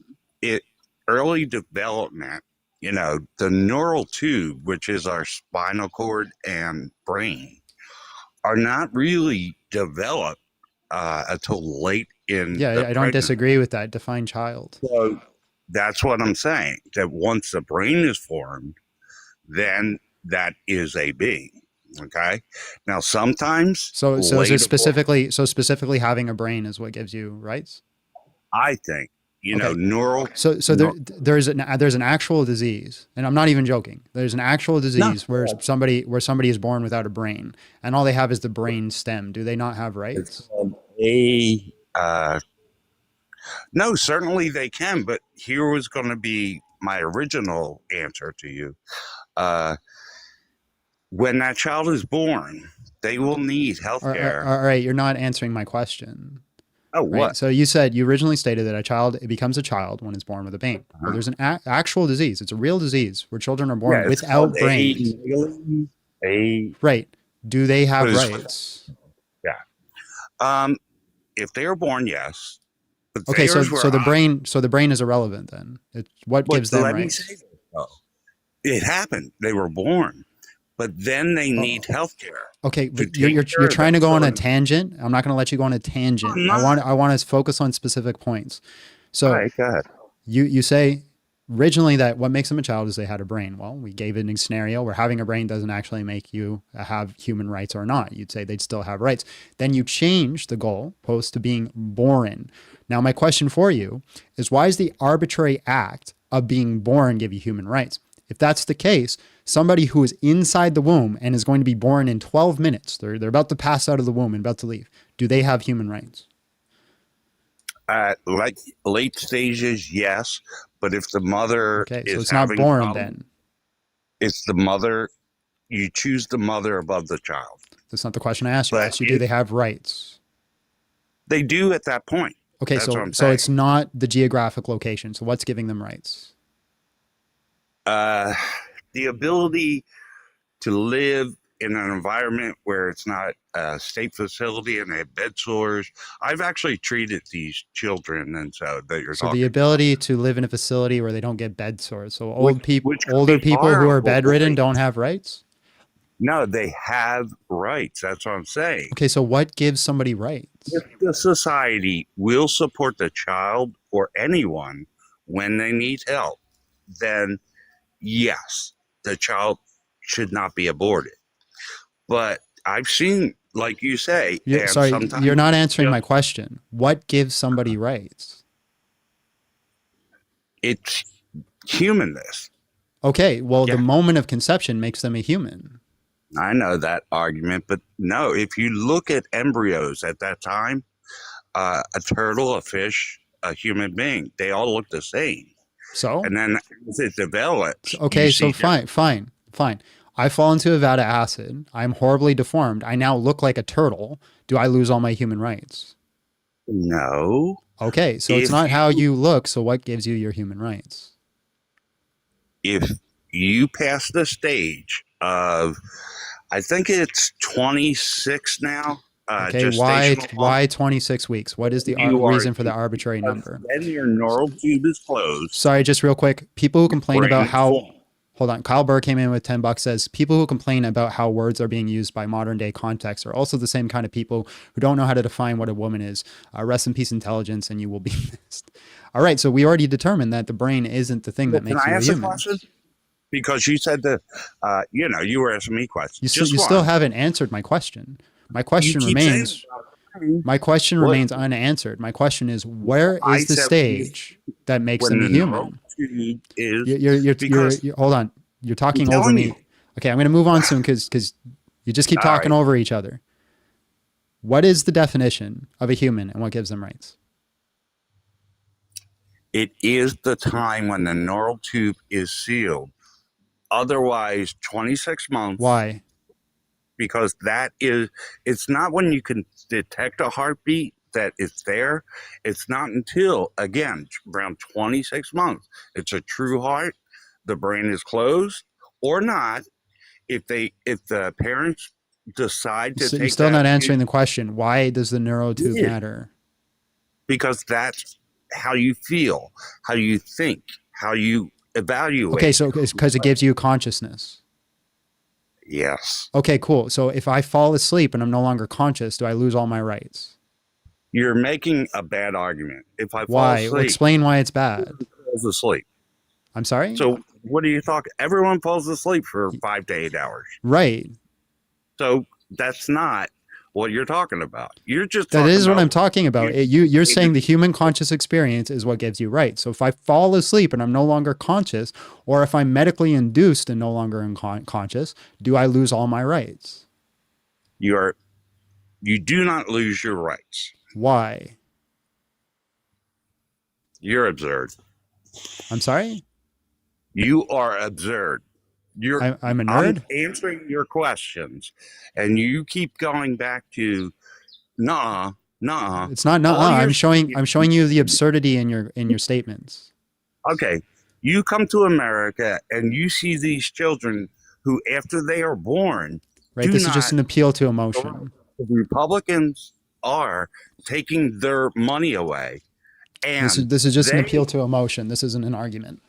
early development. You know, the neural tube, which is our spinal cord and brain, are not really developed until late in Yeah, I don't disagree with that. Define child. So that's what I'm saying, that once the brain is formed, then that is a being. Okay. Now sometimes so is it specifically having a brain is what gives you rights? I think, you know, neural. So there's an actual disease, and I'm not even joking. There's an actual disease where somebody is born without a brain, and all they have is the brain stem. Do they not have rights? No, certainly they can. But here was going to be my original answer to you. When that child is born, they will need health care. All right, you're not answering my question. Oh, what? Right? So you originally stated that it becomes a child when it's born with a brain. Well, there's an actual disease. It's a real disease where children are born without brains. Right. Do they have rights? Yeah. If they are born, yes. Okay, so the brain is irrelevant then. What gives them rights? It happened. They were born, but then they need health care. Okay, but you're trying to go on a tangent. I'm not going to let you go on a tangent. I want to focus on specific points. So right, go ahead. You say originally that what makes them a child is they had a brain. Well, we gave it a scenario where having a brain doesn't actually make you have human rights or not. You'd say they'd still have rights. Then you change the goal post to being born. Now, my question for you is, why is the arbitrary act of being born give you human rights? If that's the case, somebody who is inside the womb and is going to be born in 12 minutes, they're about to pass out of the womb and about to leave, do they have human rights? Like late stages, yes. But if the mother so is it's not born then. It's the mother. You choose the mother above the child. That's not the question I asked you. I asked you, do they have rights? They do at that point. Okay, so it's not the geographic location. So what's giving them rights? The ability to live in an environment where it's not a state facility and they have bed sores. I've actually treated these children, and so that you're talking. The ability to live in a facility where they don't get bed sores. So older people who are bedridden don't have rights? No, they have rights. That's what I'm saying. Okay, so what gives somebody rights? If the society will support the child or anyone when they need help, then yes. the child should not be aborted. But I've seen, like you say, and Sorry, sometimes you're not answering my question. What gives somebody rights? it's humanness. Okay, well, Yeah. the moment of conception makes them a human. I know that argument, but no, if you look at embryos at that time, a turtle, a fish, a human being, they all look the same. So? And then as it develops, Okay, you so see fine. I fall into a vat of acid. I'm horribly deformed. I now look like a turtle. Do I lose all my human rights? No. Okay, so it's If not how you look, so what gives you your human rights? If you pass the stage of, I think it's 26 now. Okay, why gestational why 26 weeks? What is the You are- reason for the arbitrary number? Then your neural tube is closed. Sorry, just real quick. People who complain brain about is how full. hold on, Kyle Burr came in with $10, says people who complain about how words are being used by modern day contexts are also the same kind of people who don't know how to define what a woman is. Rest in peace, intelligence, and you will be missed. All right, so we already determined that the brain isn't the thing that Can makes I you a ask a human. question? Because you said that, you were asking me questions. You still haven't answered my question. My question keep saying remains. My question remains unanswered. My question is, where I is the said stage that makes when them a the neural human? tube is You're hold on. You're talking I'm over telling me. you. Okay, I'm going to move on soon because you just keep All talking right. over each other. What is the definition of a human and what gives them rights? It is the time when the neural tube is sealed. Otherwise, 26 months. Why? Because it's not when you can detect a heartbeat that it's there. It's not until, again, around 26 months. It's a true heart. The brain is closed or not. If the parents decide to So take you're still that not answering the question. Why does the neurotube Yeah. matter? because that's how you feel, how you think, how you evaluate. Okay, so it's because it gives you consciousness. Yes. Okay, cool. So if I fall asleep and I'm no longer conscious, do I lose all my rights? You're making a bad argument. If I fall Why? asleep, Explain why it's bad. falls asleep. I'm sorry? So what are you talking? Everyone falls asleep for 5 to 8 hours. Right. So that's not what you're talking about. You're just That talking is what about I'm talking about. You're saying the human conscious experience is what gives you rights. So if I fall asleep and I'm no longer conscious, or if I'm medically induced and no longer conscious, do I lose all my rights? You do not lose your rights. Why? You're absurd. I'm sorry? You are absurd. I'm a nerd? I'm answering your questions, and you keep going back to nah. It's not All I'm you're- showing you the absurdity in your statements. Okay, you come to America and you see these children who, after they are born, Right? This is just an appeal to emotion. The Republicans are taking their money away, and This is just an appeal to emotion. This isn't an argument.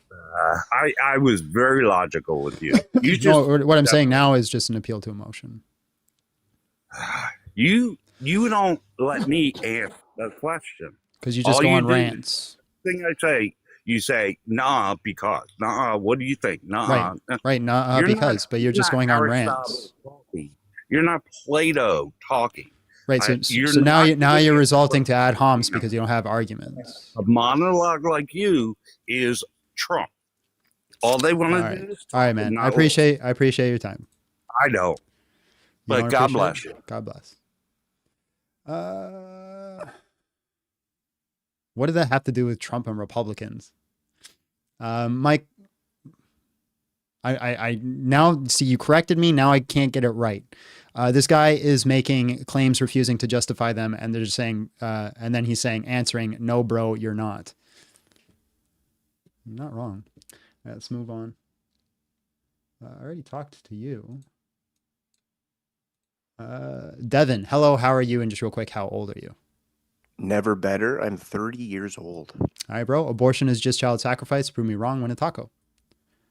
I was very logical with you. You just No, what I'm saying now is just an appeal to emotion. you don't let me answer the question. Because you just All go on do- rants. Thing I say, you say nah because nah. What do you think? Nah, Right. Not You're because, but you're just not going on Aristotle rants. talking. You're not Plato talking. Right. So, You're so now not you're resulting to ad homs because you don't have arguments. A monologue like you is Trump. All they want to do is talk. All right, man. and I not appreciate your time. I know. You But don't God appreciate bless it? you. God bless. What did that have to do with Trump and Republicans? Mike, I now see you corrected me. Now I can't get it right. This guy is making claims, refusing to justify them, and they're just saying, and then he's saying, answering, "No, bro, you're not." You're not wrong. Let's move on. I already talked to you. Devin, hello, how are you? And just real quick, how old are you? Never better. I'm 30 years old. All right, bro. Abortion is just child sacrifice. Prove me wrong. Win a taco.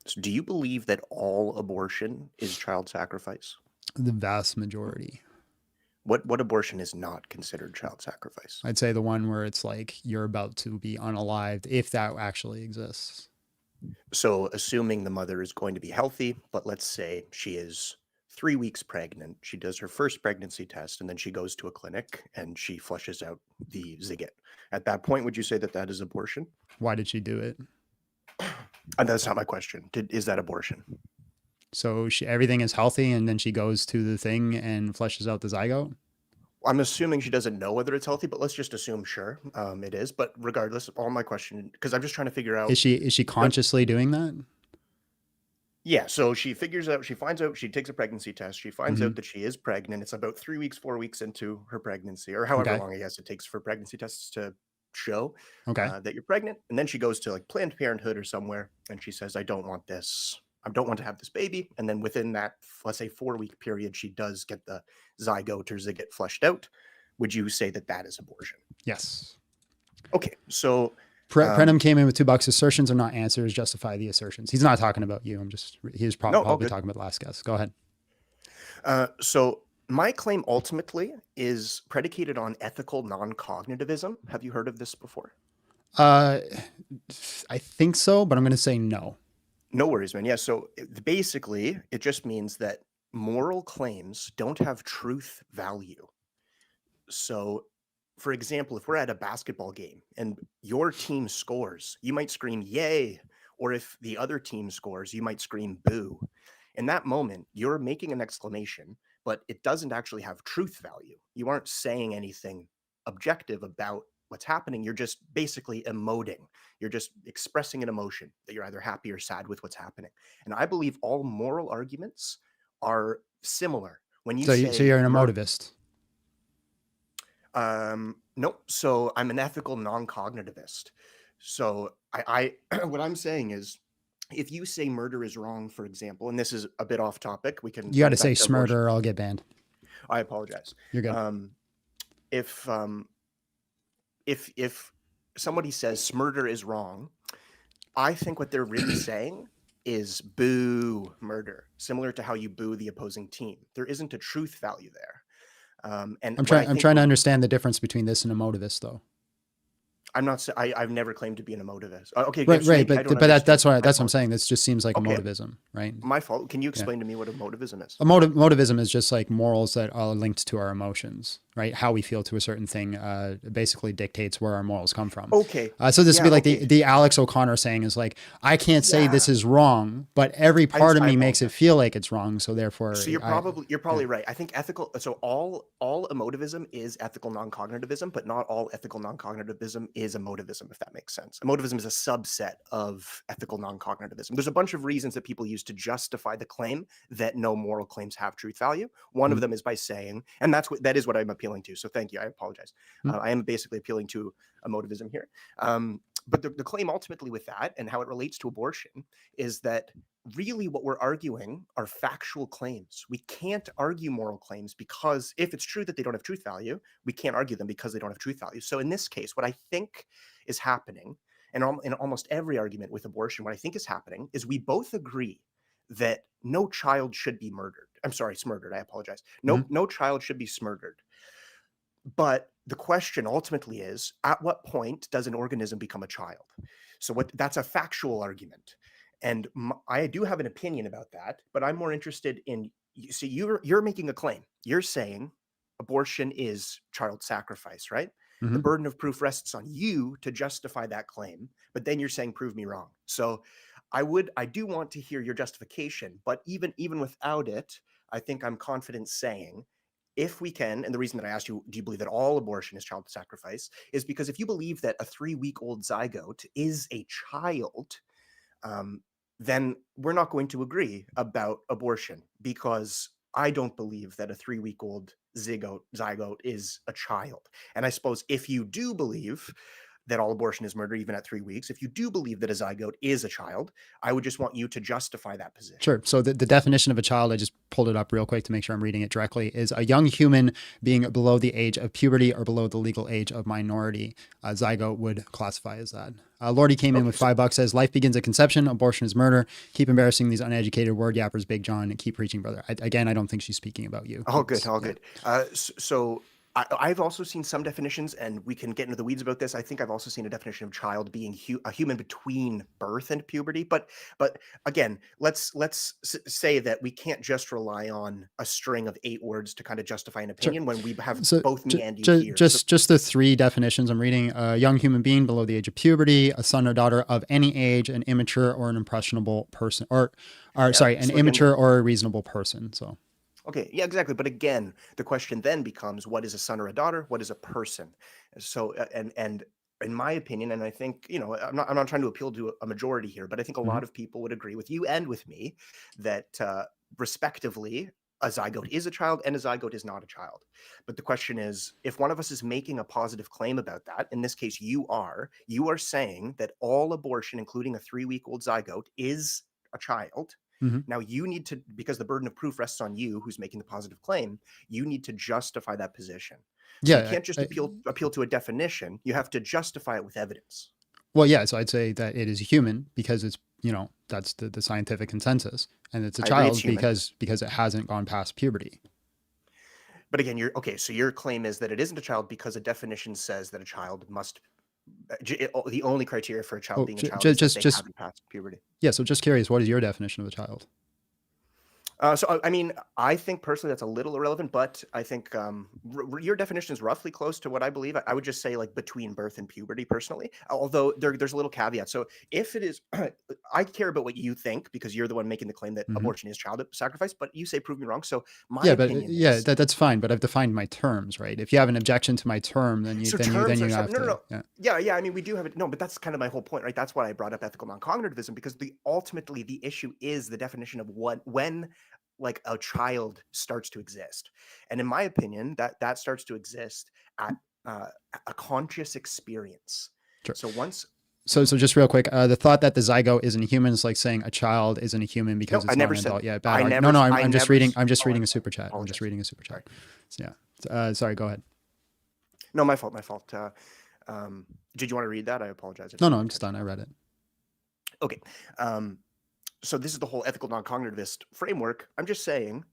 So do you believe that all abortion is child sacrifice? The vast majority. What abortion is not considered child sacrifice? I'd say the one where it's like you're about to be unalived, if that actually exists. So assuming the mother is going to be healthy, but let's say she is 3 weeks pregnant, she does her first pregnancy test, and then she goes to a clinic and she flushes out the zygote. At that point, would you say that that is abortion? Why did she do it? And that's not my question. Is that abortion? So everything is healthy, and then she goes to the thing and flushes out the zygote? I'm assuming she doesn't know whether it's healthy, but let's just assume, sure, it is. But regardless, all my question, because I'm just trying to figure out. Is she consciously doing that? Yeah, so she finds out, she takes a pregnancy test. She finds Mhm. out that she is pregnant. It's about 3 weeks, 4 weeks into her pregnancy, or however Okay. long I guess it takes for pregnancy tests to show Okay. that you're pregnant. And then she goes to like Planned Parenthood or somewhere, and she says, I don't want this. I don't want to have this baby. And then within that, let's say 4-week period, she does get the zygote or zygote flushed out. Would you say that that is abortion? Yes. Okay, so Prenham came in with $2. Assertions are not answers. Justify the assertions. He's not talking about you. He's probably talking about last guess. Go ahead. So my claim ultimately is predicated on ethical non-cognitivism. Have you heard of this before? I think so, but I'm going to say no. No worries, man. Yeah. So basically, it just means that moral claims don't have truth value. So, for example, if we're at a basketball game and your team scores, you might scream, yay. Or if the other team scores, you might scream, boo. In that moment, you're making an exclamation, but it doesn't actually have truth value. You aren't saying anything objective about what's happening. You're just basically emoting. You're just expressing an emotion that you're either happy or sad with what's happening. And I believe all moral arguments are similar. When you So say you're an emotivist. Nope. So I'm an ethical non-cognitivist. So I what I'm saying is, if you say murder is wrong, for example, and this is a bit off topic, we can. You got to bring it say back to abortion. smurder or I'll get banned. I apologize. You're good. If somebody says smurder is wrong, I think what they're really saying is boo murder, similar to how you boo the opposing team. There isn't a truth value there. And I'm trying to understand the difference between this and emotivist, though. I'm not. I've never claimed to be an emotivist. Okay, Right. But that's what I'm fault. saying. This just seems like Okay. emotivism, right? My fault. Can you explain to me what emotivism is? Emotivism is just like morals that are linked to our emotions, right? How we feel to a certain thing basically dictates where our morals come from. Okay. So this would be like the Alex O'Connor saying is like, I can't say this is wrong, but every part of me makes it feel like it's wrong. So therefore, So you're probably right. I think ethical. So all emotivism is ethical non-cognitivism, but not all ethical non-cognitivism is emotivism. If that makes sense. Emotivism is a subset of ethical non-cognitivism. There's a bunch of reasons that people use to justify the claim that no moral claims have truth value. One of them is by saying, and that is what I'm appealing to. So thank you. I apologize. I am basically appealing to emotivism here. But the claim ultimately with that and how it relates to abortion is that really what we're arguing are factual claims. We can't argue moral claims because if it's true that they don't have truth value, we can't argue them because they don't have truth value. So in this case, what I think is happening, and in almost every argument with abortion, what I think is happening is we both agree that no child should be murdered. I'm sorry, smurdered. I apologize. No child should be smurdered. But the question ultimately is, at what point does an organism become a child? So that's a factual argument. And I do have an opinion about that, but I'm more interested in, so you're making a claim. You're saying abortion is child sacrifice, right? The burden of proof rests on you to justify that claim, but then you're saying, prove me wrong. So I do want to hear your justification, but even without it, I think I'm confident saying, if we can, and the reason that I asked you, do you believe that all abortion is child sacrifice, is because if you believe that a 3-week-old zygote is a child, then we're not going to agree about abortion, because I don't believe that a 3-week-old zygote is a child. And I suppose if you do believe that all abortion is murder, even at 3 weeks, if you do believe that a zygote is a child, I would just want you to justify that position. Sure. So the definition of a child, I just pulled it up real quick to make sure I'm reading it directly, is a young human being below the age of puberty or below the legal age of minority. Zygote would classify as that. Lordy came in with $5, says, life begins at conception, abortion is murder. Keep embarrassing these uneducated word yappers, Big John, and keep preaching, brother. Again, I don't think she's speaking about you. All good. So I've also seen some definitions, and we can get into the weeds about this. I think I've also seen a definition of child being a human between birth and puberty. But again, let's say that we can't just rely on a string of 8 words to kind of justify an opinion when we have So both me and you here. just the 3 definitions I'm reading: a young human being below the age of puberty, a son or daughter of any age, an immature or an impressionable person, or sorry, an immature or a reasonable person. So. Okay, yeah, exactly. But again, the question then becomes, what is a son or a daughter? What is a person? So, and in my opinion, and I think, I'm not trying to appeal to a majority here, but I think a lot of people would agree with you and with me that respectively, a zygote is a child and a zygote is not a child. But the question is, if one of us is making a positive claim about that, in this case, you are saying that all abortion, including a 3-week-old zygote, is a child. Now you need to, because the burden of proof rests on you, who's making the positive claim, you need to justify that position. So you can't just appeal to a definition. You have to justify it with evidence. Well, yeah. So I'd say that it is a human because it's, that's the scientific consensus, and it's a child because it hasn't gone past puberty. But again, so your claim is that it isn't a child because a definition says that a child must. The only criteria for a child being a child is that they haven't passed puberty. Yeah, so just curious, what is your definition of a child? So, I mean, I think personally that's a little irrelevant, but I think your definition is roughly close to what I believe. I would just say like between birth and puberty personally, although there's a little caveat. So if it is, I care about what you think because you're the one making the claim that abortion is child sacrifice, but you say prove me wrong. So my opinion is, that's fine, but I've defined my terms, right? If you have an objection to my term, then you have to. Yeah. I mean, we do have it. No, but that's kind of my whole point, right? That's why I brought up ethical non-cognitivism, because ultimately the issue is the definition of when like a child starts to exist. And in my opinion, that starts to exist at a conscious experience. Sure. So once. So just real quick, the thought that the zygote isn't a human is like saying a child isn't a human because it's not an adult. Yeah, bad. I'm just reading a super chat. I'm just reading a super chat. So, yeah. Sorry, go ahead. No, my fault. Did you want to read that? I apologize. No, I'm just done. I read it. Okay. So this is the whole ethical non-cognitivist framework. I'm just saying,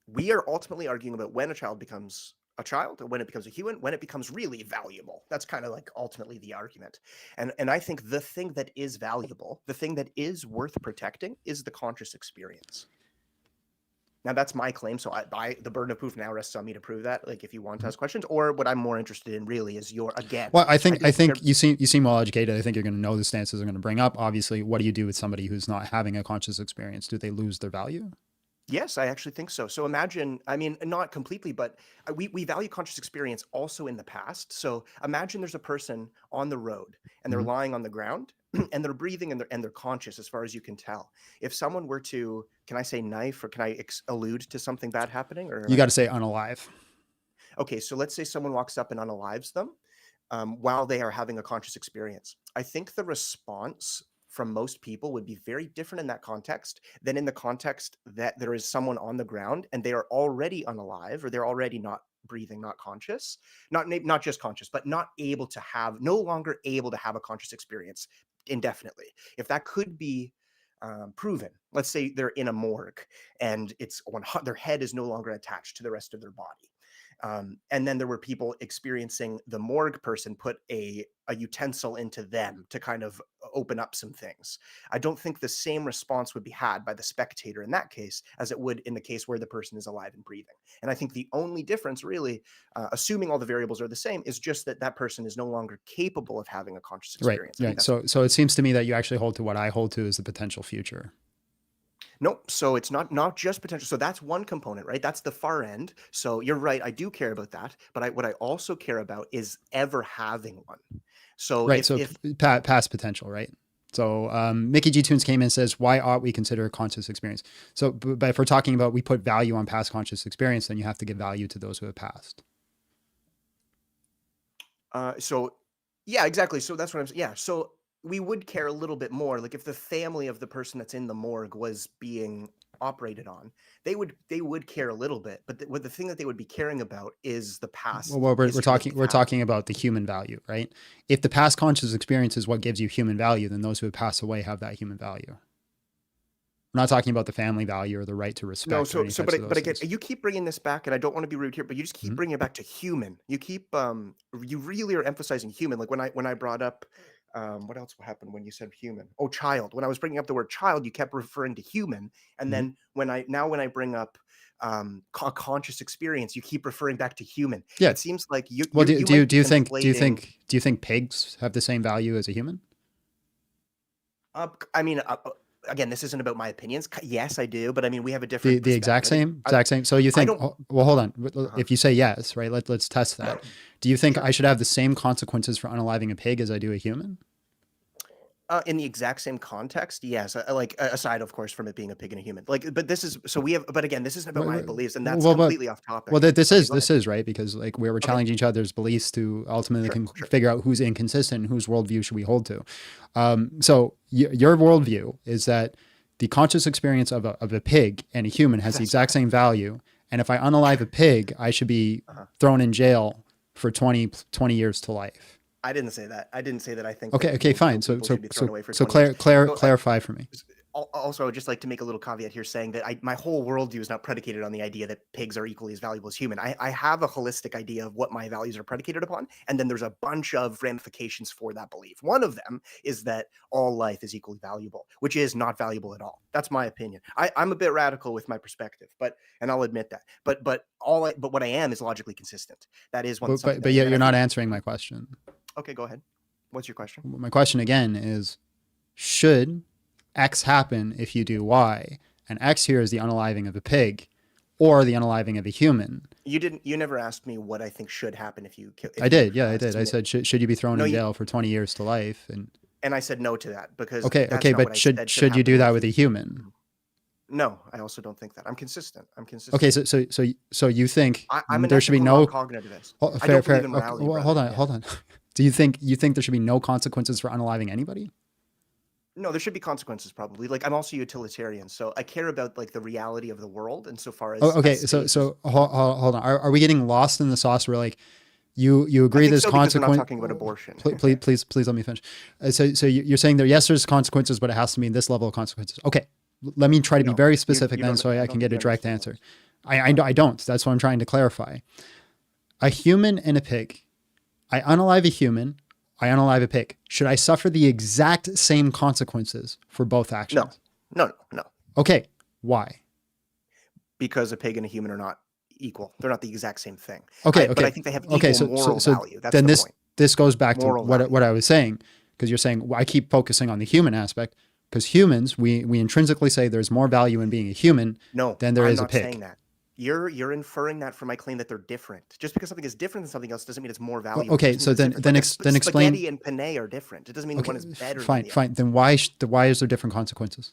we are ultimately arguing about when a child becomes a child, when it becomes a human, when it becomes really valuable. That's kind of like ultimately the argument. And I think the thing that is valuable, the thing that is worth protecting, is the conscious experience. Now that's my claim. So the burden of proof now rests on me to prove that. Like if you want to ask questions, or what I'm more interested in really is again. Well, I think you seem well educated. I think you're going to know the stances I'm going to bring up. Obviously, what do you do with somebody who's not having a conscious experience? Do they lose their value? Yes, I actually think so. So imagine, I mean, not completely, but we value conscious experience also in the past. So imagine there's a person on the road and they're lying on the ground and they're breathing and they're conscious as far as you can tell. If someone were to, can I say knife, or can I allude to something bad happening? Or you got to say unalive. Okay, so let's say someone walks up and unalives them while they are having a conscious experience. I think the response from most people would be very different in that context than in the context that there is someone on the ground and they are already unalive, or they're already not breathing, not conscious, not just conscious, but no longer able to have a conscious experience indefinitely. If that could be proven, let's say they're in a morgue and their head is no longer attached to the rest of their body. And then there were people experiencing the morgue person put a utensil into them to kind of open up some things. I don't think the same response would be had by the spectator in that case as it would in the case where the person is alive and breathing. And I think the only difference really, assuming all the variables are the same, is just that person is no longer capable of having a conscious experience. Right. So it seems to me that you actually hold to what I hold to as the potential future. Nope. So it's not just potential. So that's one component, right? That's the far end. So you're right. I do care about that. But what I also care about is ever having one. So right. Past potential, right? So Mickey G Tunes came in and says, why ought we consider a conscious experience? So, but if we're talking about we put value on past conscious experience, then you have to give value to those who have passed. So yeah, exactly. So that's what I'm saying. Yeah. So we would care a little bit more. Like if the family of the person that's in the morgue was being operated on, they would care a little bit. But the thing that they would be caring about is the past. Well, we're talking about the human value, right? If the past conscious experience is what gives you human value, then those who have passed away have that human value. We're not talking about the family value or the right to respect. No, or so any so types of but those again, things. you keep bringing this back, and I don't want to be rude here, but you just keep Mhm. bringing it back to human. You keep you really are emphasizing human. Like when I brought up what else happened when you said human? Oh, child. When I was bringing up the word child, you kept referring to human, and Mhm. then when I bring up conscious experience, you keep referring back to human. Yeah. It seems like you Well, you might be do you conflating. think pigs have the same value as a human? I mean, again, this isn't about my opinions. Yes, I do, but I mean, we have a different The exact perspective. same, exact same. So you I think? don't. Well, hold on. Uh-huh. If you say yes, right? Let's test that. Do you think Sure. I should have the same consequences for unaliving a pig as I do a human? In the exact same context, yes. Like aside, of course, from it being a pig and a human. Like, but this is so we have. But again, this isn't about my beliefs, and that's Well, completely off topic. well, this Okay, is go ahead. this is right because like we're Okay. challenging each other's beliefs to ultimately Sure. figure out who's inconsistent, and whose worldview should we hold to. So your worldview is that the conscious experience of a pig and a human has the exact same value, and if I unalive a pig, I should be thrown in jail for 20 years to life. I didn't say that. I didn't say that. I think. Okay, that okay, fine. people should be thrown away for 20 years. Clarify for me. Also, I would just like to make a little caveat here saying that my whole worldview is not predicated on the idea that pigs are equally as valuable as human. I have a holistic idea of what my values are predicated upon, and then there's a bunch of ramifications for that belief. One of them is that all life is equally valuable, which is not valuable at all. That's my opinion. I'm a bit radical with my perspective, and I'll admit that. But what I am is logically consistent. That is one. But yet you're not answering my question. Okay, go ahead. What's your question? My question again is, should X happen if you do Y? And X here is the unaliving of a pig or the unaliving of a human. You never asked me what I think should happen if you kill. I did. Yeah, I did. I said, should you be thrown in jail for 20 years to life? And I said no to that because okay, that's but should you do that with a human? No, I also don't think that. I'm consistent. Okay, so you think there should be no cognitivist. I don't believe in morality. Okay, well, hold on. Do you think there should be no consequences for unaliving anybody? No, there should be consequences probably. Like I'm also utilitarian, so I care about like the reality of the world, and so far as okay, so hold on. Are we getting lost in the sauce? Where like you agree there's consequences? We're not talking about abortion. Please let me finish. So you're saying there's consequences, but it has to mean this level of consequences. Okay, let me try to be very specific then, so I can get a direct answer. I don't. That's what I'm trying to clarify. A human and a pig. I unalive a human. I unalive a pig. Should I suffer the exact same consequences for both actions? No. Okay. Why? Because a pig and a human are not equal. They're not the exact same thing. Okay. But I think they have equal moral value. That's then the point. This goes back to what I was saying, because you're saying I keep focusing on the human aspect, because humans, we intrinsically say there's more value in being a human than there is a pig. I'm not saying that. You're inferring that from my claim that they're different. Just because something is different than something else doesn't mean it's more valuable. Okay, so then explain. Spaghetti and penne are different. It doesn't mean one is better. Fine. Then why is there different consequences?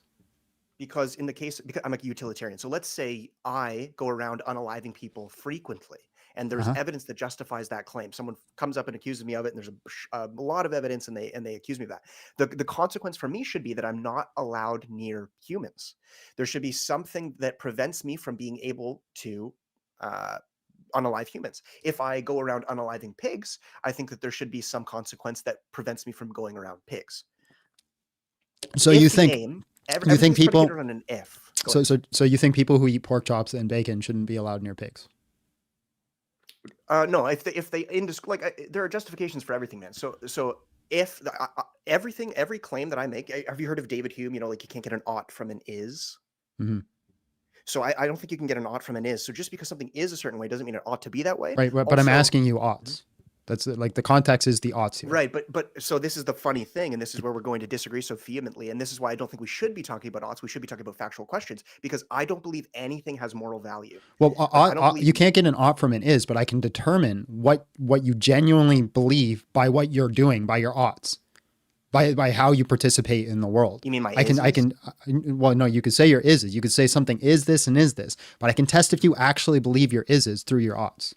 Because because I'm a utilitarian. So let's say I go around unaliving people frequently, and there's evidence that justifies that claim. Someone comes up and accuses me of it, and there's a lot of evidence, and they accuse me of that. The consequence for me should be that I'm not allowed near humans. There should be something that prevents me from being able to unalive humans. If I go around unaliving pigs, I think that there should be some consequence that prevents me from going around pigs. So you think people on an if. So you think people who eat pork chops and bacon shouldn't be allowed near pigs? No, if they there are justifications for everything, man. So if every claim that I make, have you heard of David Hume? You know, like you can't get an ought from an is. Mm-hmm. So I don't think you can get an ought from an is. So just because something is a certain way doesn't mean it ought to be that way. Right, but I'm asking you oughts. That's like the context is the oughts here. Right, but so this is the funny thing, and this is where we're going to disagree so vehemently, and this is why I don't think we should be talking about oughts. We should be talking about factual questions, because I don't believe anything has moral value. Well, you can't get an ought from an is, but I can determine what you genuinely believe by what you're doing, by your oughts, by how you participate in the world. You mean my well, no, you could say your is. You could say something is this and is this, but I can test if you actually believe your is through your oughts.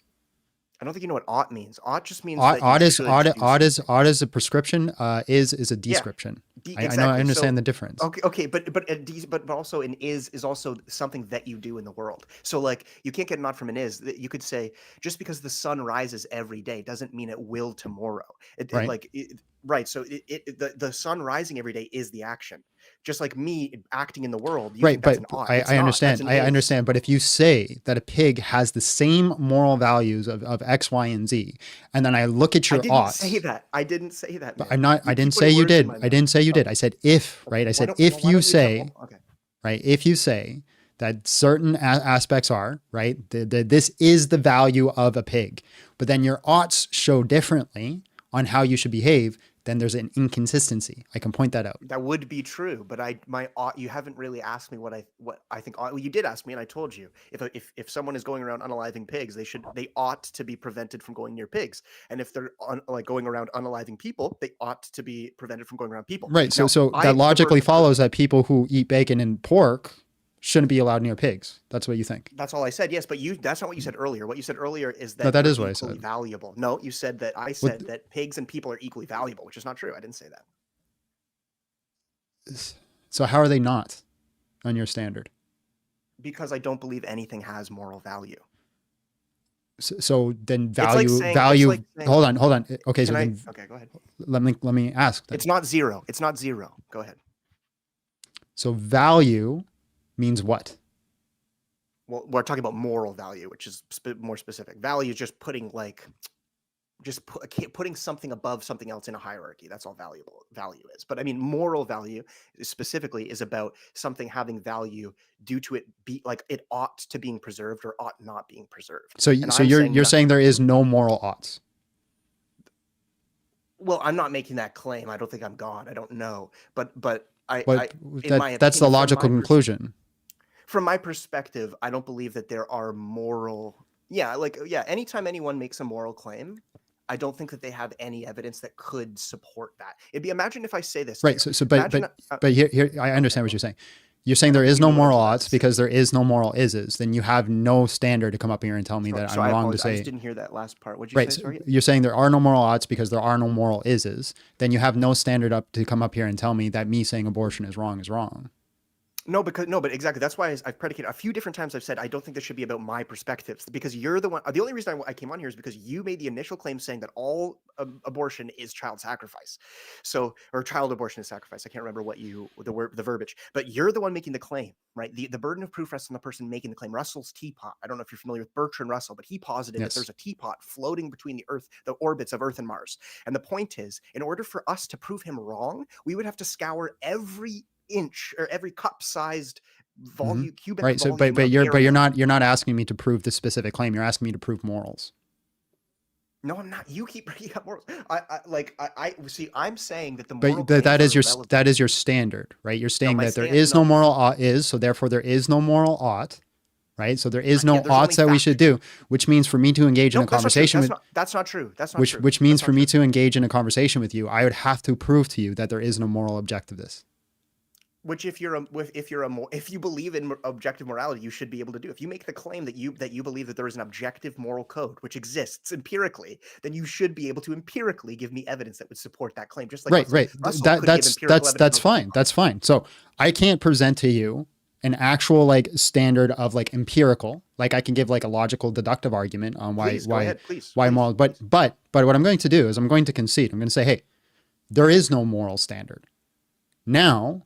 I don't think you know what ought means. Ought just means ought is a prescription. Is a description. Yeah, exactly. I know. I understand the difference. Okay, but also an is also something that you do in the world. So like you can't get an ought from an is. You could say just because the sun rises every day doesn't mean it will tomorrow. Right. Right. So the sun rising every day is the action. Just like me acting in the world, you Right, think that's but an ought. I It's not. That's understand. an I is. understand. But if you say that a pig has the same moral values of X, Y, and Z, and then I look at I your didn't say oughts, that. I didn't say that, but man. I'm not. You I didn't keep putting say you words in did. my I mouth. didn't say you Oh, did. I said if. Right. I why said don't if why you don't you tell? say Okay. right. If you say that certain aspects are right, this is the value of a pig, but then your oughts show differently on how you should behave, then there's an inconsistency. I can point that out. That would be true, but you haven't really asked me what I think. Well, you did ask me, and I told you if someone is going around unaliving pigs, they ought to be prevented from going near pigs, and if they're like going around unaliving people, they ought to be prevented from going around people. Right. Now, So that logically follows that people who eat bacon and pork shouldn't be allowed near pigs. That's what you think. That's all I said. Yes, but that's not what you said earlier. What you said earlier is that No, that they're is what I equally said. valuable. No, you said that I said that pigs and people are equally valuable, which is not true. I didn't say that. So how are they not on your standard? Because I don't believe anything has moral value. So then like saying- saying- hold on. Okay, so Can then okay, go ahead. let me ask then. It's not zero. It's not zero. Go ahead. So value means what? Well, we're talking about moral value, which is more specific. Value is just putting putting something above something else in a hierarchy. That's all value is. But I mean, moral value specifically is about something having value due to it be like it ought to being preserved or ought not being preserved. So And I'm you're saying there is no moral oughts. Well, I'm not making that claim. I don't think I'm God. I don't know. But But opinion, that's the from logical my conclusion. From my perspective, I don't believe that there are anytime anyone makes a moral claim, I don't think that they have any evidence that could support that. Imagine if I say this. Right. But here I understand what you're saying. You're saying there is no moral oughts because there is no moral ises. Then you have no standard to come up here and tell me that I'm wrong to say. I just didn't hear that last part. What'd you right. say? Sorry? You're saying there are no moral oughts because there are no moral ises. Then you have no standard up to come up here and tell me that me saying abortion is wrong is wrong. But exactly. That's why I've predicated a few different times. I've said I don't think this should be about my perspectives because you're the one. The only reason I came on here is because you made the initial claim saying that all abortion is child sacrifice, or child abortion is sacrifice. I can't remember what the verbiage, but you're the one making the claim, right? The burden of proof rests on the person making the claim. Russell's teapot. I don't know if you're familiar with Bertrand Russell, but he posited that there's a teapot floating between the orbits of Earth and Mars. And the point is, in order for us to prove him wrong, we would have to scour every inch or every cup-sized volume, cubic right. So, volume. but you're not asking me to prove the specific claim. You're asking me to prove morals. No, I'm not. You keep bringing up morals. I see. I'm saying that the moral. But that is your standard, right? You're saying that there is no moral ought so therefore there is no moral ought, right? So there is no oughts that we should do, which means for me to engage in a conversation that's not true. That's not true. Which means for me to engage in a conversation with you, I would have to prove to you that there is no moral objectivist. Which, if you believe in objective morality, you should be able to do. If you make the claim that you believe that there is an objective moral code which exists empirically, then you should be able to empirically give me evidence that would support that claim. Just like right. That's fine. That's fine. So I can't present to you an actual standard of empirical. Like I can give a logical deductive argument on why moral. But what I'm going to do is I'm going to concede. I'm going to say, hey, there is no moral standard. Now,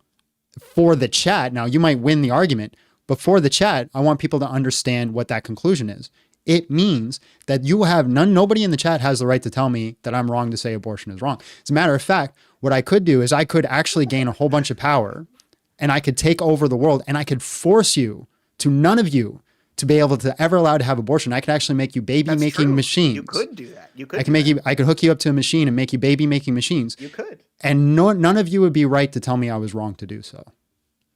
for the chat, now you might win the argument, but for the chat, I want people to understand what that conclusion is. It means that nobody in the chat has the right to tell me that I'm wrong to say abortion is wrong. As a matter of fact, what I could do is I could actually gain a whole bunch of power and I could take over the world and I could force none of you to be able to ever allowed to have abortion. I could actually make you baby-making machines. You could do that. I could hook you up to a machine and make you baby-making machines. You could. And none of you would be right to tell me I was wrong to do so.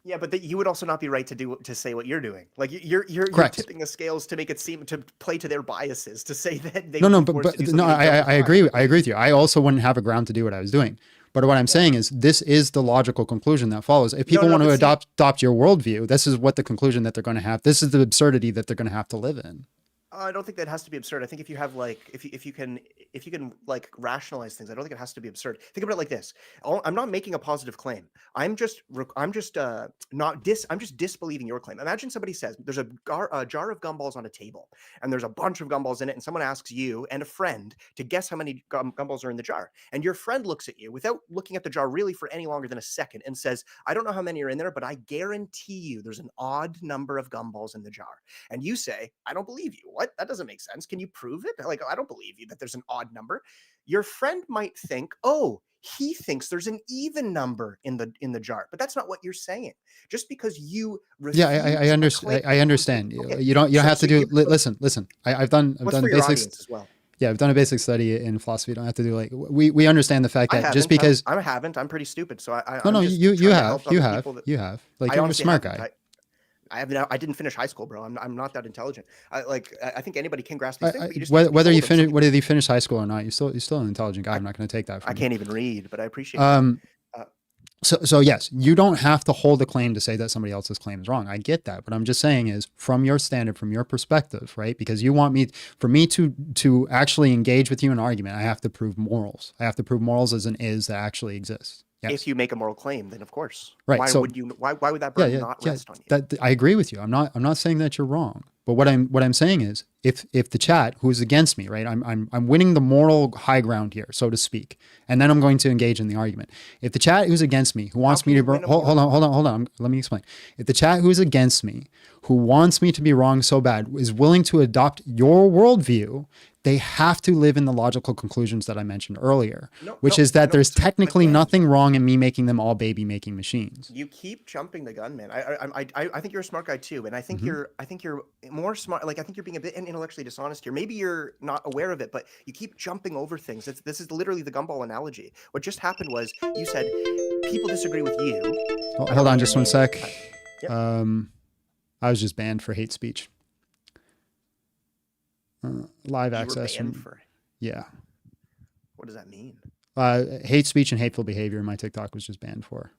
Yeah, but you would also not be right to say what you're doing. Like you're tipping the scales to make it seem to play to their biases to say that they. I agree. I agree with you. I also wouldn't have a ground to do what I was doing. But what I'm saying is this is the logical conclusion that follows. If people want to adopt your worldview, this is what the conclusion that they're going to have. This is the absurdity that they're going to have to live in. I don't think that has to be absurd. I think if you have like if you can like rationalize things, I don't think it has to be absurd. Think about it like this. I'm not making a positive claim. I'm just I'm just disbelieving your claim. Imagine somebody says there's a jar of gumballs on a table and there's a bunch of gumballs in it, and someone asks you and a friend to guess how many gumballs are in the jar. And your friend looks at you without looking at the jar really for any longer than a second and says, "I don't know how many are in there, but I guarantee you there's an odd number of gumballs in the jar." And you say, "I don't believe you. What? That doesn't make sense. Can you prove it?" Like, "I don't believe you that there's an odd number." Your friend might think, "Oh, he thinks there's an even number in the jar." But that's not what you're saying. Just because you Yeah, I understand. I understand. Okay, You don't so have to do. you Listen. I've done what's for your basics. audience as well. Yeah, I've done a basic study in philosophy. You don't have to do like we understand the fact that just because I haven't. I'm pretty stupid. So no, I'm just you trying to have help other people that- you have like I you're a honestly smart haven't. guy. I didn't finish high school, bro. I'm not that intelligent. I think anybody can grasp these things. But you just Whether you finish whether you finish high school or not, you're still an intelligent guy. I'm not going to take that from I you. can't even read, but I appreciate it. So yes, you don't have to hold a claim to say that somebody else's claim is wrong. I get that. But I'm just saying is from your standard, from your perspective, right? Because you want me to actually engage with you in an argument, I have to prove morals. I have to prove morals as an is that actually exists. Yes. If you make a moral claim, then of course. Right. Why So, would you? Why would that burden not rest on you? That I agree with you. I'm not saying that you're wrong. But what I'm saying is if the chat who's against me, right? I'm winning the moral high ground here, so to speak. And then I'm going to engage in the argument. If the chat who's against me, who wants me to hold on, let me explain. If the chat who's against me, who wants me to be wrong so bad, is willing to adopt your worldview, they have to live in the logical conclusions that I mentioned earlier, which is that there's technically nothing wrong in me making them all baby making machines. You keep jumping the gun, man. I think you're a smart guy too, and I think you're more smart. Like I think you're being a bit intellectually dishonest here. Maybe you're not aware of it, but you keep jumping over things. This is literally the gumball analogy. What just happened was you said people disagree with you. Hold on, just one sec. Yep. I was just banned for hate speech. Live You access. were banned for. Yeah. What does that mean? Hate speech and hateful behavior in my TikTok was just banned for.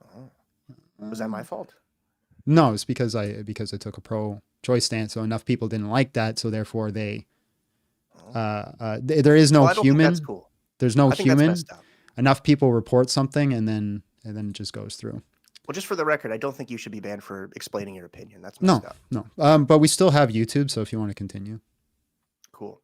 Oh. Was that my fault? No, it's because I took a pro-choice stance, so enough people didn't like that, so therefore they. There is no I don't human. think that's cool. There's no I think that's human. messed up. Enough people report something, and then it just goes through. Well, just for the record, I don't think you should be banned for explaining your opinion. That's messed up. No. But we still have YouTube, so if you want to continue. Cool.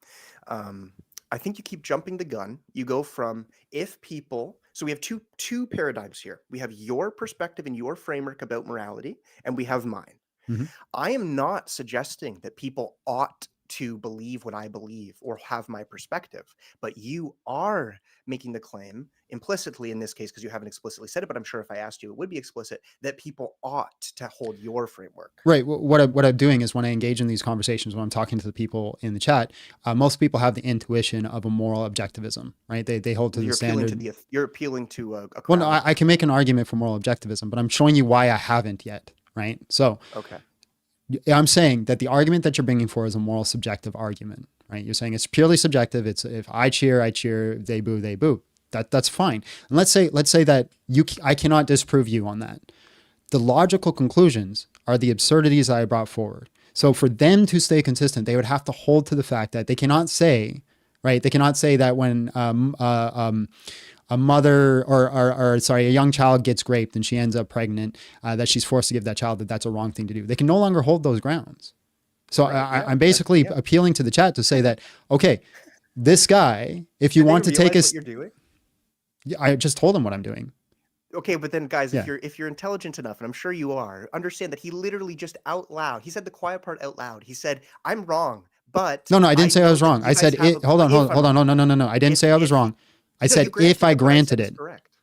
I think you keep jumping the gun. You go from if people. So we have two paradigms here. We have your perspective and your framework about morality, and we have mine. Mm-hmm. I am not suggesting that people ought to believe what I believe or have my perspective, but you are making the claim implicitly in this case, because you haven't explicitly said it, but I'm sure if I asked you, it would be explicit, that people ought to hold your framework. Right. What I'm doing is when I engage in these conversations, when I'm talking to the people in the chat, most people have the intuition of a moral objectivism, right? They hold to the standard. You're appealing to a crowd. Well, no, I can make an argument for moral objectivism, but I'm showing you why I haven't yet, right? So okay. I'm saying that the argument that you're bringing for is a moral subjective argument, right? You're saying it's purely subjective. It's if I cheer, they boo, they boo. That's fine. And let's say that I cannot disprove you on that. The logical conclusions are the absurdities I brought forward. So for them to stay consistent, they would have to hold to the fact that they cannot say, right? They cannot say that when a mother or a young child gets raped and she ends up pregnant, that she's forced to give that child that's a wrong thing to do. They can no longer hold those grounds. So I'm basically appealing to the chat to say that, okay, this guy, if you want to take what you're doing? I just told him what I'm doing. Okay, but then guys, if you're intelligent enough, and I'm sure you are, understand that he literally just out loud, he said the quiet part out loud. He said, "I'm wrong," but no, I didn't say I was wrong. I said hold on. No. I didn't say I was wrong. I said if I granted it.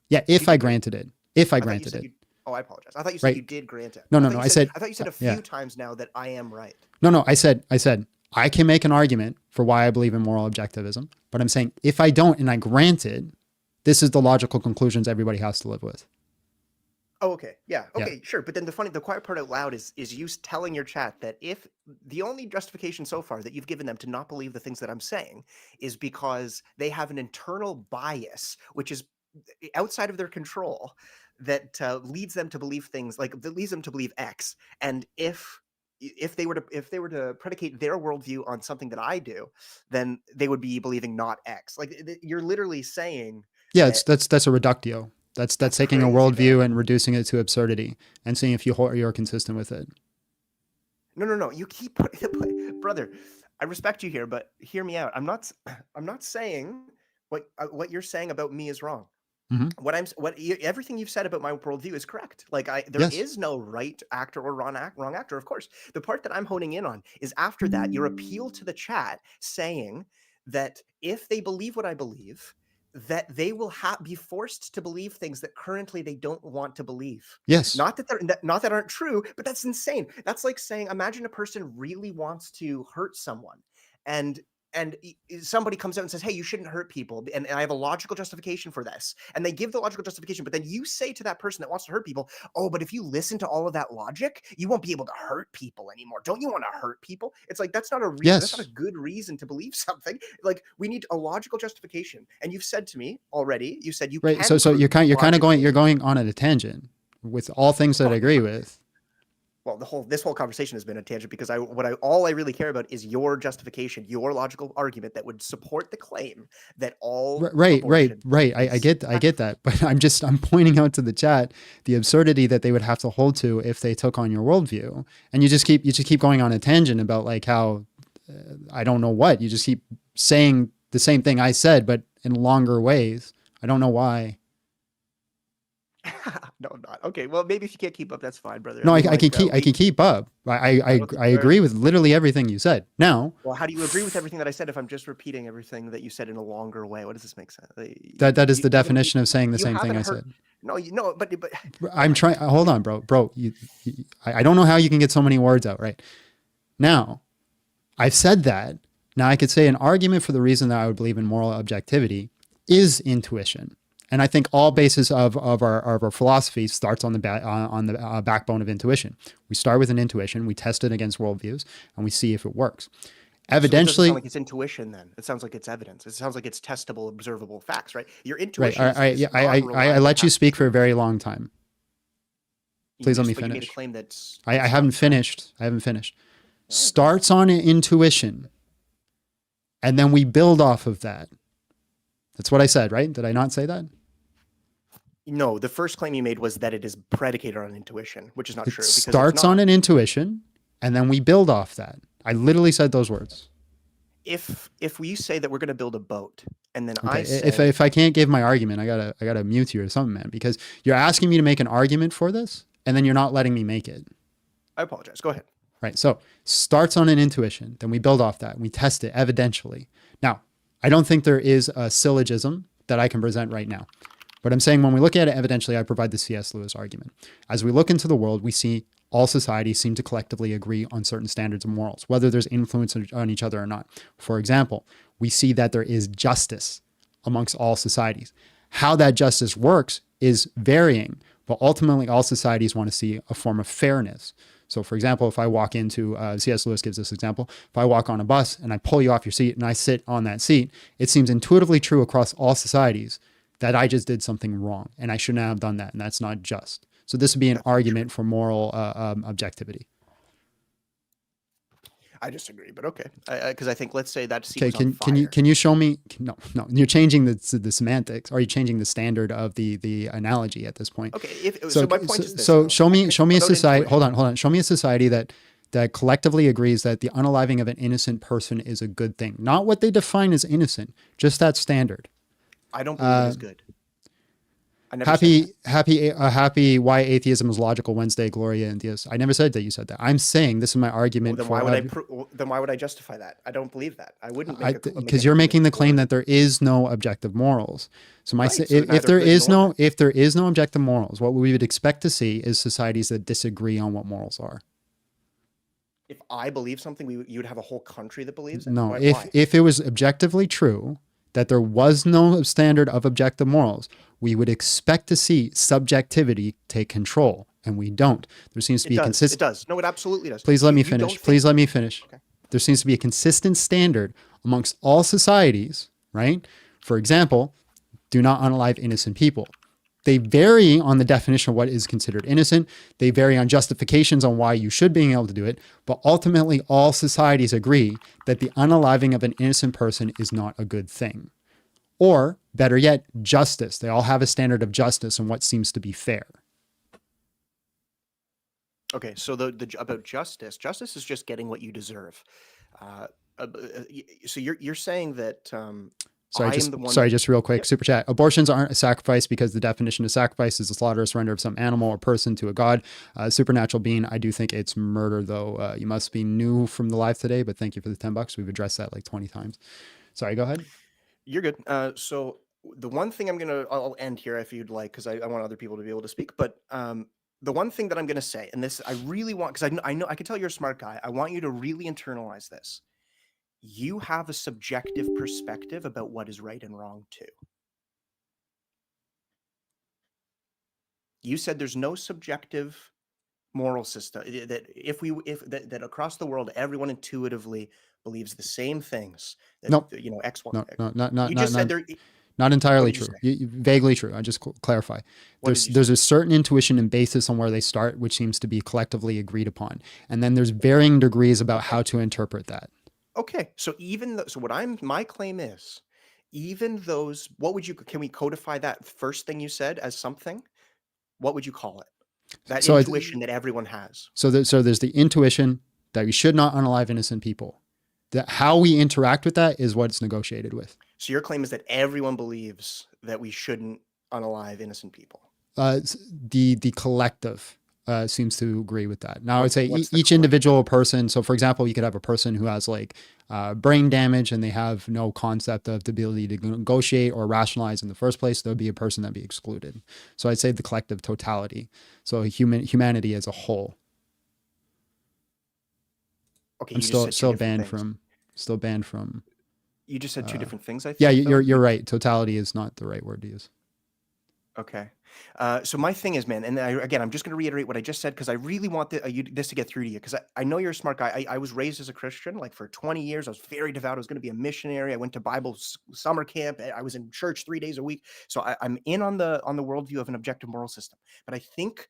Yeah, if I granted it. If I granted it. Oh, I apologize. I thought you said you did grant it. No. I thought you said a few times now that I am right. No. I said I can make an argument for why I believe in moral objectivism, but I'm saying if I don't and I grant it, this is the logical conclusions everybody has to live with. Oh, okay. Yeah. Okay, sure. But then the quiet part out loud is you telling your chat that if the only justification so far that you've given them to not believe the things that I'm saying is because they have an internal bias, which is outside of their control, that leads them to believe things that leads them to believe X. And if if they were to predicate their worldview on something that I do, then they would be believing not X. Like you're literally saying, Yeah, that, that's a reductio. That's taking a crazy, worldview man. and reducing it to absurdity and seeing if you're consistent with it. No. You keep brother. I respect you here, but hear me out. I'm not saying what you're saying about me is wrong. Hmm. Everything you've said about my worldview is correct. Like there Yes. is no right actor or wrong actor. Of course, the part that I'm honing in on is after that your appeal to the chat saying that if they believe what I believe, that they will be forced to believe things that currently they don't want to believe. Yes. Not that aren't true, but that's insane. That's like saying, imagine a person really wants to hurt someone, and somebody comes out and says, hey, you shouldn't hurt people, and I have a logical justification for this, and they give the logical justification, but then you say to that person that wants to hurt people, oh, but if you listen to all of that logic, you won't be able to hurt people anymore. Don't you want to hurt people? It's like that's not a reason. That's not a good reason to believe something. Like we need a logical justification. And you've said to me already, you said you Right. can So you're kind of logically. you're going on a tangent with all things that I agree with. Well, this whole conversation has been a tangent because all I really care about is your justification, your logical argument that would support the claim that all Right. I get that, but I'm pointing out to the chat the absurdity that they would have to hold to if they took on your worldview, and you just keep going on a tangent about like how I don't know what you just keep saying the same thing I said, but in longer ways. I don't know why. No, I'm not. Okay, well, maybe if you can't keep up, that's fine, brother. No, I can keep up. I agree with literally everything you said. Now, well, how do you agree with everything that I said if I'm just repeating everything that you said in a longer way? What does this make sense? that is the definition of saying the same thing I said. No, but I'm trying. Hold on, bro. I don't know how you can get so many words out. Right now, I've said that. Now I could say an argument for the reason that I would believe in moral objectivity is intuition. And I think all basis of our philosophy starts on the backbone of intuition. We start with an intuition, we test it against worldviews, and we see if it works. Evidentially, so it doesn't sound like it's intuition. Then it sounds like it's evidence. It sounds like it's testable, observable facts, right? Your intuition. Right. I let you speak for a very long time. Please let me finish. You made a claim that's I haven't finished. Starts on intuition, and then we build off of that. That's what I said, right? Did I not say that? No, the first claim you made was that it is predicated on intuition, which is not true. It starts on an intuition, and then we build off that. I literally said those words. If we say that we're going to build a boat, and then Okay. I say, if I can't give my argument, I gotta mute you or something, man, because you're asking me to make an argument for this, and then you're not letting me make it. I apologize. Go ahead. Right. So starts on an intuition, then we build off that, and we test it evidentially. Now, I don't think there is a syllogism that I can present right now. But I'm saying when we look at it evidentially, I provide the C.S. Lewis argument. As we look into the world, we see all societies seem to collectively agree on certain standards of morals, whether there's influence on each other or not. For example, we see that there is justice amongst all societies. How that justice works is varying, but ultimately all societies want to see a form of fairness. So for example, if I walk into, C.S. Lewis gives this example, if I walk on a bus and I pull you off your seat and I sit on that seat, it seems intuitively true across all societies that I just did something wrong and I shouldn't have done that, and that's not just. So this would be an argument for moral objectivity. I disagree, but okay, because I think, let's say that seat Okay, was on fire. can you show me? No, you're changing the semantics. Are you changing the standard of the analogy at this point? Okay, so my point is this. So show me a society. Hold on. Show me a society that collectively agrees that the unaliving of an innocent person is a good thing. Not what they define as innocent, just that standard. I don't believe it is good. I never said that. Happy why atheism is logical Wednesday, Gloria and Diaz. I never said that you said that. I'm saying this is my argument. Then why would I justify that? I don't believe that. I wouldn't make because you're making the claim that there is no objective morals. So if there is no objective morals, what we would expect to see is societies that disagree on what morals are. If I believe something, you would have a whole country that believes it? No, Why? if it was objectively true that there was no standard of objective morals, we would expect to see subjectivity take control, and we don't. There seems to be a consistent. It does. No, it absolutely does. Please let me finish. Please let me finish. Okay. There seems to be a consistent standard amongst all societies, right? For example, do not unalive innocent people. They vary on the definition of what is considered innocent. They vary on justifications on why you should be able to do it. But ultimately, all societies agree that the unaliving of an innocent person is not a good thing. Or, better yet, justice. They all have a standard of justice and what seems to be fair. Okay, so about justice is just getting what you deserve. So you're saying that Just real quick, super chat. Abortions aren't a sacrifice because the definition of sacrifice is the slaughter or surrender of some animal or person to a god, supernatural being. I do think it's murder, though. You must be new from the live today, but thank you for the $10. We've addressed that like 20 times. Sorry, go ahead. You're good. So the one thing I'll end here if you'd like, because I want other people to be able to speak. But the one thing that I'm going to say, and this I really want, because I know I can tell you're a smart guy. I want you to really internalize this. You have a subjective perspective about what is right and wrong too. You said there's no subjective moral system that across the world everyone intuitively believes the same things. No, X, Y. No, not. You just said there. Not entirely true. Vaguely true. I just clarify. There's a certain intuition and basis on where they start, which seems to be collectively agreed upon, and then there's varying degrees about how to interpret that. Okay, so my claim is, even those, can we codify that first thing you said as something? What would you call it? That intuition that everyone has. So there's the intuition that we should not unalive innocent people. That how we interact with that is what it's negotiated with. So your claim is that everyone believes that we shouldn't unalive innocent people. The collective seems to agree with that. Now, I would say each individual person. So, for example, you could have a person who has like brain damage and they have no concept of the ability to negotiate or rationalize in the first place. There would be a person that'd be excluded. So, I'd say the collective totality. So, humanity as a whole. Okay, I'm still banned from. You just said two different things. I think. Yeah, you're right. Totality is not the right word to use. Okay. So my thing is, man, and I'm just going to reiterate what I just said because I really want this to get through to you because I know you're a smart guy. I was raised as a Christian, like for 20 years. I was very devout. I was going to be a missionary. I went to Bible summer camp. I was in church 3 days a week. So I'm in on the worldview of an objective moral system. But I think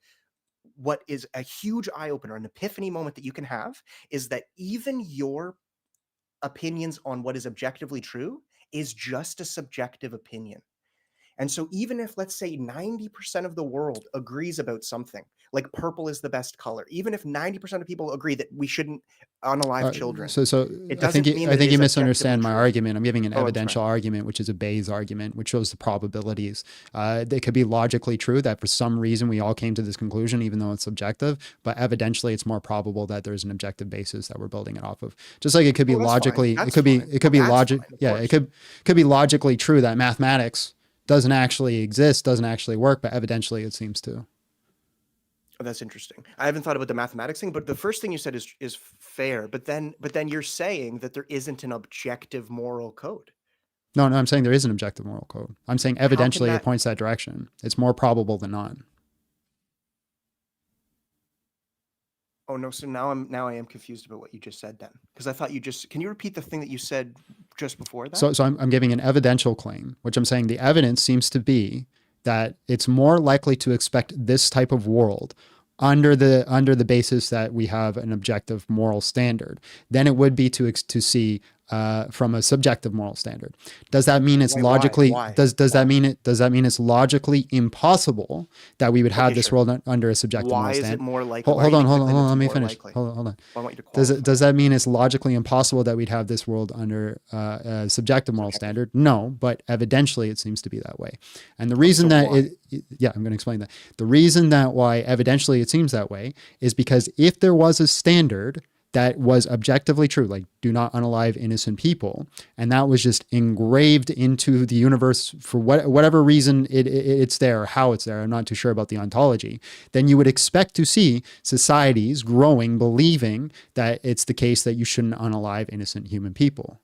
what is a huge eye opener, an epiphany moment that you can have, is that even your opinions on what is objectively true is just a subjective opinion. And so even if, let's say, 90% of the world agrees about something, like purple is the best color, even if 90% of people agree that we shouldn't unalive children. So I think you misunderstand my argument. I'm giving an evidential argument, which is a Bayes argument, which shows the probabilities. They could be logically true that for some reason we all came to this conclusion, even though it's subjective, but evidentially it's more probable that there's an objective basis that we're building it off of. Just like it could be logically, it could be logically true that mathematics doesn't actually exist, doesn't actually work, but evidentially it seems to. Oh, that's interesting. I haven't thought about the mathematics thing, but the first thing you said is fair. But then you're saying that there isn't an objective moral code. No, I'm saying there is an objective moral code. I'm saying evidentially it points that direction. It's more probable than not. Oh no! So now I am confused about what you just said then, because I thought can you repeat the thing that you said just before that? So I'm giving an evidential claim, which I'm saying the evidence seems to be that it's more likely to expect this type of world under the basis that we have an objective moral standard than it would be to see from a subjective moral standard. Does that mean it's logically? Why? Does that mean it's logically impossible that we would have this world under a subjective moral standard? Why is it more likely? Hold on. Let me finish. Hold on. I want you to does that mean it's logically impossible that we'd have this world under a subjective moral standard? No, but evidentially it seems to be that way. And the reason I'm going to explain that. The reason that why evidentially it seems that way is because if there was a standard that was objectively true, like do not unalive innocent people, and that was just engraved into the universe for whatever reason it's there or how it's there, I'm not too sure about the ontology, then you would expect to see societies growing, believing that it's the case that you shouldn't unalive innocent human people.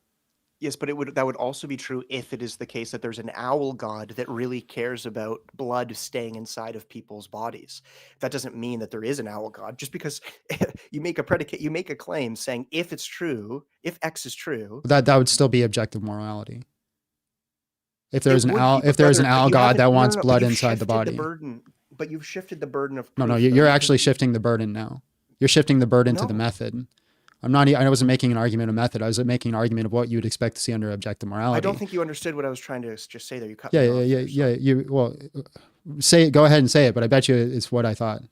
Yes, but that would also be true if it is the case that there's an owl god that really cares about blood staying inside of people's bodies. That doesn't mean that there is an owl god. Just because you make a claim saying if it's true, if X is true, that would still be objective morality. If there's an would owl, be, if but there's an brother, but owl you god haven't- that no, no, wants no, but blood you've inside the shifted body. burden, but you've shifted the burden of No, proof. you're though, actually because shifting the burden now. You're shifting the burden to the No. method. I wasn't making an argument of method. I was making an argument of what you would expect to see under objective morality. I don't think you understood what I was trying to just say there. You cut Yeah, me yeah, off yeah, there, yeah. You well, say it. Go ahead and say it. But I bet you it's what I thought.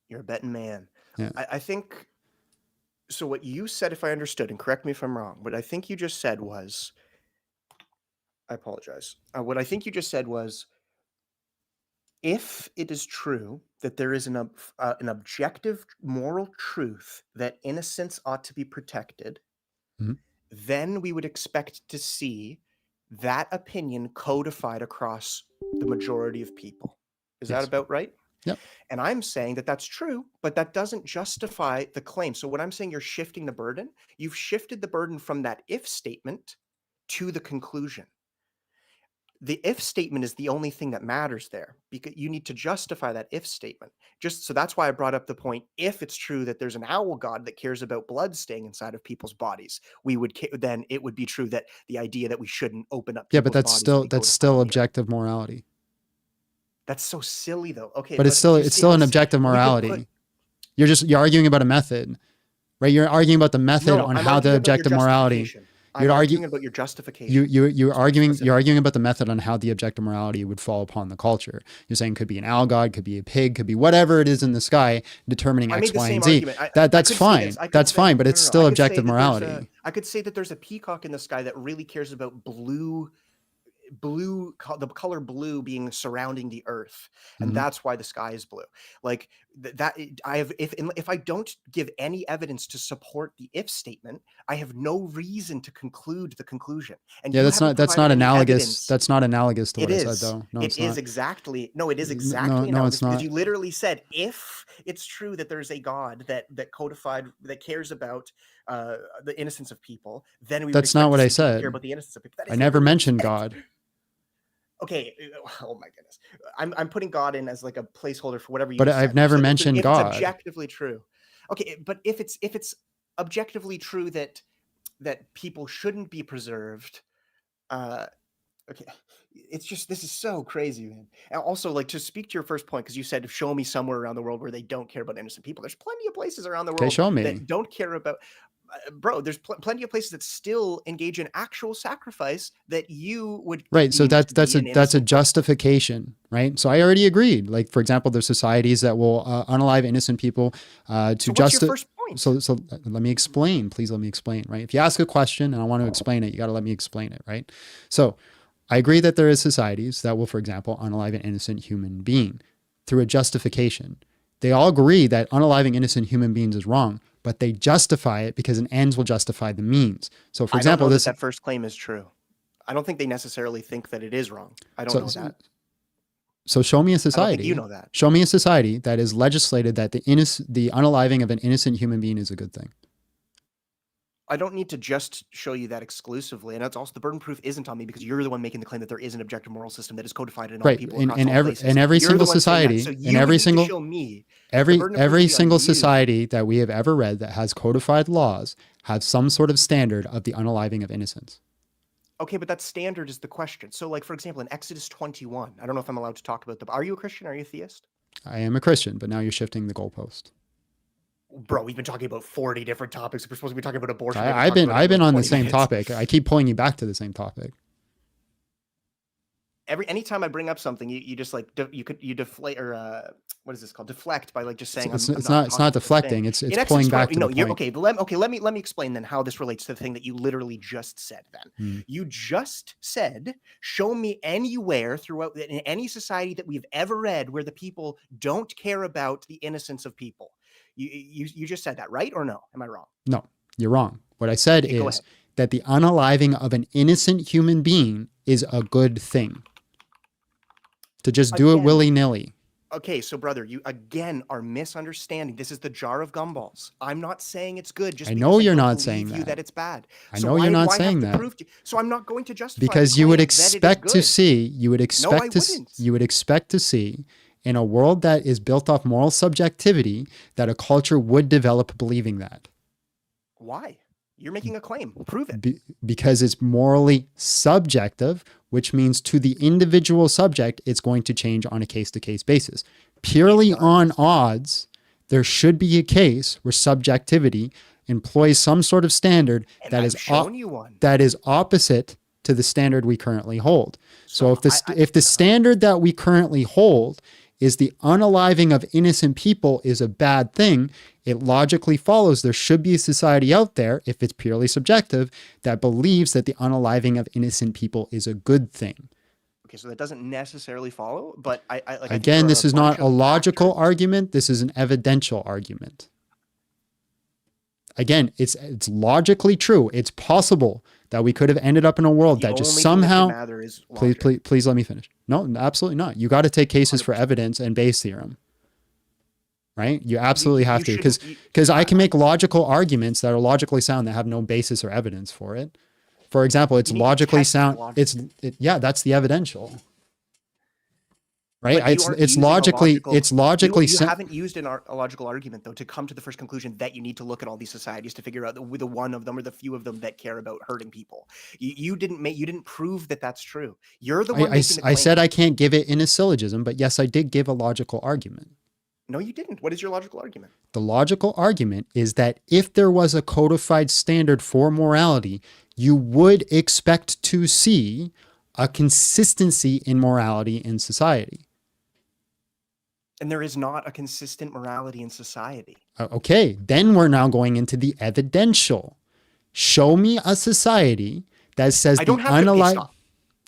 You're a betting man. Yeah. I think so. What you said, if I understood, and correct me if I'm wrong, what I think you just said was, I apologize. What I think you just said was, if it is true that there is an objective moral truth that innocence ought to be protected, Mhm. then we would expect to see that opinion codified across the majority of people. Is that Yes. about right? Yep. And I'm saying that that's true, but that doesn't justify the claim. So when I'm saying you're shifting the burden, you've shifted the burden from that if statement to the conclusion. The if statement is the only thing that matters there, because you need to justify that if statement. Just so that's why I brought up the point. If it's true that there's an owl god that cares about blood staying inside of people's bodies, then it would be true that the idea that we shouldn't open up. Yeah, but people's that's bodies would be that's codified still in the objective morality. That's so silly, though. Okay, But it's do you still see how an objective we could morality. put- You're arguing about a method, right? You're arguing about the method No, on I'm how arguing the about your objective morality. justification. I'm arguing about your justification. You're arguing about the method on how the objective morality would fall upon the culture. You're saying could be an owl god, could be a pig, could be whatever it is in the sky determining I X, made the Y, same and Z. argument. That's could say fine. this. I could That's say- fine, but no, it's no, no. still I could say objective that there's morality. I could say that there's a peacock in the sky that really cares about the color blue being surrounding the earth, and Mhm. that's why the sky is blue. Like that I have if I don't give any evidence to support the if statement, I have no reason to conclude the conclusion. And Yeah, you that's haven't not provided any analogous. evidence. That's not analogous to It what I is. said, though. No, It it's is not. exactly. No, it is No, exactly no, analogous it's not. because you literally said if it's true that there's a God that cares about the innocence of people, then we would That's not expect what to I see people said. care about the innocence of people. That I is never literally what you mentioned said. God. Okay. Oh my goodness. I'm putting God in as like a placeholder for whatever you. But just I've said. never So mentioned if God. It's objectively true. Okay, but if it's objectively true that people shouldn't be preserved, okay, it's just this is so crazy, man. And also, like to speak to your first point, because you said show me somewhere around the world where they don't care about innocent people. There's plenty of places around the Okay, world show me. that don't care about. Bro, there's plenty of places that still engage in actual sacrifice that you would Right. So deem to that's be a an that's a innocent person. justification, right? So I already agreed. Like for example, there's societies that will unalive innocent people to So what's your justify. first point? So let me explain. Please let me explain. Right. If you ask a question and I want to explain it, you got to let me explain it. Right. So I agree that there is societies that will, for example, unalive an innocent human being through a justification. They all agree that unaliving innocent human beings is wrong, but they justify it because an ends will justify the means. So, for example, I don't know this. that first claim is true. I don't think they necessarily think that it is wrong. I don't know that. So show me a I don't society. think you know that. Show me a society that is legislated that the unaliving of an innocent human being is a good thing. I don't need to just show you that exclusively, and that's also the burden of proof isn't on me because you're the one making the claim that there is an objective moral system that is codified in all Right. people In across all every places. in every You're single the one saying that. society, So in you would every need single to show me every the burden of proof every would be on single you. society that we have ever read that has codified laws have some sort of standard of the unaliving of innocence. Okay, but that standard is the question. So, like for example, in Exodus 21, I don't know if I'm allowed to talk about the. Are you a Christian? Are you a theist? I am a Christian, but now you're shifting the goalpost. Bro, we've been talking about 40 different topics. We're supposed to be talking about abortion. I've been on the same topic. I keep pulling you back to the same topic. Anytime I bring up something, you just like you deflate or what is this called? Deflect by like just saying It's I'm not talking about the deflecting. thing. It's In pulling Exodus back 12 to no, the you're point. okay. Let me explain then how this relates to the thing that you literally just said. Then you just said, show me anywhere throughout in any society that we've ever read where the people don't care about the innocence of people. You just said that, right or no? Am I wrong? No, you're wrong. What I said Okay, go is ahead. that the unaliving of an innocent human being is a good thing. To just do it Again, willy-nilly. Okay, so brother, you again are misunderstanding. This is the jar of gumballs. I'm not saying it's good. Just I because know you're don't not believe saying you that. it's bad. I So know you're not why have saying to that. prove to you? So I'm not going to justify the Because you would claim that it is expect to good. see, you would I expect to wouldn't. you would expect to see in a world that is built off moral subjectivity that a culture would develop believing that. Why? You're making a claim. Prove it. Because it's morally subjective, which means to the individual subject, it's going to change on a case-to-case basis. Purely on odds, there should be a case where subjectivity employs some sort of standard And that I've is shown you one. that is opposite to the standard we currently hold. So if the standard that we currently hold is the unaliving of innocent people is a bad thing, it logically follows there should be a society out there, if it's purely subjective, that believes that the unaliving of innocent people is a good thing. Okay, so that doesn't necessarily follow, but I think Again, there are this is not bunch a of logical argument. This is an evidential argument. Again, it's logically true. It's possible that we could have ended up in a world The that just only thing that can somehow. matter is Please let me finish. No, absolutely not. You got to take cases for evidence and Bayes' theorem. Right? You absolutely have to, because I can make logical arguments that are logically sound that have no basis or evidence for it. For example, it's logically sound. Yeah, that's the evidential. Right? But you aren't It's using a logically. logical- It's logically. You haven't used a logical argument though to come to the first conclusion that you need to look at all these societies to figure out the one of them or the few of them that care about hurting people. You didn't prove that that's true. You're the one. I said I can't give it in a syllogism, but yes, I did give a logical argument. No, you didn't. What is your logical argument? The logical argument is that if there was a codified standard for morality, you would expect to see a consistency in morality in society. And there is not a consistent morality in society. Okay, then we're now going into the evidential. Show me a society that says I don't the have to. unalived. Stop.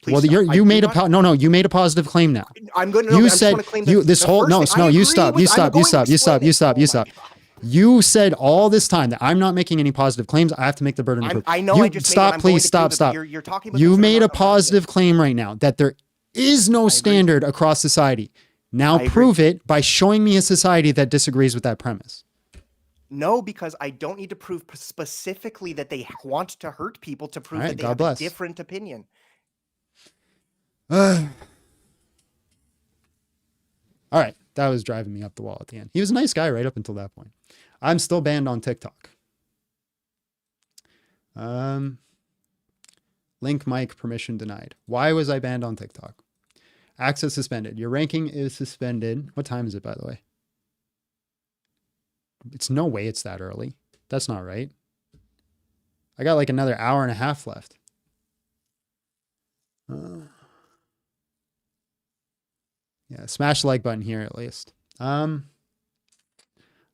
Please Well, stop. you made you made a positive claim now. I'm going to. You I said just want to claim you that this the whole first no thing- I you agree stop with- you I'm stop you going to stop you stop explain you it. stop you Oh stop. my God. You said all this time that I'm not making any positive claims. I have to make the burden of proof. I know. You I just stop, made it. I'm please going to stop, prove it, stop. but You're talking about You things that are made not a positive claim right now that there is no standard across society. Now I prove it by showing me a society that disagrees with that premise. No, because I don't need to prove specifically that they want to hurt people to prove All right, that they God have bless. a different opinion. All right, that was driving me up the wall at the end. He was a nice guy right up until that point. I'm still banned on TikTok. Link mic permission denied. Why was I banned on TikTok? Access suspended. Your ranking is suspended. What time is it, by the way? It's no way it's that early. That's not right. I got like another hour and a half left. Yeah, smash the like button here at least. I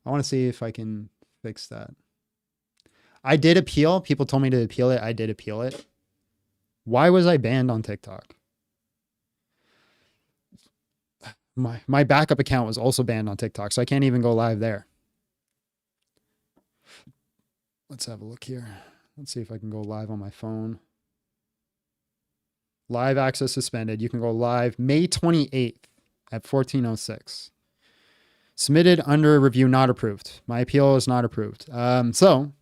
want to see if I can fix that. I did appeal. People told me to appeal it. I did appeal it. Why was I banned on TikTok? My backup account was also banned on TikTok, so I can't even go live there. Let's have a look here. Let's see if I can go live on my phone. Live access suspended. You can go live May 28th at 14:06. Submitted under review, not approved. My appeal is not approved. So,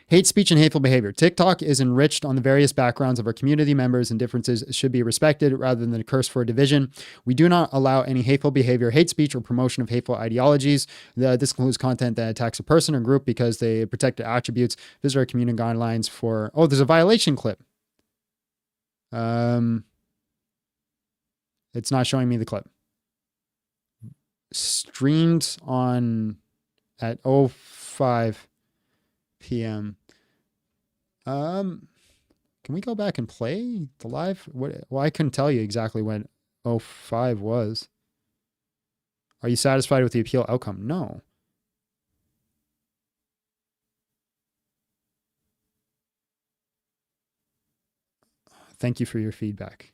hate speech and hateful behavior. TikTok is enriched on the various backgrounds of our community members, and differences should be respected rather than a curse for division. We do not allow any hateful behavior, hate speech, or promotion of hateful ideologies. This includes content that attacks a person or group because they protect their attributes. Visit our community guidelines for... Oh, there's a violation clip. It's not showing me the clip. Streamed on at 05 p.m. Can we go back and play the live? Well, I couldn't tell you exactly when 05 was. Are you satisfied with the appeal outcome? No. Thank you for your feedback.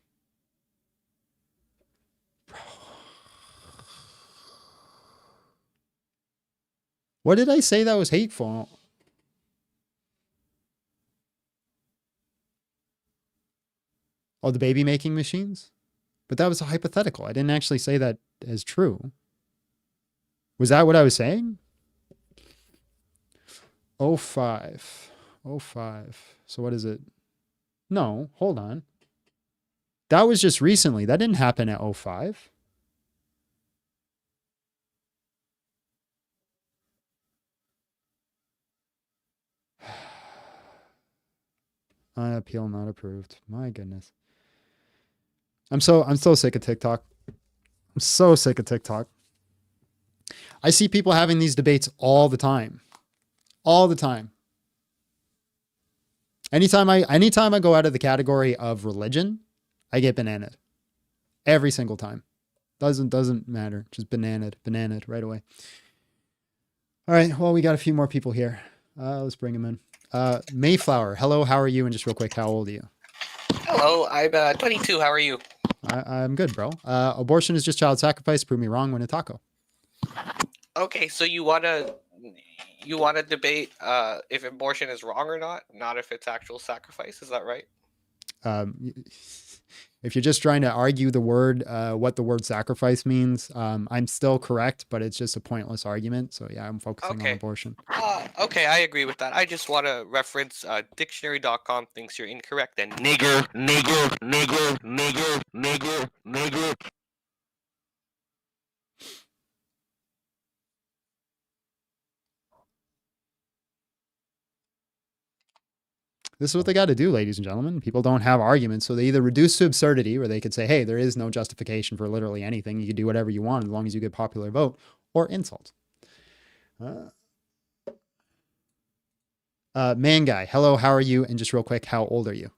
What did I say that was hateful? Oh, the baby making machines? But that was a hypothetical. I didn't actually say that as true. Was that what I was saying? 05. 05. So what is it? No, hold on. That was just recently. That didn't happen at 05. Appeal not approved. My goodness. I'm so sick of TikTok. I'm so sick of TikTok. I see people having these debates all the time. All the time. Anytime I go out of the category of religion, I get bananaed. Every single time. Doesn't matter. Just bananaed right away. All right. Well, we got a few more people here. Let's bring them in. Mayflower. Hello. How are you? And just real quick, how old are you? Hello, I'm 22. How are you? I'm good, bro. Abortion is just child sacrifice. Prove me wrong. Win a taco. Okay, so you wanna debate if abortion is wrong or not if it's actual sacrifice. Is that right? If you're just trying to argue the word, what the word sacrifice means, I'm still correct, but it's just a pointless argument. So yeah, I'm focusing on abortion. Okay, I agree with that. I just want to reference dictionary.com thinks you're incorrect and nigger. This is what they got to do, ladies and gentlemen. People don't have arguments, so they either reduce to absurdity, where they could say, hey, there is no justification for literally anything. You can do whatever you want as long as you get popular vote, or insult. Man guy, hello, how are you? And just real quick, how old are you?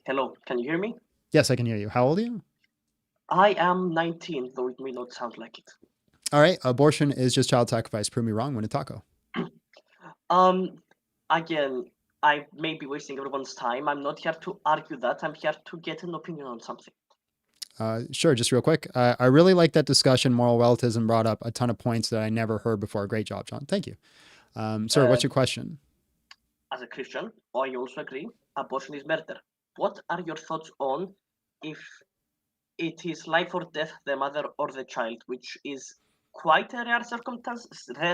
Hello, can you hear me? Yes, I can hear you. How old are you? I am 19, though it may not sound like it. All right, abortion is just child sacrifice. Prove me wrong. Win a taco. Again, I may be wasting everyone's time. I'm not here to argue that. I'm here to get an opinion on something. Sure, just real quick. I really like that discussion. Moral relativism brought up a ton of points that I never heard before. Great job, John. Thank you. Sir, what's your question? As a Christian, I also agree abortion is murder. What are your thoughts on if it is life or death, the mother or the child, which is quite a rare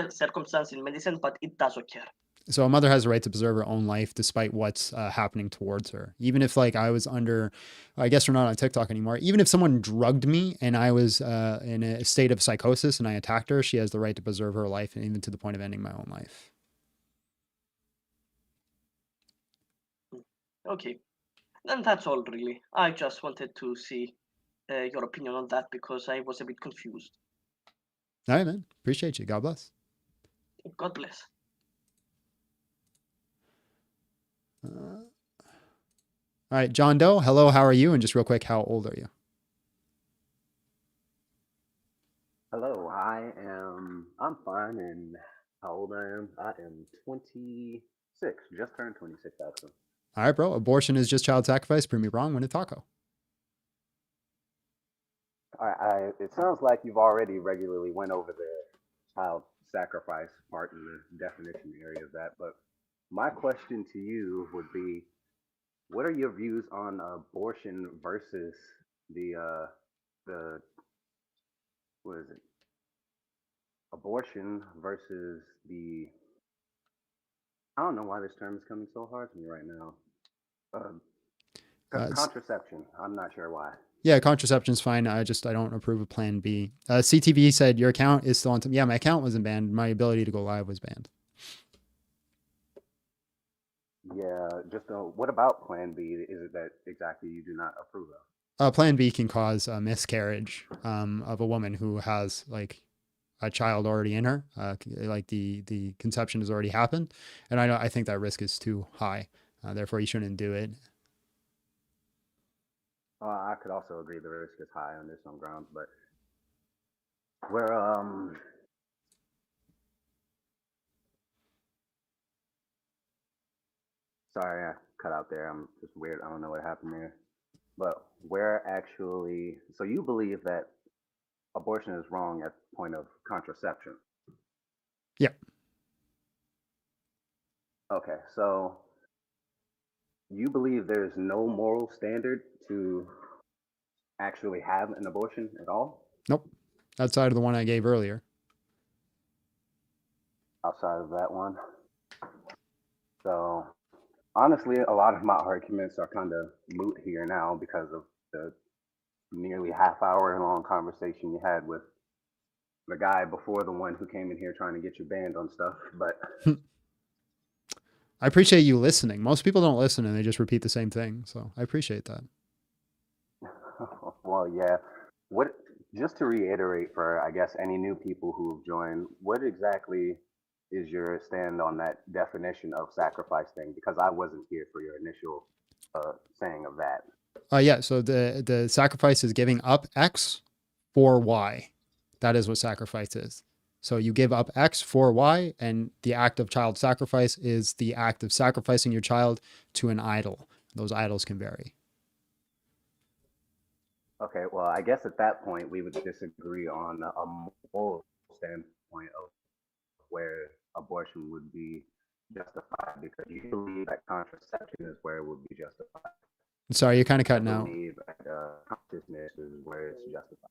circumstance in medicine, but it does occur. So a mother has a right to preserve her own life despite what's happening towards her. Even if like I was under, I guess we're not on TikTok anymore. Even if someone drugged me and I was in a state of psychosis and I attacked her, she has the right to preserve her life, and even to the point of ending my own life. Okay, then that's all really. I just wanted to see your opinion on that because I was a bit confused. All right, man. Appreciate you. God bless. God bless. All right, John Doe. Hello, how are you? And just real quick, how old are you? Hello, I'm fine, and how old I am? I am 26, just turned 26 actually. All right, bro. Abortion is just child sacrifice. Prove me wrong. Win a taco. It sounds like you've already regularly went over the child sacrifice part in the definition area of that, but my question to you would be, what are your views on abortion versus the what is it? Abortion versus the, I don't know why this term is coming so hard to me right now. Contraception. I'm not sure why. Yeah, contraception's fine. I don't approve of Plan B. CTV said your account is still on. Yeah, my account wasn't banned. My ability to go live was banned. Yeah, just what about Plan B? Is it that exactly you do not approve of? Plan B can cause a miscarriage of a woman who has like a child already in her, like the conception has already happened, and I think that risk is too high. Therefore, you shouldn't do it. I could also agree the risk is high under some grounds, but we're sorry, I cut out there. I'm just weird. I don't know what happened there. But we're actually, so you believe that abortion is wrong at the point of contraception? Yeah. Okay, so you believe there's no moral standard to actually have an abortion at all? Nope. Outside of the one I gave earlier. Outside of that one. So honestly, a lot of my arguments are kind of moot here now because of the nearly half-hour long conversation you had with the guy before the one who came in here trying to get you banned on stuff. But I appreciate you listening. Most people don't listen and they just repeat the same thing. So I appreciate that. Well, yeah. What? Just to reiterate for, I guess, any new people who've joined, what exactly is your stand on that definition of sacrifice thing? Because I wasn't here for your initial saying of that. Yeah. So the sacrifice is giving up X for Y. That is what sacrifice is. So you give up X for Y, and the act of child sacrifice is the act of sacrificing your child to an idol. Those idols can vary. Okay, well, I guess at that point we would disagree on a moral standpoint of where abortion would be justified, because you believe that contraception is where it would be justified. Sorry, you're kind of I cutting out. believe that consciousness is where it's justified.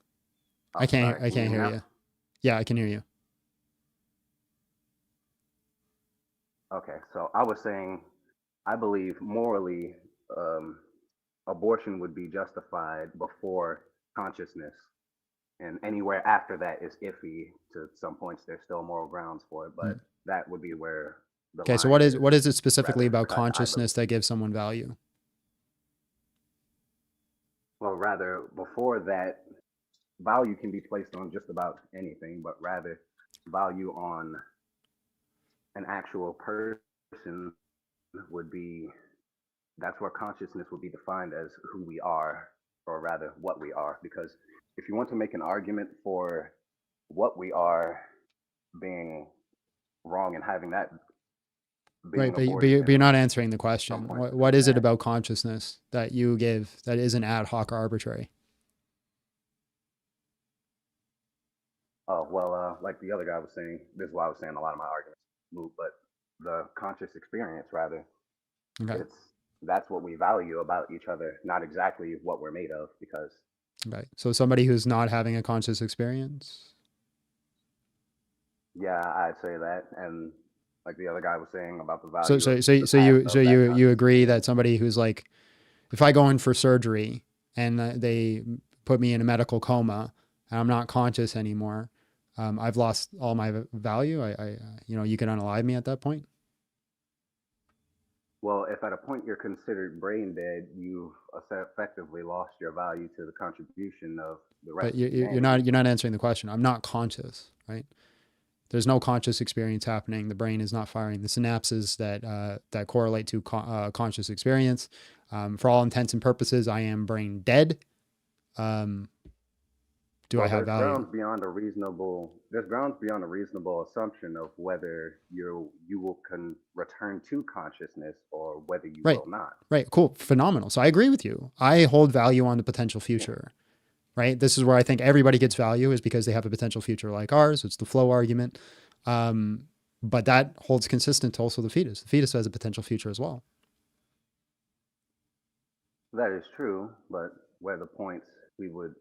I can't. Sorry, I can can't hear hear me you. Yeah, I can hear you. Okay, so I was saying, I believe morally, abortion would be justified before consciousness, and anywhere after that is iffy. To some points, there's still moral grounds for it, but that would be where the Okay, so line what is it specifically rather about cut, I believe. consciousness that gives someone value? Well, rather, before that, value can be placed on just about anything, but rather value on an actual person would be, that's where consciousness would be defined as who we are, or rather what we are. Because if you want to make an argument for what we are being wrong and having that being Right, but abortion, you're not answering the question. What is it about consciousness that you give that isn't ad hoc or arbitrary? oh well, like the other guy was saying, this is why I was saying a lot of my arguments move, but the conscious experience rather, Okay. that's what we value about each other, not exactly what we're made of. Because Right. So somebody who's not having a conscious experience. yeah, I'd say that, and like the other guy was saying about the value. You agree that somebody who's like, if I go in for surgery and they put me in a medical coma and I'm not conscious anymore, I've lost all my value. You can unalive me at that point. Well, if at a point you're considered brain dead, you've effectively lost your value to the contribution of the rest But of you're humanity. not answering the question. I'm not conscious, right? There's no conscious experience happening. The brain is not firing the synapses that correlate to conscious experience. For all intents and purposes, I am brain dead. Do I have value? There's grounds beyond a reasonable assumption of whether you will return to consciousness or whether you Right. will not. Right. Cool. Phenomenal. So I agree with you. I hold value on the potential future. Right. This is where I think everybody gets value, is because they have a potential future like ours. It's the flow argument. But that holds consistent to also the fetus. The fetus has a potential future as well. That is true, but where the points we would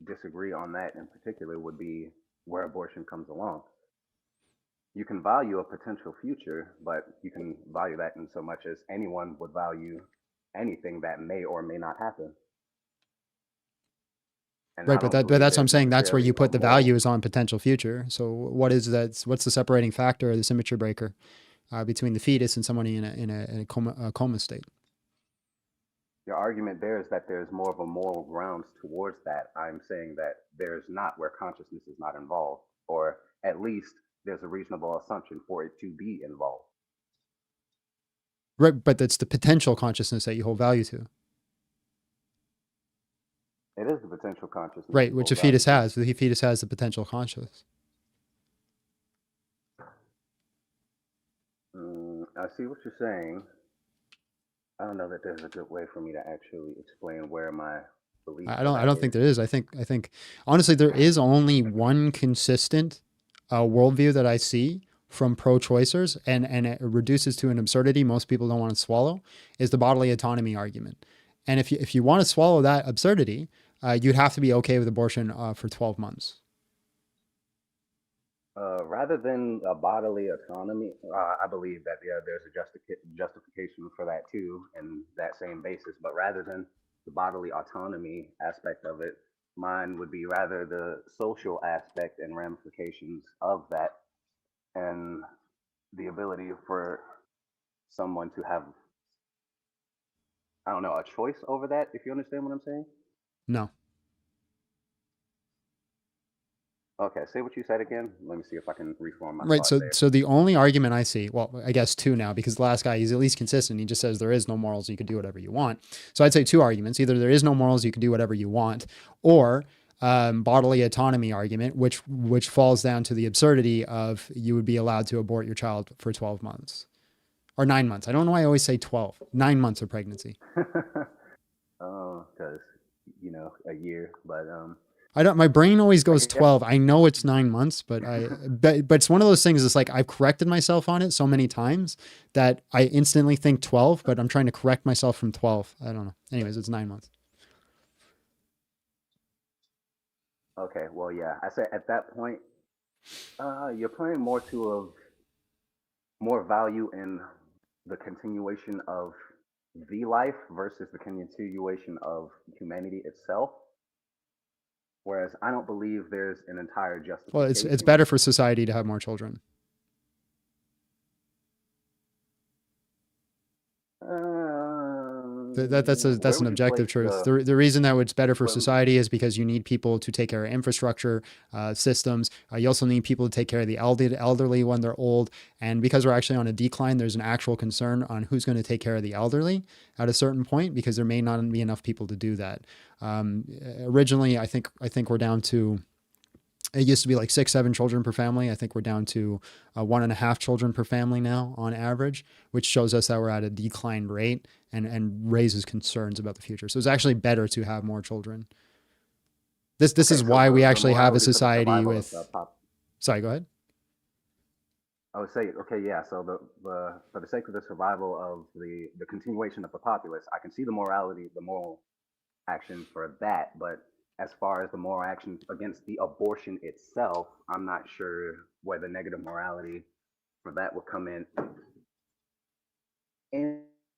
disagree on that in particular would be where abortion comes along. You can value a potential future, but you can value that in so much as anyone would value anything that may or may not happen. And Right, I but don't that's believe what I'm there's saying. That's where necessarily you put a the moral- value is on potential future. So what's the separating factor or the symmetry breaker between the fetus and somebody in a coma state? Your argument there is that there's more of a moral grounds towards that. I'm saying that there's not, where consciousness is not involved, or at least there's a reasonable assumption for it to be involved. Right, but that's the potential consciousness that you hold value to. It is the potential consciousness. Right, which a fetus has. The fetus has the potential conscious. I see what you're saying. I don't know that there's a good way for me to actually explain where my belief. I don't think there is. I think honestly there is only one consistent worldview that I see from pro-choicers, and it reduces to an absurdity most people don't want to swallow, is the bodily autonomy argument. And if you want to swallow that absurdity, you'd have to be okay with abortion for 12 months. Rather than a bodily autonomy, I believe that there's a justification for that too, in that same basis. But rather than the bodily autonomy aspect of it, mine would be rather the social aspect and ramifications of that, and the ability for someone to have, I don't know, a choice over that, if you understand what I'm saying. No. Okay, say what you said again. Let me see if I can reform my Right. thought So, there. so the only argument I see, well, I guess two now, because the last guy, he's at least consistent. He just says there is no morals. You can do whatever you want. So I'd say two arguments. Either there is no morals, you can do whatever you want, or bodily autonomy argument, which falls down to the absurdity of you would be allowed to abort your child for 12 months or 9 months. I don't know why I always say 12, 9 months of pregnancy. Oh, because, you know, a year, but I don't, my brain always I goes guess 12. I know it's 9 months, but but it's one of those things. It's like I've corrected myself on it so many times that I instantly think 12, but I'm trying to correct myself from 12. I don't know. Anyways, it's 9 months. okay, well, yeah, I said at that point, you're playing more to of more value in the continuation of the life versus the continuation of humanity itself. Whereas I don't believe there's an entire Well, justification. it's better for society to have more children. That's Where an would you objective place truth. the? The reason that it's better for Where would, society is because you need people to take care of infrastructure systems. You also need people to take care of the elderly when they're old. And because we're actually on a decline, there's an actual concern on who's going to take care of the elderly at a certain point, because there may not be enough people to do that. Originally, I think we're down to. It used to be like 6, 7 children per family. I think we're down to 1.5 children per family now on average, which shows us that we're at a declined rate and raises concerns about the future. So it's actually better to have more children. This okay, is so why we the actually have a morality for the society survival of with. the pop. Sorry, go ahead. I would say, okay, yeah. So the for the sake of the survival of the continuation of the populace, I can see the morality, the moral action for that, but as far as the moral action against the abortion itself, I'm not sure where the negative morality for that would come in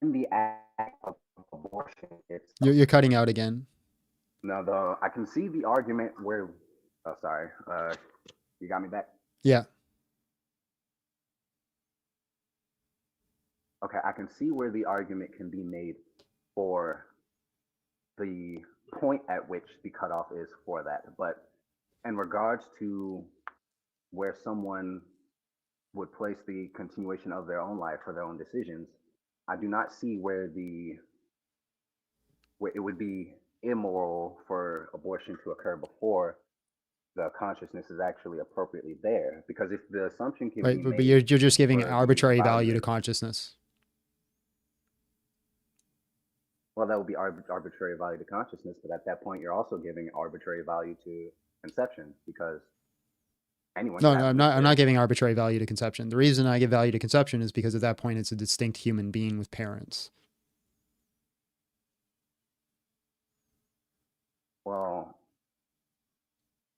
the act of abortion itself. You're cutting out again. Now, though, I can see the argument where. Oh, sorry. You got me back. Yeah. Okay, I can see where the argument can be made for the point at which the cutoff is for that. But in regards to where someone would place the continuation of their own life for their own decisions, I do not see where it would be immoral for abortion to occur before the consciousness is actually appropriately there. Because if the assumption can Right. be But made you're just giving for the arbitrary value to environment, consciousness. well, that would be arbitrary value to consciousness, but at that point, you're also giving arbitrary value to conception, because anyone No, can have I'm a not miscarriage. giving arbitrary value to conception. The reason I give value to conception is because at that point it's a distinct human being with parents. Well,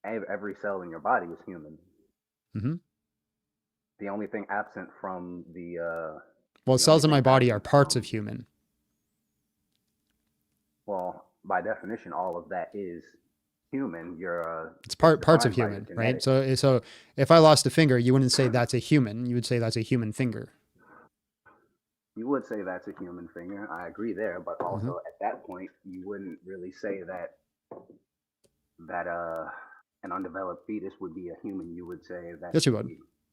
every cell in your body is human. Mm-hmm. The only thing absent from Well, the only cells in my thing body are absent parts from, of human. well, by definition, all of that is human. It's It's parts of defined by your human, right? genetics. So if I lost a finger, you wouldn't say that's a human. You would say that's a human finger. You would say that's a human finger. I agree there, but also Mm-hmm. at that point, you wouldn't really say that an undeveloped fetus would be a human. You would say that's Yes, you would.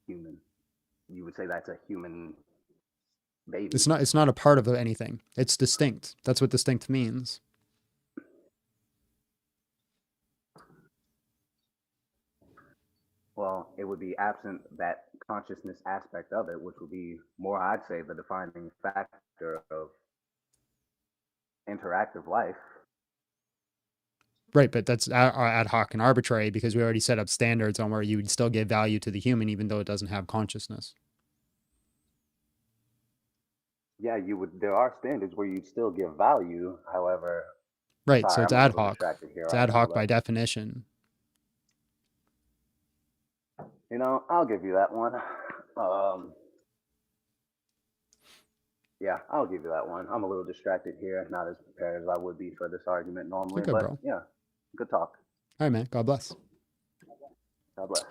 human. You would say that's a human baby. It's not a part of anything. It's distinct. That's what distinct means. Well, it would be absent that consciousness aspect of it, which would be more, I'd say, the defining factor of interactive life. Right, but that's ad hoc and arbitrary because we already set up standards on where you would still give value to the human even though it doesn't have consciousness. Yeah, you would. There are standards where you'd still give value. However, Right, so sorry, it's I'm a ad little hoc. distracted here. It's I ad hoc apologize. by definition. You know, I'll give you that one. Yeah, I'll give you that one. I'm a little distracted here, not as prepared as I would be for this argument normally, Okay, but bro. yeah, good talk. All right, man. God bless. God bless.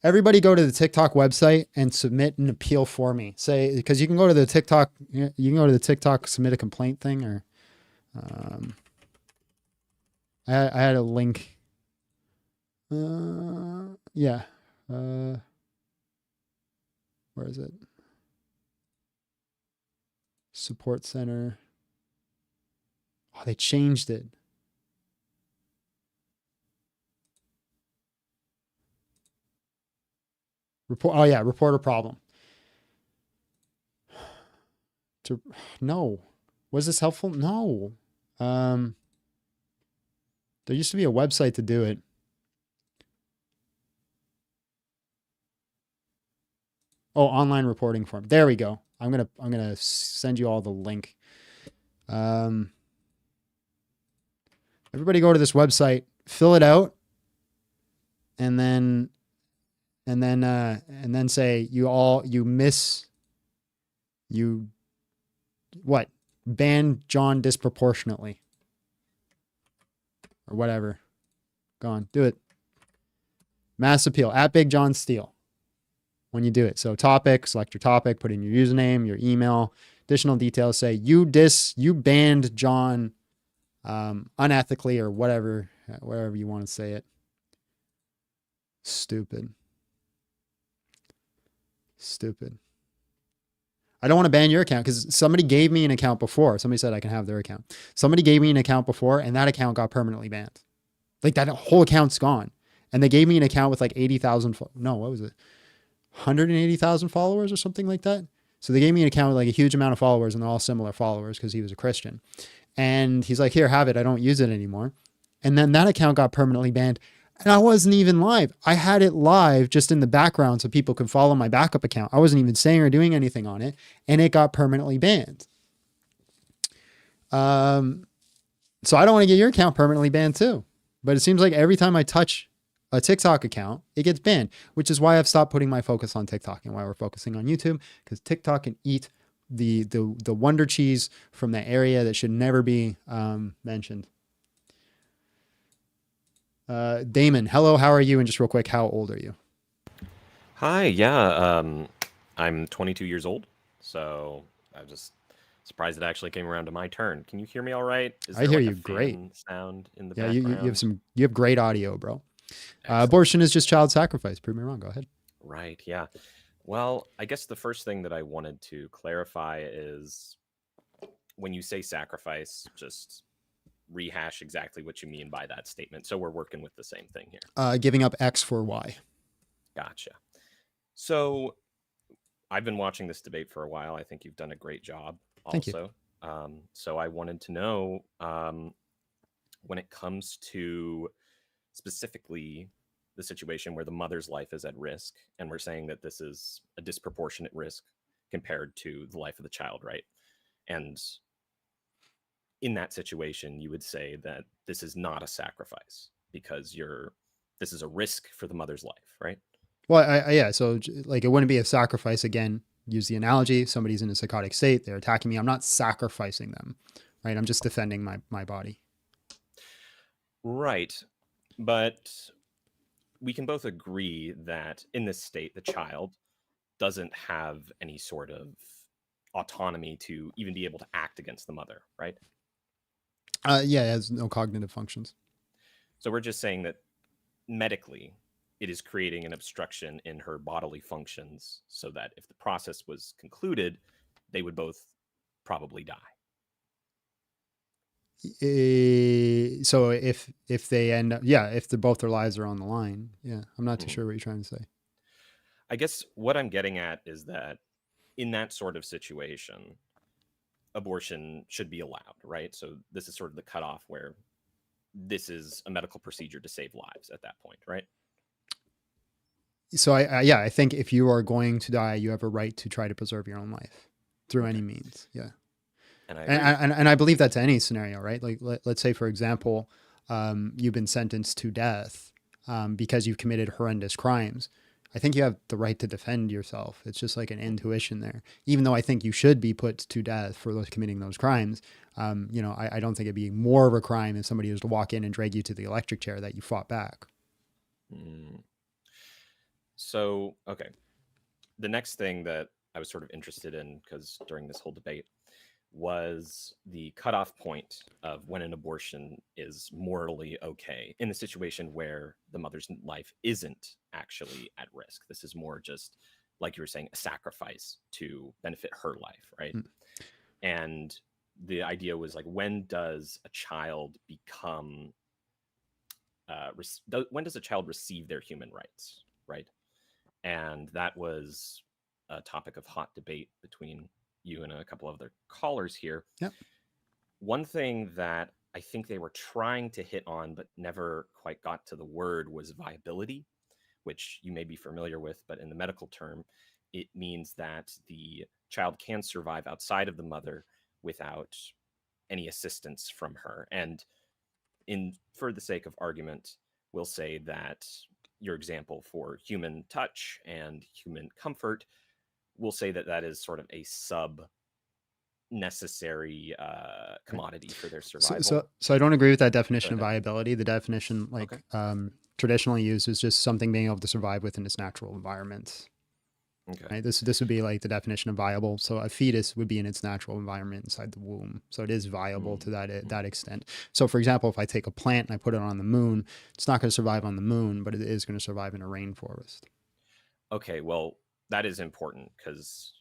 Everybody go to the TikTok website and submit an appeal for me. Say, because you can go to the TikTok, submit a complaint thing, or I had a link. Yeah. Where is it? Support center. Oh, they changed it. Report. Oh yeah, report a problem. No. Was this helpful? No. There used to be a website to do it. Oh, online reporting form. There we go. I'm gonna send you all the link. Everybody go to this website, fill it out, and then say what? Ban John disproportionately. Or whatever. Go on, do it. Mass appeal at Big John Steele when you do it. So topic, select your topic, put in your username, your email, additional details, say you banned John unethically, or whatever you want to say it. Stupid. I don't want to ban your account because somebody gave me an account before. Somebody said I can have their account. Somebody gave me an account before and that account got permanently banned. Like that whole account's gone. And they gave me an account with like 80,000. No, what was it? 180,000 followers or something like that. So they gave me an account with like a huge amount of followers, and they're all similar followers because he was a Christian. And he's like, here, have it. I don't use it anymore. And then that account got permanently banned. And I wasn't even live. I had it live just in the background so people could follow my backup account. I wasn't even saying or doing anything on it. And it got permanently banned. So I don't want to get your account permanently banned too. But it seems like every time I touch a TikTok account, it gets banned, which is why I've stopped putting my focus on TikTok and why we're focusing on YouTube, because TikTok can eat the wonder cheese from the area that should never be mentioned. Damon, hello, how are you? And just real quick, how old are you? Hi, yeah, I'm 22 years old, so I'm just surprised it actually came around to my turn. Can you hear me all right? Is I there hear like you a great. fan sound in the Yeah, background? you have great audio, bro. Abortion is just child sacrifice. Prove me wrong. Go ahead. Right, yeah. Well, I guess the first thing that I wanted to clarify is when you say sacrifice, just rehash exactly what you mean by that statement. So we're working with the same thing here. Giving up X for Y. Gotcha. So I've been watching this debate for a while. I think you've done a great job Thank you. also. So I wanted to know when it comes to specifically the situation where the mother's life is at risk, and we're saying that this is a disproportionate risk compared to the life of the child, right? And in that situation, you would say that this is not a sacrifice because this is a risk for the mother's life, right? Well, yeah. So like, it wouldn't be a sacrifice. Again, use the analogy. Somebody's in a psychotic state. They're attacking me. I'm not sacrificing them, right? I'm just defending my body. Right. But we can both agree that in this state, the child doesn't have any sort of autonomy to even be able to act against the mother, right? Yeah, it has no cognitive functions. So we're just saying that medically, it is creating an obstruction in her bodily functions so that if the process was concluded, they would both probably die. So if they end up, yeah, if both their lives are on the line, yeah, I'm not too sure what you're trying to say. I guess what I'm getting at is that in that sort of situation, abortion should be allowed, right? So this is sort of the cutoff where this is a medical procedure to save lives at that point, right? So I think if you are going to die, you have a right to try to preserve your own life through any means. Yeah. And I believe that's any scenario, right? Like let's say, for example, you've been sentenced to death because you've committed horrendous crimes. I think you have the right to defend yourself. It's just like an intuition there. Even though I think you should be put to death for committing those crimes, I don't think it'd be more of a crime if somebody was to walk in and drag you to the electric chair that you fought back. So, okay. The next thing that I was sort of interested in, because during this whole debate, was the cutoff point of when an abortion is morally okay in the situation where the mother's life isn't actually at risk. This is more just, like you were saying, a sacrifice to benefit her life, right? And the idea was like, when does a child become, when does a child receive their human rights, right? And that was a topic of hot debate between you and a couple of other callers here. Yep. One thing that I think they were trying to hit on but never quite got to the word was viability, which you may be familiar with, but in the medical term, it means that the child can survive outside of the mother without any assistance from her. And for the sake of argument, we'll say that your example for human touch and human comfort, we'll say that that is sort of a necessary commodity for their survival. So I don't agree with that definition of viability. The definition, traditionally used, is just something being able to survive within its natural environment. Okay. Right? This would be like the definition of viable. So a fetus would be in its natural environment inside the womb. So it is viable to that extent. So for example, if I take a plant and I put it on the moon, it's not going to survive on the moon, but it is going to survive in a rainforest. Okay, well, that is important, because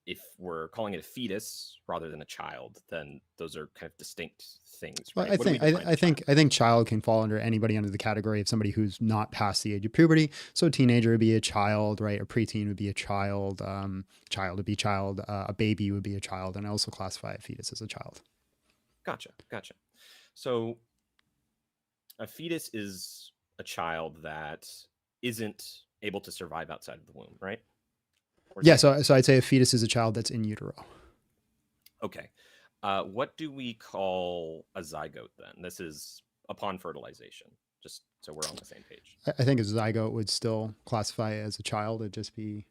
if we're calling it a fetus rather than a child, then those are kind of distinct things, right? Well, I think child can fall under anybody under the category of somebody who's not past the age of puberty. So a teenager would be a child, right? A preteen would be a child. Child would be child. A baby would be a child, and I also classify a fetus as a child. Gotcha. So a fetus is a child that isn't able to survive outside of the womb, right? Yeah, so I'd say a fetus is a child that's in utero. Okay. What do we call a zygote then? This is upon fertilization, just so we're on the same page. I think a zygote would still classify as a child. It'd just be,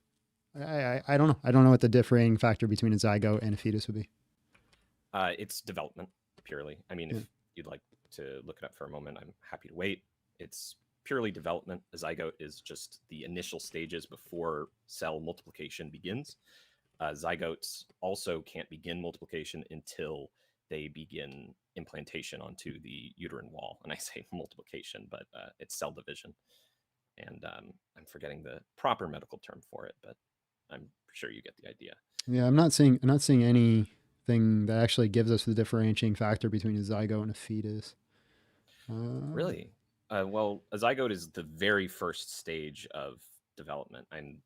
I don't know. I don't know what the differing factor between a zygote and a fetus would be. It's development, purely. I mean, if you'd like to look it up for a moment, I'm happy to wait. It's purely development. A zygote is just the initial stages before cell multiplication begins. Zygotes also can't begin multiplication until they begin implantation onto the uterine wall. And I say multiplication, but it's cell division. And I'm forgetting the proper medical term for it, but I'm sure you get the idea. Yeah, I'm not seeing anything that actually gives us the differentiating factor between a zygote and a fetus. Really? Well, a zygote is the very first stage of development. I'm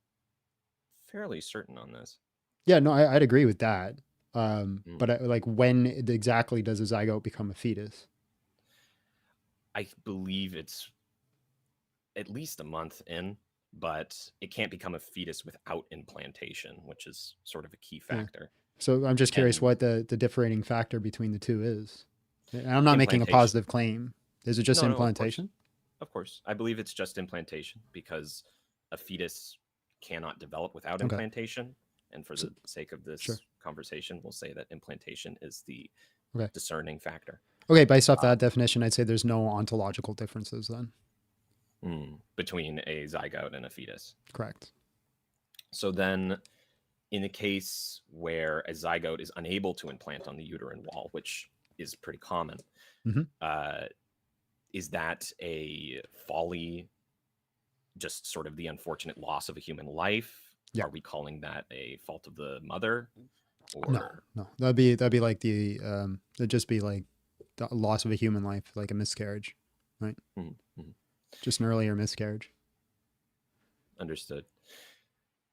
fairly certain on this. Yeah, no, I'd agree with that. But when exactly does a zygote become a fetus? I believe it's at least a month in, but it can't become a fetus without implantation, which is sort of a key factor. So I'm just curious what the differentiating factor between the two is. And I'm not making a positive claim. Is it just implantation? Of course. I believe it's just implantation, because a fetus cannot develop without implantation. And for the sake of this conversation, we'll say that implantation is the discerning factor. Okay, based off that definition, I'd say there's no ontological differences then. Between a zygote and a fetus. Correct. So then, in the case where a zygote is unable to implant on the uterine wall, which is pretty common, is that a folly, just sort of the unfortunate loss of a human life? Yeah. Are we calling that a fault of the mother? Or... No. That'd be like it'd just be like the loss of a human life, like a miscarriage, right? Just an earlier miscarriage. Understood.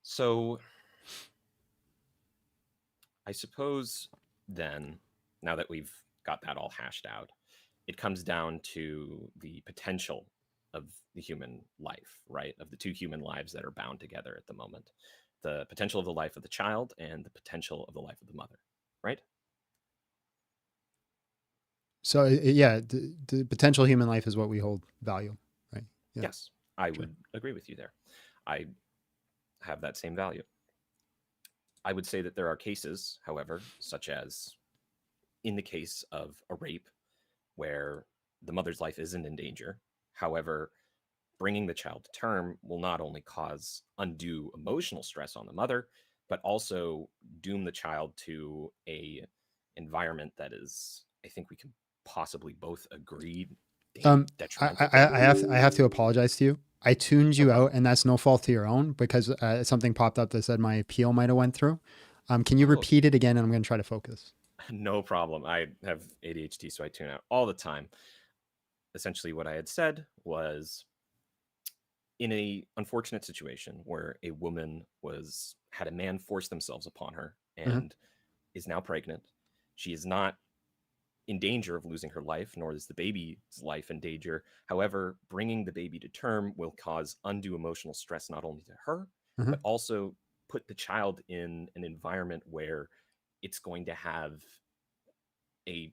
So I suppose then, now that we've got that all hashed out, it comes down to the potential of the human life, right? Of the two human lives that are bound together at the moment. The potential of the life of the child and the potential of the life of the mother, right? So yeah, the potential human life is what we hold value, right? Yeah. Yes, I would agree with you there. I have that same value. I would say that there are cases, however, such as in the case of a rape, where the mother's life isn't in danger. However, bringing the child to term will not only cause undue emotional stress on the mother, but also doom the child to a environment that is, I think we can possibly both agree, detrimental. I have to apologize to you. I tuned you out, and that's no fault to your own, because something popped up that said my appeal might have went through. Can you repeat it again? And I'm going to try to focus. No problem. I have ADHD, so I tune out all the time. Essentially, what I had said was, in a unfortunate situation where a woman had a man force themselves upon her and is now pregnant, she is not in danger of losing her life, nor is the baby's life in danger. However, bringing the baby to term will cause undue emotional stress not only to her, but also put the child in an environment where it's going to have a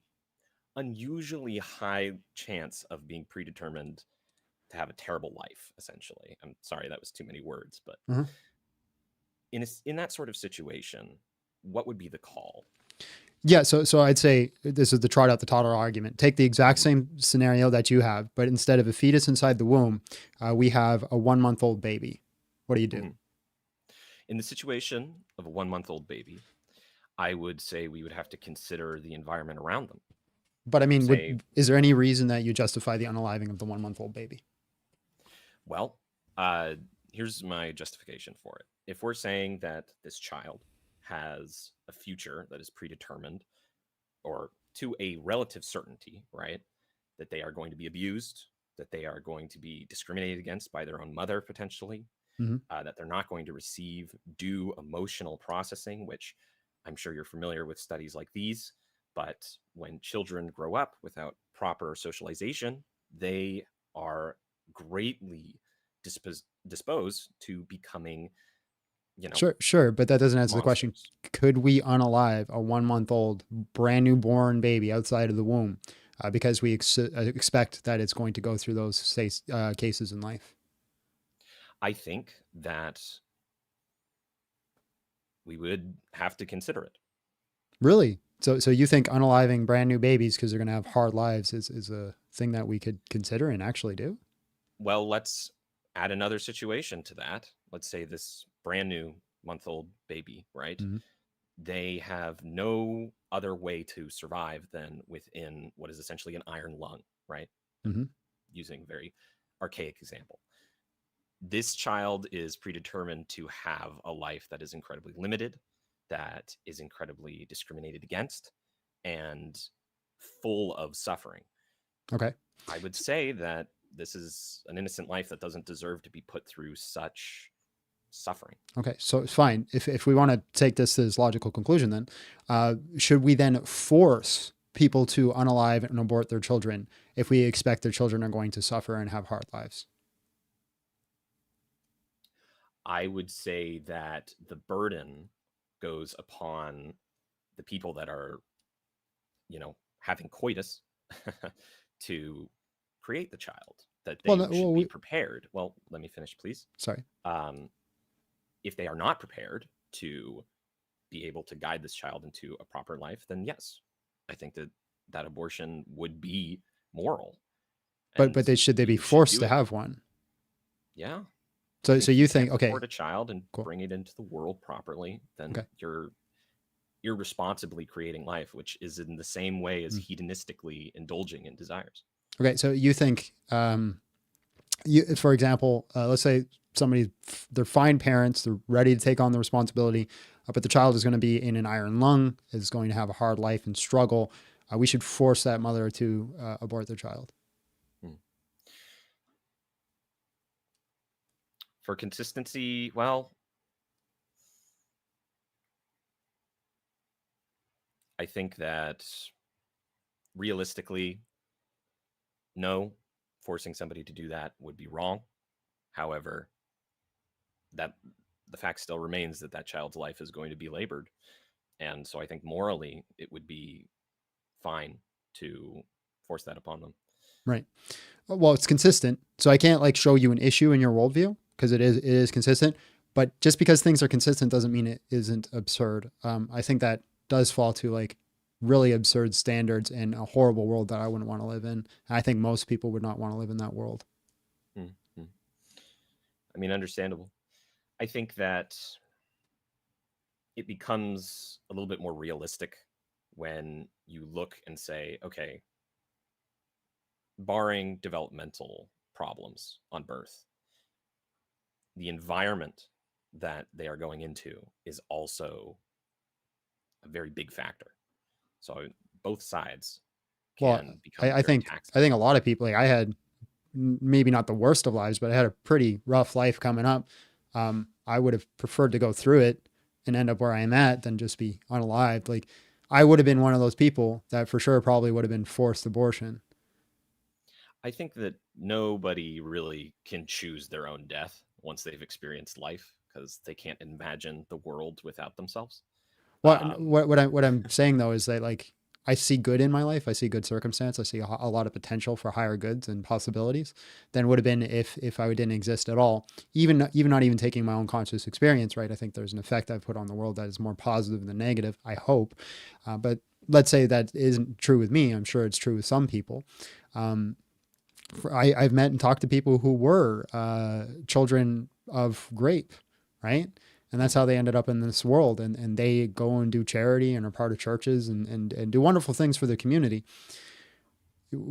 unusually high chance of being predetermined to have a terrible life, essentially. I'm sorry, that was too many words, but in that sort of situation, what would be the call? Yeah, so I'd say this is the trot out the toddler argument. Take the exact same scenario that you have, but instead of a fetus inside the womb, we have a 1-month-old baby. What do you do? In the situation of a 1-month-old baby, I would say we would have to consider the environment around them. But I mean, is there any reason that you justify the unaliving of the 1-month-old baby? Well, here's my justification for it. If we're saying that this child has a future that is predetermined, or to a relative certainty, right, that they are going to be abused, that they are going to be discriminated against by their own mother potentially, that they're not going to receive due emotional processing, which I'm sure you're familiar with studies like these. But when children grow up without proper socialization, they are greatly disposed to becoming, Sure, but that doesn't answer the question. Could we unalive a 1-month-old brand new born baby outside of the womb because we expect that it's going to go through those cases in life? I think that we would have to consider it. Really? So you think unaliving brand new babies because they're going to have hard lives is a thing that we could consider and actually do? Well, let's add another situation to that. Let's say this brand new month-old baby, right? They have no other way to survive than within what is essentially an iron lung, right? Using a very archaic example. This child is predetermined to have a life that is incredibly limited, that is incredibly discriminated against, and full of suffering. Okay. I would say that this is an innocent life that doesn't deserve to be put through such suffering. Okay, so fine. If we want to take this to this logical conclusion, then should we then force people to unalive and abort their children if we expect their children are going to suffer and have hard lives? I would say that the burden goes upon the people that are, having coitus to create the child, that they should be prepared. Well, let me finish, please. Sorry. If they are not prepared to be able to guide this child into a proper life, then yes, I think that abortion would be moral. But should they be forced to have one? Yeah. So you think, okay, support a child and bring it into the world properly, then you're irresponsibly creating life, which is in the same way as hedonistically indulging in desires. Okay, so you think, for example, let's say they're fine parents, they're ready to take on the responsibility, but the child is going to be in an iron lung, is going to have a hard life and struggle. We should force that mother to abort their child. For consistency, well, I think that realistically, no, forcing somebody to do that would be wrong. However, that the fact still remains that child's life is going to be labored. And so I think morally it would be fine to force that upon them. Right. Well, it's consistent. So I can't show you an issue in your worldview because it is consistent. But just because things are consistent doesn't mean it isn't absurd. I think that does fall to really absurd standards in a horrible world that I wouldn't want to live in. And I think most people would not want to live in that world. I mean, understandable. I think that it becomes a little bit more realistic when you look and say, okay, barring developmental problems on birth, the environment that they are going into is also a very big factor. So both sides Well, can become I very think taxing. a lot of people, like I had maybe not the worst of lives, but I had a pretty rough life coming up. I would have preferred to go through it and end up where I am at than just be unalived. Like I would have been one of those people that for sure probably would have been forced abortion. I think that nobody really can choose their own death once they've experienced life because they can't imagine the world without themselves. What I'm saying though is that like I see good in my life. I see good circumstance. I see a lot of potential for higher goods and possibilities than would have been if I didn't exist at all. Even not even taking my own conscious experience, right? I think there's an effect I've put on the world that is more positive than negative. I hope, but let's say that isn't true with me. I'm sure it's true with some people. I've met and talked to people who were children of grape, right? And that's how they ended up in this world. And they go and do charity and are part of churches and do wonderful things for the community.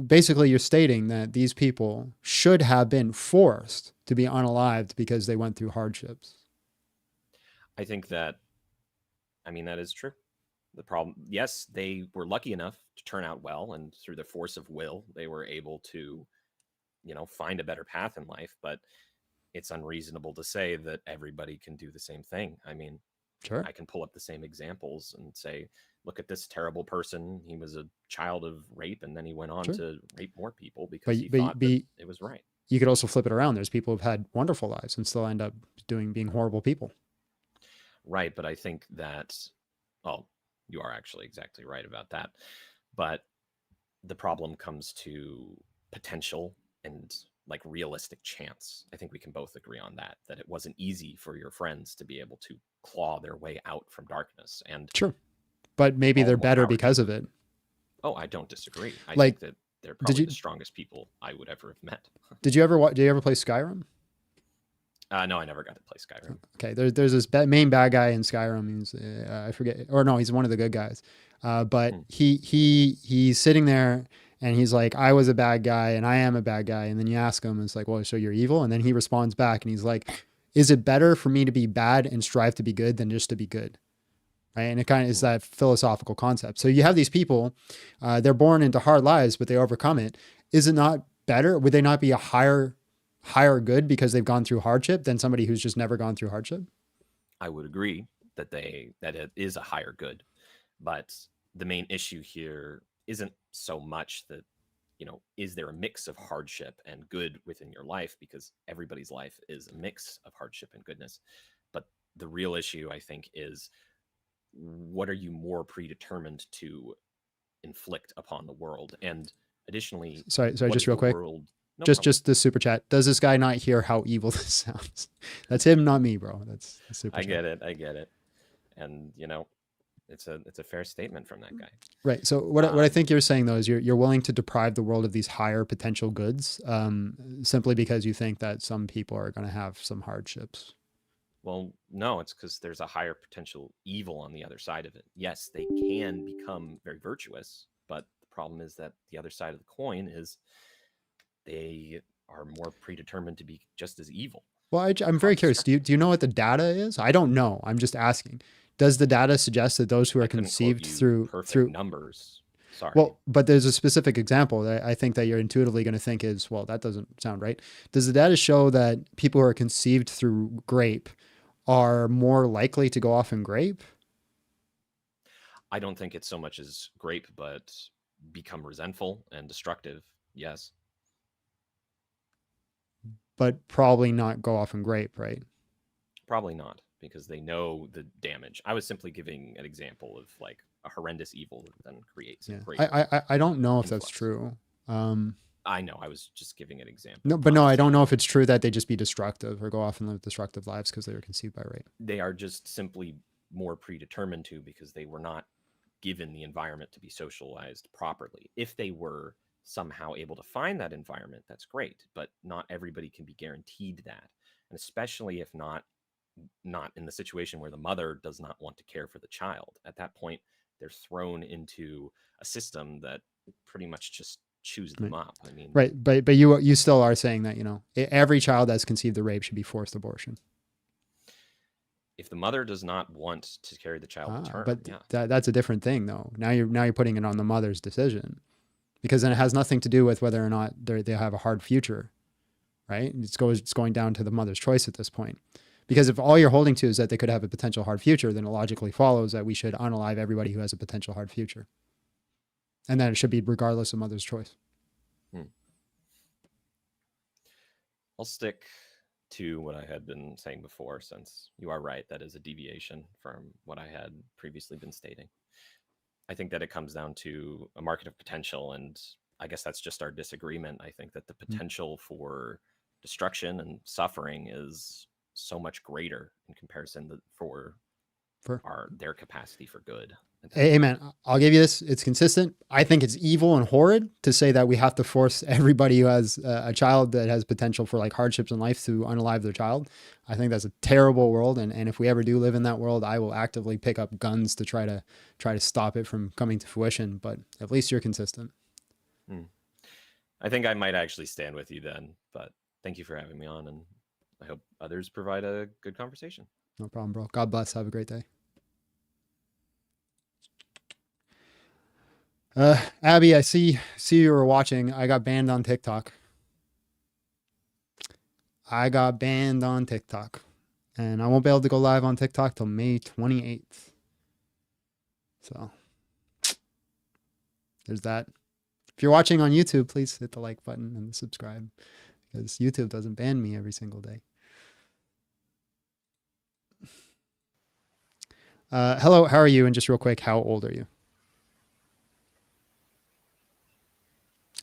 Basically, you're stating that these people should have been forced to be unalived because they went through hardships. I think that, I mean, that is true. The problem, yes, they were lucky enough to turn out well, and through the force of will, they were able to, find a better path in life. But it's unreasonable to say that everybody can do the same thing. I mean, sure, I can pull up the same examples and say, look at this terrible person. He was a child of rape, and then he went on to rape more people because he thought that it was right. You could also flip it around. There's people who've had wonderful lives and still end up being horrible people. Right, but I think that, well, you are actually exactly right about that. But the problem comes to potential and like realistic chance. I think we can both agree on that it wasn't easy for your friends to be able to claw their way out from darkness. And sure, but maybe they're better because of it. Oh, I don't disagree. I like, think that they're probably the strongest people I would ever have met. Did you ever play Skyrim? No, I never got to play Skyrim. Okay, there's this main bad guy in Skyrim. He's I forget, or no, he's one of the good guys. But he's sitting there and he's like, I was a bad guy and I am a bad guy. And then you ask him, it's like, well, so you're evil? And then he responds back and he's like, is it better for me to be bad and strive to be good than just to be good? Right. And it kind of is that philosophical concept. So you have these people, they're born into hard lives, but they overcome it. Is it not better? Would they not be a higher good because they've gone through hardship than somebody who's just never gone through hardship? I would agree that it is a higher good, but the main issue here isn't so much that, is there a mix of hardship and good within your life, because everybody's life is a mix of hardship and goodness. But the real issue, I think, is what are you more predetermined to inflict upon the world? And additionally, sorry, just real quick. Just the super chat. Does this guy not hear how evil this sounds? That's him, not me, bro. That's the super chat. I get it. And it's a fair statement from that guy. Right. So what I think you're saying though is you're willing to deprive the world of these higher potential goods simply because you think that some people are going to have some hardships. Well, no, it's because there's a higher potential evil on the other side of it. Yes, they can become very virtuous, but the problem is that the other side of the coin is they are more predetermined to be just as evil. Well, I'm very curious. Do you know what the data is? I don't know. I'm just asking. Does the data suggest that those who are conceived through numbers? Sorry. Well, but there's a specific example that I think that you're intuitively going to think is, well, that doesn't sound right. Does the data show that people who are conceived through grape are more likely to go off in grape? I don't think it's so much as grape, but become resentful and destructive. Yes. But probably not go off in grape, right? Probably not, because they know the damage. I was simply giving an example of like a horrendous evil that then creates a great I don't know if that's true. I know. I was just giving an example. No, I don't know if it's true that they just be destructive or go off and live destructive lives because they were conceived by rape. They are just simply more predetermined to, because they were not given the environment to be socialized properly. If they were somehow able to find that environment, that's great, but not everybody can be guaranteed that. and especially if not in the situation where the mother does not want to care for the child. At that point, they're thrown into a system that pretty much just chews them up. I mean, right, but you still are saying that, you know, every child that's conceived of rape should be forced abortion. if the mother does not want to carry the child to term, But yeah. that's a different thing, though. Now you're putting it on the mother's decision, because then it has nothing to do with whether or not they have a hard future, right? It's going down to the mother's choice at this point. Because if all you're holding to is that they could have a potential hard future, then it logically follows that we should unalive everybody who has a potential hard future, and that it should be regardless of mother's choice. I'll stick to what I had been saying before, since you are right, that is a deviation from what I had previously been stating. I think that it comes down to a market of potential, and I guess that's just our disagreement. I think that the potential for destruction and suffering is so much greater in comparison for their capacity for good. Amen. I'll give you this. It's consistent. I think it's evil and horrid to say that we have to force everybody who has a child that has potential for like hardships in life to unalive their child. I think that's a terrible world. And if we ever do live in that world, I will actively pick up guns to try to stop it from coming to fruition. But at least you're consistent. I think I might actually stand with you then, but thank you for having me on, and I hope others provide a good conversation. No problem, bro. God bless. Have a great day. Abby, I see you were watching. I got banned on TikTok. And I won't be able to go live on TikTok till May 28th. So there's that. If you're watching on YouTube, please hit the like button and the subscribe, because YouTube doesn't ban me every single day. Hello, how are you? And just real quick, how old are you?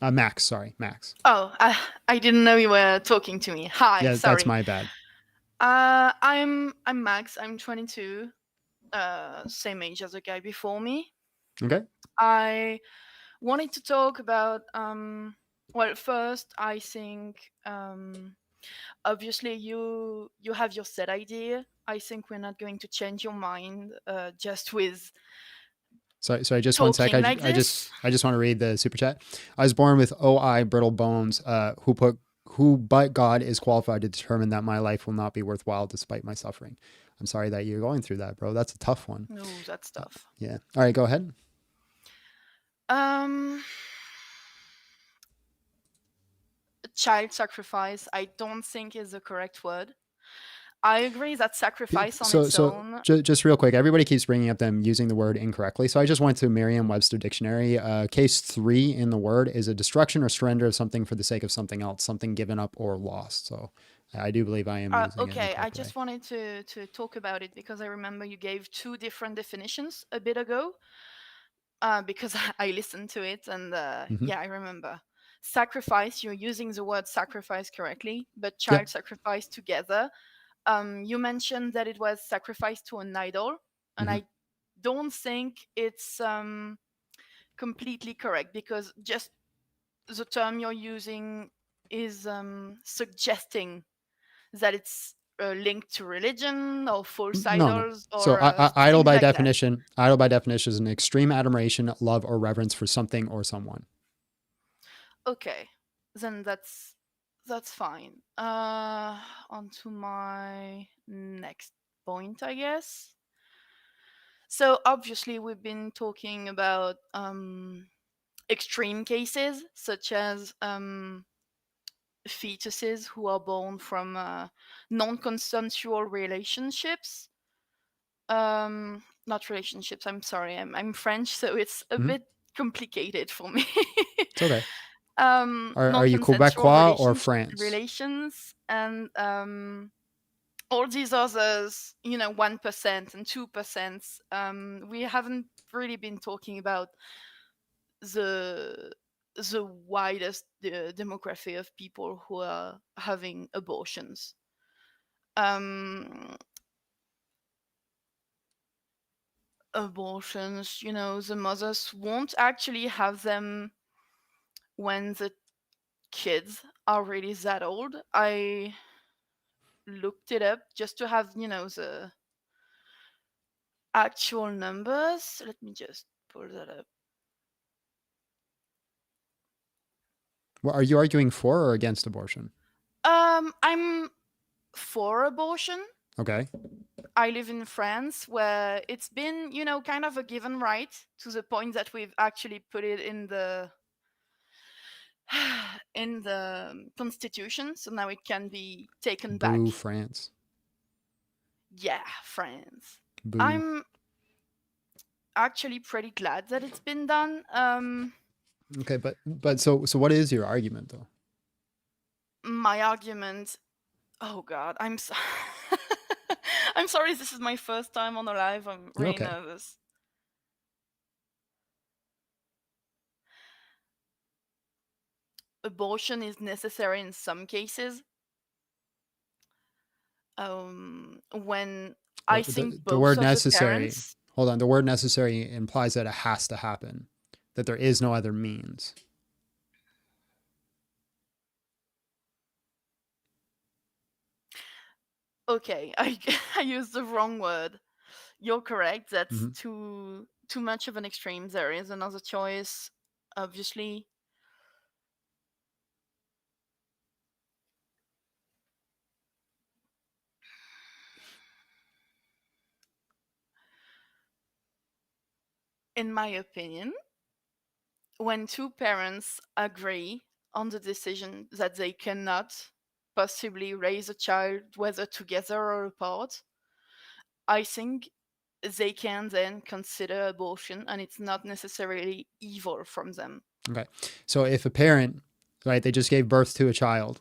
Max, sorry, Max. Oh, I didn't know you were talking to me. Hi, Yeah, sorry. that's my bad. I'm Max. I'm 22. Same age as the guy before me. Okay. I wanted to talk about well, first I think obviously you have your set idea. I think we're not going to change your mind just with Sorry, just one sec. talking I like this. just want to read the super chat. I was born with OI brittle bones. Who but God is qualified to determine that my life will not be worthwhile despite my suffering. I'm sorry that you're going through that, bro. That's a tough one. No, that's tough. Yeah. All right, go ahead. Child sacrifice, I don't think is the correct word. I agree that sacrifice on its own. Just real quick, everybody keeps bringing up them using the word incorrectly. So I just went to Merriam-Webster dictionary. Case 3 in the word is a destruction or surrender of something for the sake of something else, something given up or lost. So I do believe I am using it. Okay, I just wanted to talk about it because I remember you gave 2 different definitions a bit ago. Because I listened to it, and yeah, I remember. Sacrifice, you're using the word sacrifice correctly, but child sacrifice together. You mentioned that it was sacrifice to an idol, and I don't think it's completely correct, because just the term you're using is suggesting that it's linked to religion or false idols. No. Or So idol by like definition, idol by definition is an extreme adoration, love, or reverence for something or someone. Okay, then that's fine. On to my next point, I guess. So obviously we've been talking about extreme cases, such as fetuses who are born from non-consensual relationships. Not relationships, I'm sorry, I'm French, so it's a bit complicated for me. It's okay. Are you Non-consensual Quebecois or France? relations, and all these others, 1% and 2%. We haven't really been talking about the widest demography of people who are having abortions. Abortions, the mothers won't actually have them when the kids are really that old. I looked it up just to have, the actual numbers. Let me just pull that up. Well, are you arguing for or against abortion? I'm for abortion. Okay. I live in France, where it's been, kind of a given right, to the point that we've actually put it in the constitution, so now it can be taken back. Boo, France. Yeah, France. Boo. I'm actually pretty glad that it's been done. Okay, but so what is your argument though? My argument. Oh God, I'm I'm sorry. This is my first time on a live. I'm You're really okay. nervous. Abortion is necessary in some cases. When I think The both word of the necessary. parents. Hold on. The word necessary implies that it has to happen, that there is no other means. Okay, I used the wrong word. You're correct. That's Mhm. too much of an extreme. There is another choice, obviously. In my opinion, when two parents agree on the decision that they cannot possibly raise a child, whether together or apart, I think they can then consider abortion, and it's not necessarily evil from them. Okay. So if a parent, right, they just gave birth to a child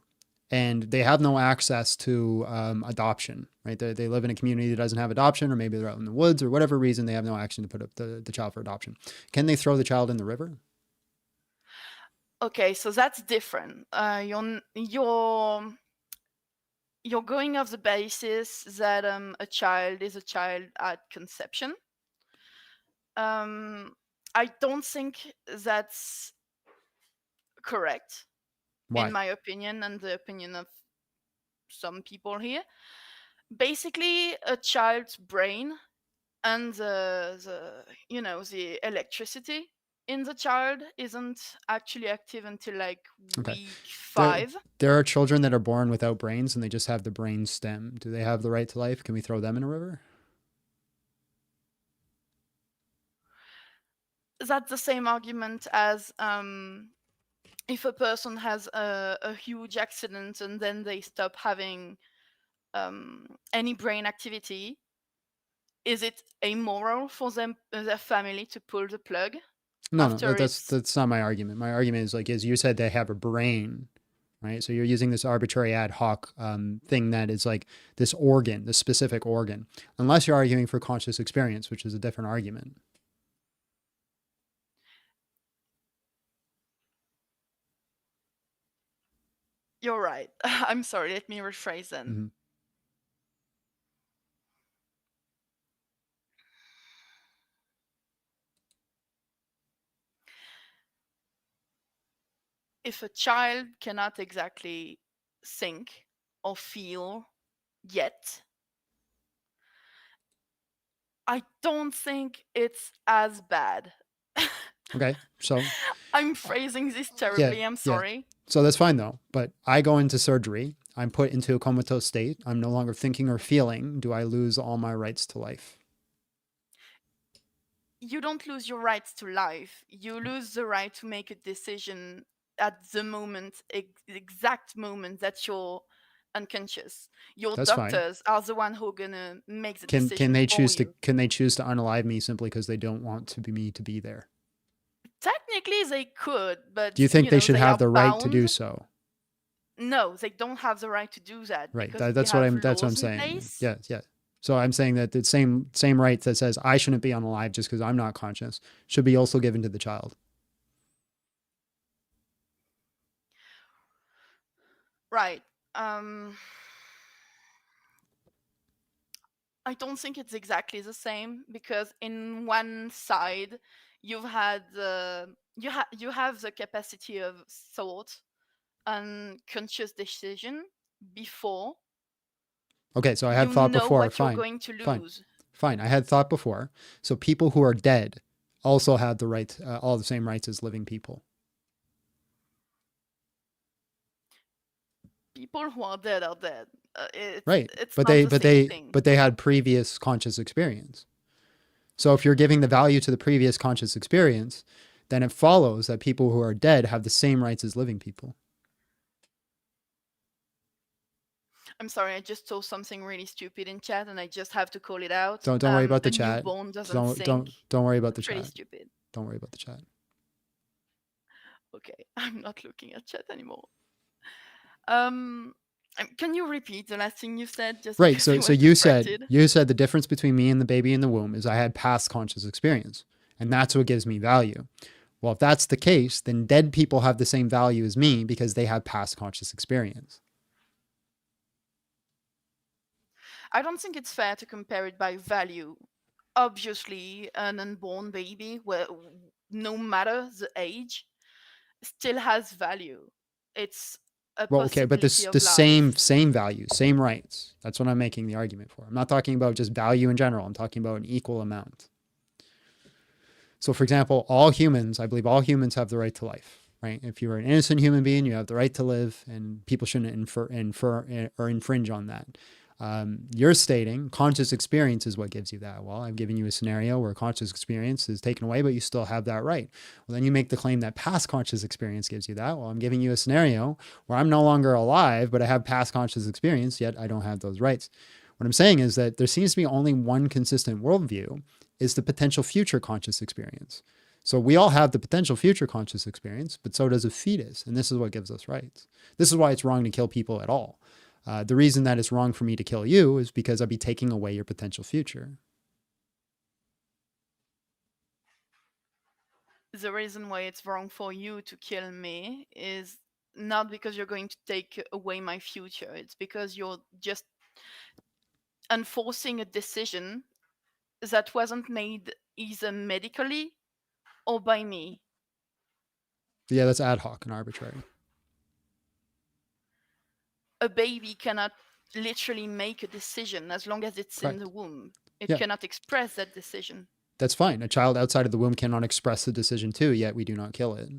and they have no access to adoption, right? They live in a community that doesn't have adoption, or maybe they're out in the woods or whatever reason, they have no action to put up the child for adoption. Can they throw the child in the river? Okay, so that's different. You're going off the basis that a child is a child at conception. I don't think that's correct. Why? In my opinion, and the opinion of some people here. Basically, a child's brain and the electricity in the child isn't actually active until like Okay. week 5. There are children that are born without brains and they just have the brain stem. Do they have the right to life? Can we throw them in a river? That's the same argument as if a person has a huge accident and then they stop having any brain activity. Is it amoral for them, their family, to pull the plug? No, that's not my argument. My argument is like, as you said, they have a brain, right? So you're using this arbitrary ad hoc thing that is like this organ, this specific organ, unless you're arguing for conscious experience, which is a different argument. You're right. I'm sorry. Let me rephrase then. Mm-hmm. If a child cannot exactly think or feel yet, I don't think it's as bad. Okay, so I'm phrasing this terribly. I'm sorry. Yeah. So that's fine though. But I go into surgery. I'm put into a comatose state. I'm no longer thinking or feeling. Do I lose all my rights to life? You don't lose your rights to life. You lose the right to make a decision at the moment, exact moment that you're unconscious. Your That's fine. doctors are the one who are gonna make the Can decision they for choose you. to unalive me simply because they don't want me to be there? Technically, they could, but Do you think they should have are the right to do bound. so? No, they don't have the right to do that Right. because we That's have what I'm laws in saying. place. Yeah, yeah. So I'm saying that the same right that says I shouldn't be unalive just because I'm not conscious should be also given to the child. Right. I don't think it's exactly the same because in one side you've had you have the capacity of thought and conscious decision before Okay, so I had You thought know before. what you're Fine, going to fine, lose. fine. I had thought before. So people who are dead also have the right, all the same rights as living people. People who are dead are dead. Right. It's But not they, the but same they, thing. but they had previous conscious experience. So if you're giving the value to the previous conscious experience, then it follows that people who are dead have the same rights as living people. I'm sorry, I just saw something really stupid in chat, and I just have to call it out. Don't worry about the A chat. newborn doesn't Don't think. don't worry about the Pretty chat. stupid. Don't worry about the chat. Okay, I'm not looking at chat anymore. Can you repeat the last thing you said? Just Right. because I So was you distracted. said the difference between me and the baby in the womb is I had past conscious experience, and that's what gives me value. Well, if that's the case, then dead people have the same value as me because they have past conscious experience. I don't think it's fair to compare it by value. Obviously, an unborn baby, no matter the age, still has value. It's a Well, okay, but possibility of the life. same value, same rights. That's what I'm making the argument for. I'm not talking about just value in general. I'm talking about an equal amount. So, for example, all humans, I believe all humans have the right to life, right? If you're an innocent human being, you have the right to live, and people shouldn't infer or infringe on that. You're stating conscious experience is what gives you that. Well, I've given you a scenario where conscious experience is taken away, but you still have that right. Well, then you make the claim that past conscious experience gives you that. Well, I'm giving you a scenario where I'm no longer alive, but I have past conscious experience, yet I don't have those rights. What I'm saying is that there seems to be only one consistent worldview, is the potential future conscious experience. So we all have the potential future conscious experience, but so does a fetus. And this is what gives us rights. This is why it's wrong to kill people at all. The reason that it's wrong for me to kill you is because I'd be taking away your potential future. The reason why it's wrong for you to kill me is not because you're going to take away my future. It's because you're just enforcing a decision that wasn't made either medically or by me. Yeah, that's ad hoc and arbitrary. A baby cannot literally make a decision as long as it's in the womb. It Yeah. cannot express that decision. That's fine. A child outside of the womb cannot express the decision too, yet we do not kill it.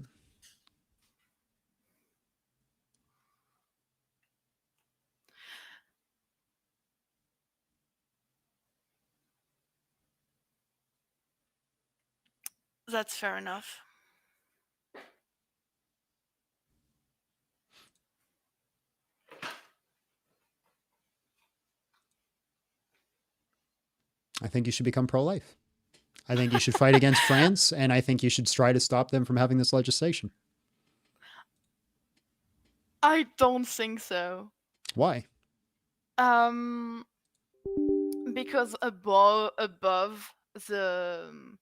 That's fair enough. I think you should become pro-life. I think you should fight against France, and I think you should try to stop them from having this legislation. I don't think so. Why? Because above the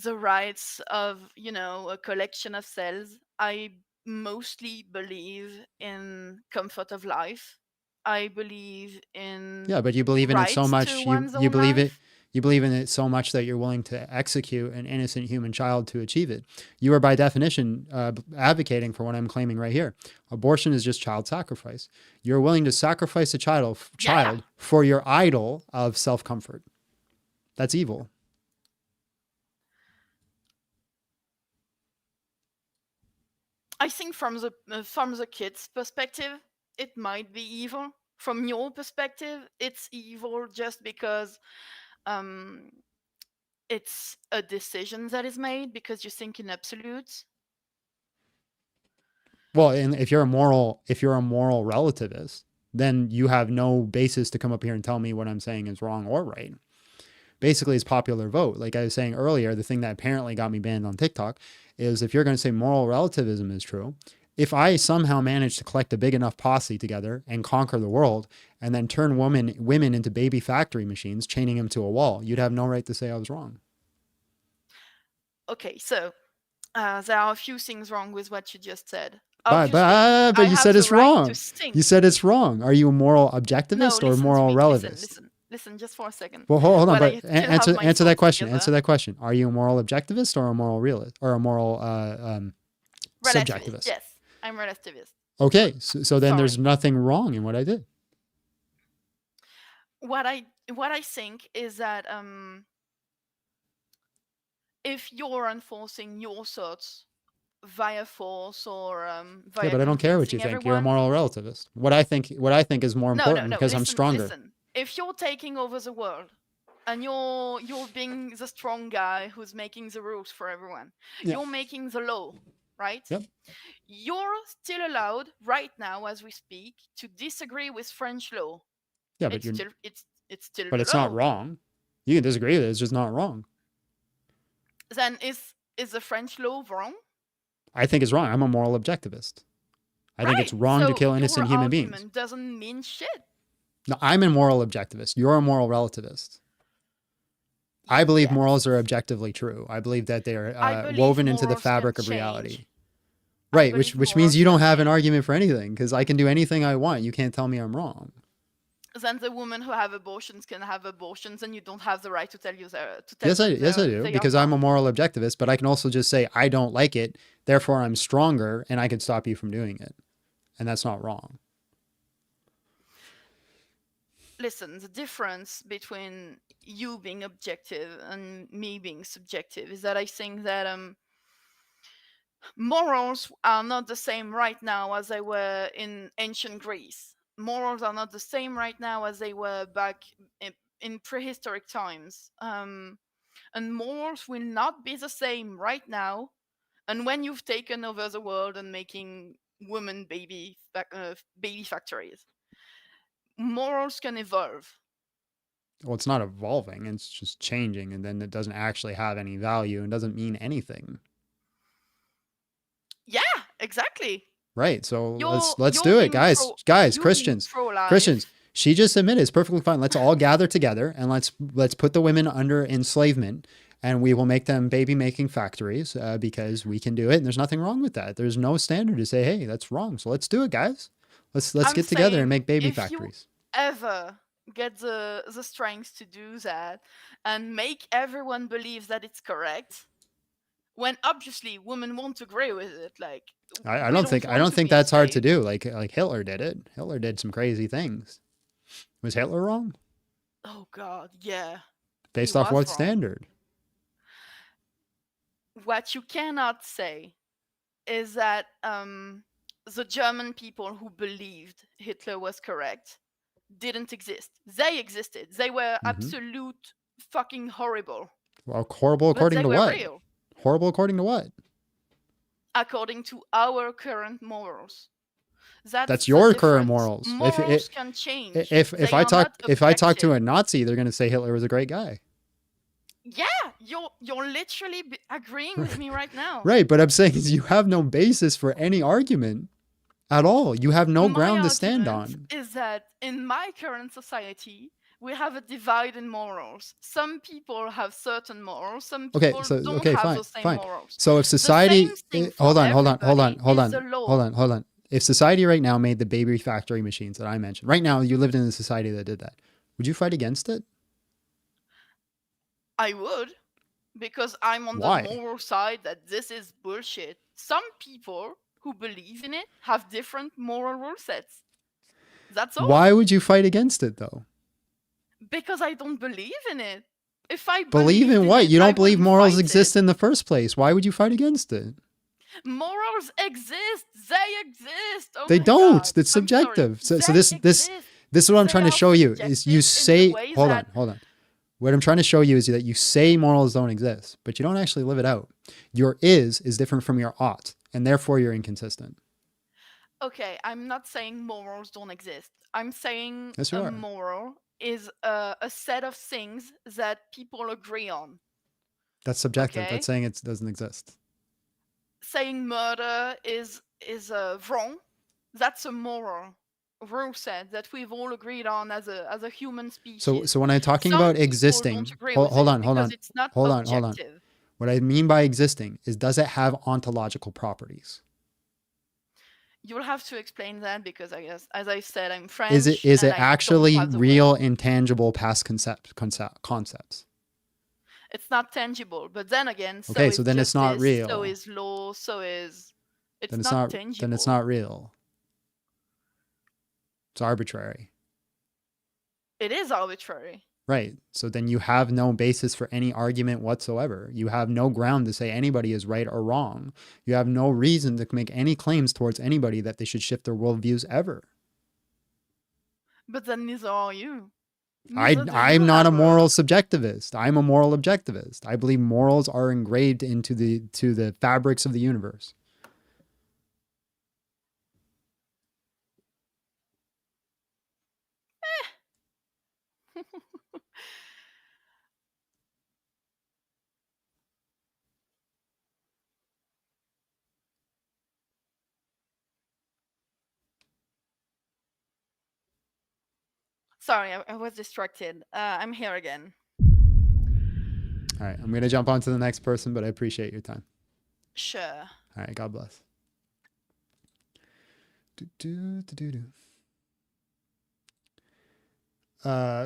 rights of, a collection of cells, I mostly believe in comfort of life. I believe in Yeah, but you believe in it so rights much. to You one's you own believe it. life. You believe in it so much that you're willing to execute an innocent human child to achieve it. You are, by definition, advocating for what I'm claiming right here. Abortion is just child sacrifice. You're willing to sacrifice a child for your idol of self-comfort. That's evil. I think from the kid's perspective, it might be evil. From your perspective, it's evil just because it's a decision that is made because you think in absolutes. Well, and if you're a moral relativist, then you have no basis to come up here and tell me what I'm saying is wrong or right. Basically, it's popular vote. Like I was saying earlier, the thing that apparently got me banned on TikTok is if you're going to say moral relativism is true, if I somehow manage to collect a big enough posse together and conquer the world and then turn women into baby factory machines, chaining them to a wall, you'd have no right to say I was wrong. Okay, so there are a few things wrong with what you just said. But Obviously, you said it's right wrong. to think. You said it's wrong. Are you a moral objectivist or a moral relativist? Listen, just for a second. Well, hold on, While I but still have my answer that thoughts question. together. Answer that question. Are you a moral objectivist or a moral realist or a moral subjectivist? Yes, I'm relativist. Okay, so then there's nothing wrong in what I did. what I think is that if you're enforcing your thoughts via force or Yeah, via but I don't care what you convincing think. You're a everyone. moral relativist. What I think is more No, important because I'm listen, stronger. listen. If you're taking over the world and you're being the strong guy who's making the rules for everyone, Yeah. you're making the law, right? Yep. You're still allowed right now as we speak to disagree with French law. Yeah, but it's still but the it's not law. wrong. You can disagree with it. It's just not wrong. Then is the French law wrong? I think it's wrong. I'm a moral objectivist. I think it's wrong to kill innocent your human beings. argument doesn't mean shit. No, I'm a moral objectivist. You're a moral relativist. I believe morals are objectively true. I believe that they are woven into the fabric of reality. Right, which means you don't have an argument for anything because I can do anything I want. You can't tell me I'm wrong. Then the women who have abortions can have abortions, and you don't have the right to tell you Yes, I do because I'm a moral objectivist. But I can also just say I don't like it, therefore I'm stronger, and I can stop you from doing it, and that's not wrong. Listen, the difference between you being objective and me being subjective is that I think that morals are not the same right now as they were in ancient Greece. Morals are not the same right now as they were back in prehistoric times. And morals will not be the same right now. And when you've taken over the world and making women baby factories, morals can evolve. Well, it's not evolving. It's just changing. And then it doesn't actually have any value and doesn't mean anything. Yeah, exactly. Right. So let's do it, guys. Christians. She just admitted it's perfectly fine. Let's all gather together and let's put the women under enslavement, and we will make them baby making factories because we can do it, and there's nothing wrong with that. There's no standard to say, hey, that's wrong. So let's do it, guys. Let's get together and make baby factories. If you ever get the strength to do that and make everyone believe that it's correct, when obviously women won't agree with it, like I don't think that's hard to do. Like Hitler did it. Hitler did some crazy things. Was Hitler wrong? Oh God, yeah. Based off what standard? What you cannot say is that the German people who believed Hitler was correct didn't exist. They existed. They were absolute fucking horrible. Well, horrible according to what? Real. Horrible according to what? According to our current morals. That's your current morals. Morals can change. If I talk to a Nazi, they're going to say Hitler was a great guy. Yeah, you're literally agreeing with me right now. Right, but I'm saying you have no basis for any argument at all. You have no ground to stand on. Is that in my current society, we have a divide in morals. Some people have certain morals. Some people don't have those same morals. So if society, hold on. If society right now made the baby factory machines that I mentioned, right now you lived in a society that did that, would you fight against it? I would, because I'm on the moral side that this is bullshit. Some people who believe in it have different moral rule sets. That's all. Why would you fight against it though? Because I don't believe in it. If I believe in what? You don't believe morals exist in the first place. Why would you fight against it? Morals exist. They exist. Oh they don't. It's subjective. So this is what I'm trying to show you is you say hold on. What I'm trying to show you is that you say morals don't exist, but you don't actually live it out. Your is different from your ought, and therefore you're inconsistent. Okay, I'm not saying morals don't exist. I'm saying yes, a moral is a set of things that people agree on. That's subjective. Okay? That's saying it doesn't exist. Saying murder is wrong. That's a moral rule set that we've all agreed on as a human species. So when I'm talking about existing, hold on. What I mean by existing is, does it have ontological properties? You'll have to explain that because I guess, as I said, I'm French. Is it actually real, intangible past concepts? It's not tangible, but then again, okay, so then it's not real. So is law. So is it's not tangible. Then it's not real. It's arbitrary. It is arbitrary. Right. So then you have no basis for any argument whatsoever. You have no ground to say anybody is right or wrong. You have no reason to make any claims towards anybody that they should shift their worldviews ever. But then neither are you. I, Neither do I'm you not a have moral subjectivist. I'm a moral objectivist. I believe morals are engraved into the fabrics of the universe. Sorry, I was distracted. I'm here again. All right. I'm going to jump on to the next person, but I appreciate your time. Sure. All right. God bless.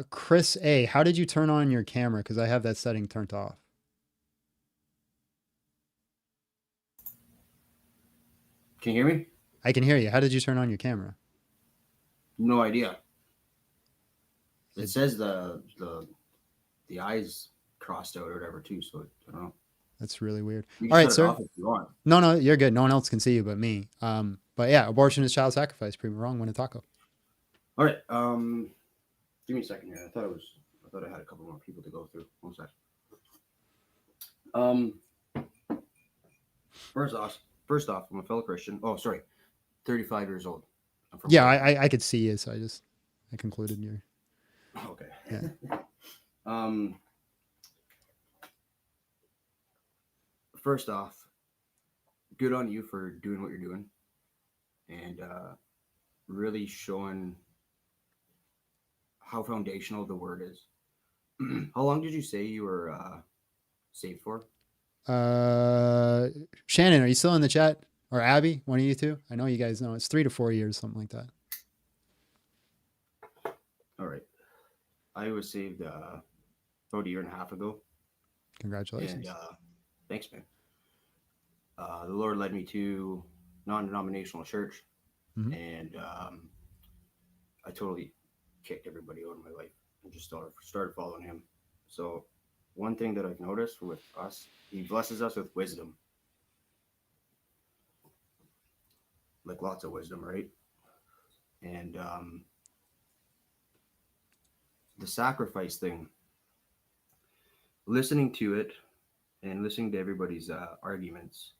Chris A, how did you turn on your camera? Because I have that setting turned off. Can you hear me? I can hear you. How did you turn on your camera? No idea. It says the eyes crossed out or whatever too, so I don't know. That's really weird. You All can right, shut it sir. off if you want. No, you're good. No one else can see you but me. But yeah, abortion is child sacrifice. Prove me wrong. When a taco. All right. Give me a second here. I thought I had a couple more people to go through. One sec. First off, I'm a fellow Christian. Oh, sorry, 35 years old. I'm from Yeah, I could see you, so I concluded you're okay. Yeah. First off, good on you for doing what you're doing and really showing how foundational the word is. How long did you say you were saved for? Shannon, are you still in the chat? Or Abby, one of you two? I know you guys know. It's 3 to 4 years, something like that. All right. I was saved about a year and a half ago. Congratulations. And thanks, man. The Lord led me to non-denominational church, and I totally kicked everybody out of my life and just started following Him. So one thing that I've noticed with us, He blesses us with wisdom, like lots of wisdom, right? And the sacrifice thing, listening to it and listening to everybody's arguments,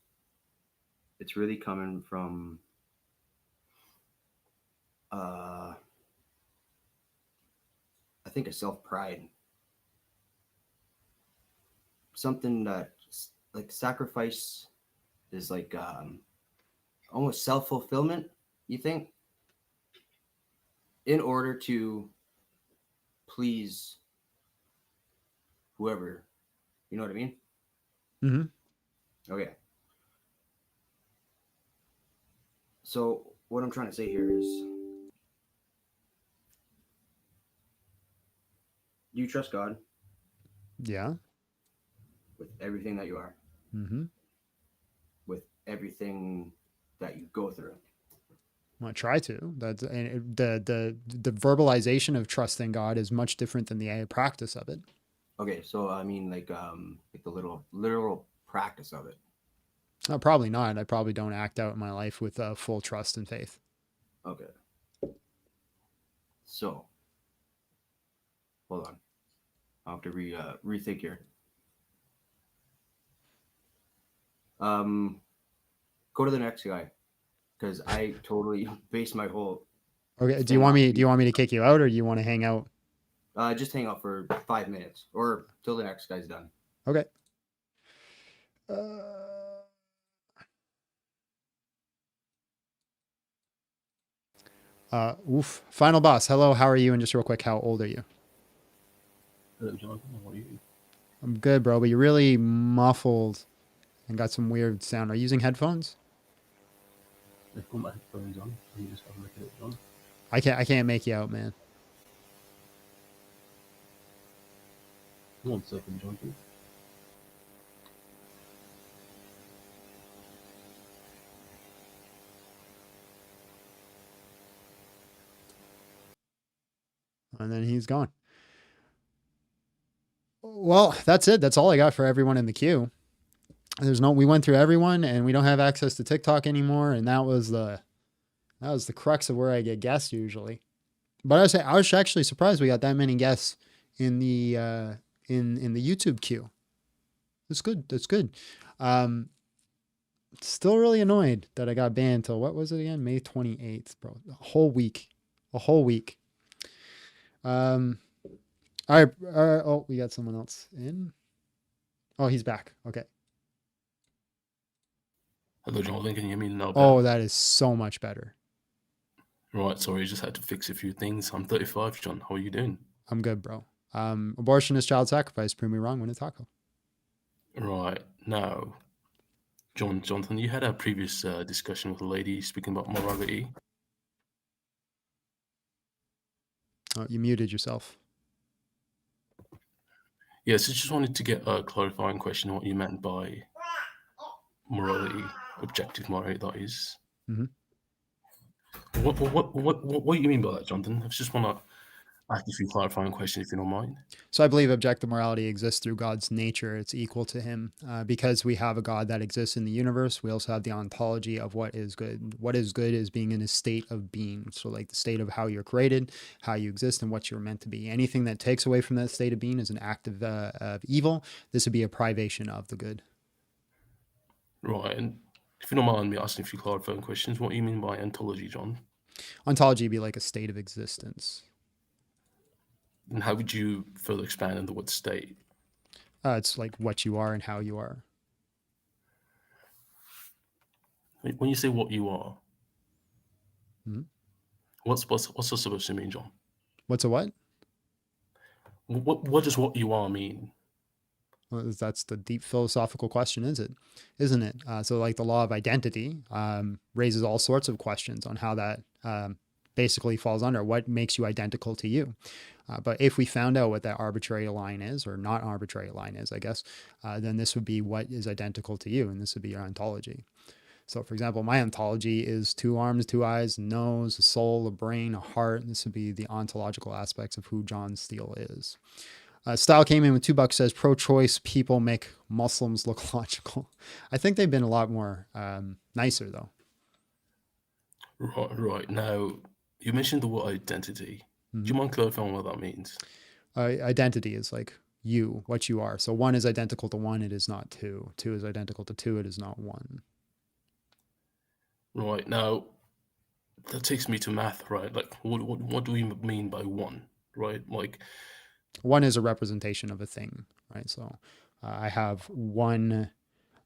it's really coming from I think a self-pride, something that like sacrifice is like almost self-fulfillment, you think, in order to please whoever, you know what I mean? Okay. So what I'm trying to say here is, do you trust God? Yeah. With everything that you are? With everything that you go through? Well, I try to. That's the verbalization of trust in God is much different than the practice of it. Okay, so I mean like the literal practice of it. No, probably not. I probably don't act out in my life with full trust and faith. Okay. So, hold on. I'll have to rethink here. Go to the next guy, because I totally base my whole. Okay. Do you want me to kick you out, or do you want to hang out? Just hang out for 5 minutes, or till the next guy's done. Okay. Final boss. Hello. How are you? And just real quick, how old are you? Hello, Jonathan. How are you? I'm good, bro. But you're really muffled and got some weird sound. Are you using headphones? I've got my headphones on. Can you just have a look at it, John? I can't make you out, man. 1 second, Jonathan. and then he's gone. Well, that's it. That's all I got for everyone in the queue. We went through everyone, and we don't have access to TikTok anymore. And that was the crux of where I get guests usually. But I was actually surprised we got that many guests in the in the YouTube queue. That's good. That's good. Still really annoyed that I got banned till, what was it again? May 28th, bro. A whole week. All right. Oh, we got someone else in. Oh, he's back. Okay. Hello, Jonathan. Can you hear me now? Oh, that is so much better. Right. Sorry, I just had to fix a few things. I'm 35, John. How are you doing? I'm good, bro. Abortion is child sacrifice. Prove me wrong when it's taco. Right. Now, Jonathan, you had a previous discussion with a lady speaking about morality. Oh, you muted yourself. Yes, I just wanted to get a clarifying question on what you meant by morality, objective morality, that is. Mm-hmm. What do you mean by that, Jonathan? I just want to ask you a few clarifying questions, if you don't mind. So I believe objective morality exists through God's nature. It's equal to him. Because we have a God that exists in the universe, we also have the ontology of what is good. What is good is being in a state of being. So like the state of how you're created, how you exist, and what you're meant to be. Anything that takes away from that state of being is an act of evil. This would be a privation of the good. Right. And if you don't mind me asking a few clarifying questions, what do you mean by ontology, John? Ontology would be like a state of existence. And how would you further expand on the word state? It's like what you are and how you are. When you say what you are, mm-hmm. what's that supposed to mean, John? What's a what? What does what you are mean? Well, that's the deep philosophical question, isn't it? So like the law of identity raises all sorts of questions on how that basically falls under what makes you identical to you. But if we found out what that arbitrary line is, or not arbitrary line is, I guess, then this would be what is identical to you, and this would be your ontology. So for example, my ontology is 2 arms, 2 eyes, a nose, a soul, a brain, a heart. This would be the ontological aspects of who John Steele is. Style came in with $2, says pro-choice people make Muslims look logical. I think they've been a lot more nicer though. Right. Now, you mentioned the word identity. Mm-hmm. Do you mind clarifying what that means? Identity is like you, what you are. So 1 is identical to 1, it is not 2. 2 is identical to 2, it is not 1. Right. Now, that takes me to math, right? Like, what do we mean by 1, right? Like, 1 is a representation of a thing, right? So I have one,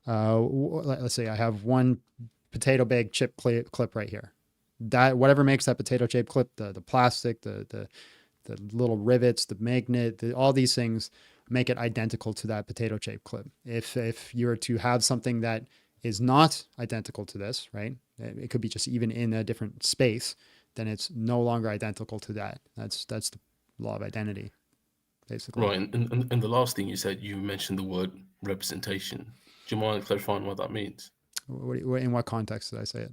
let's say I have one potato bag chip clip right here. That whatever makes that potato chip clip, the plastic, the little rivets, the magnet, all these things make it identical to that potato chip clip. If you were to have something that is not identical to this, right? It could be just even in a different space, then it's no longer identical to that. That's the law of identity, basically. Right, and the last thing you said, you mentioned the word representation. Do you mind clarifying what that means? In what context did I say it?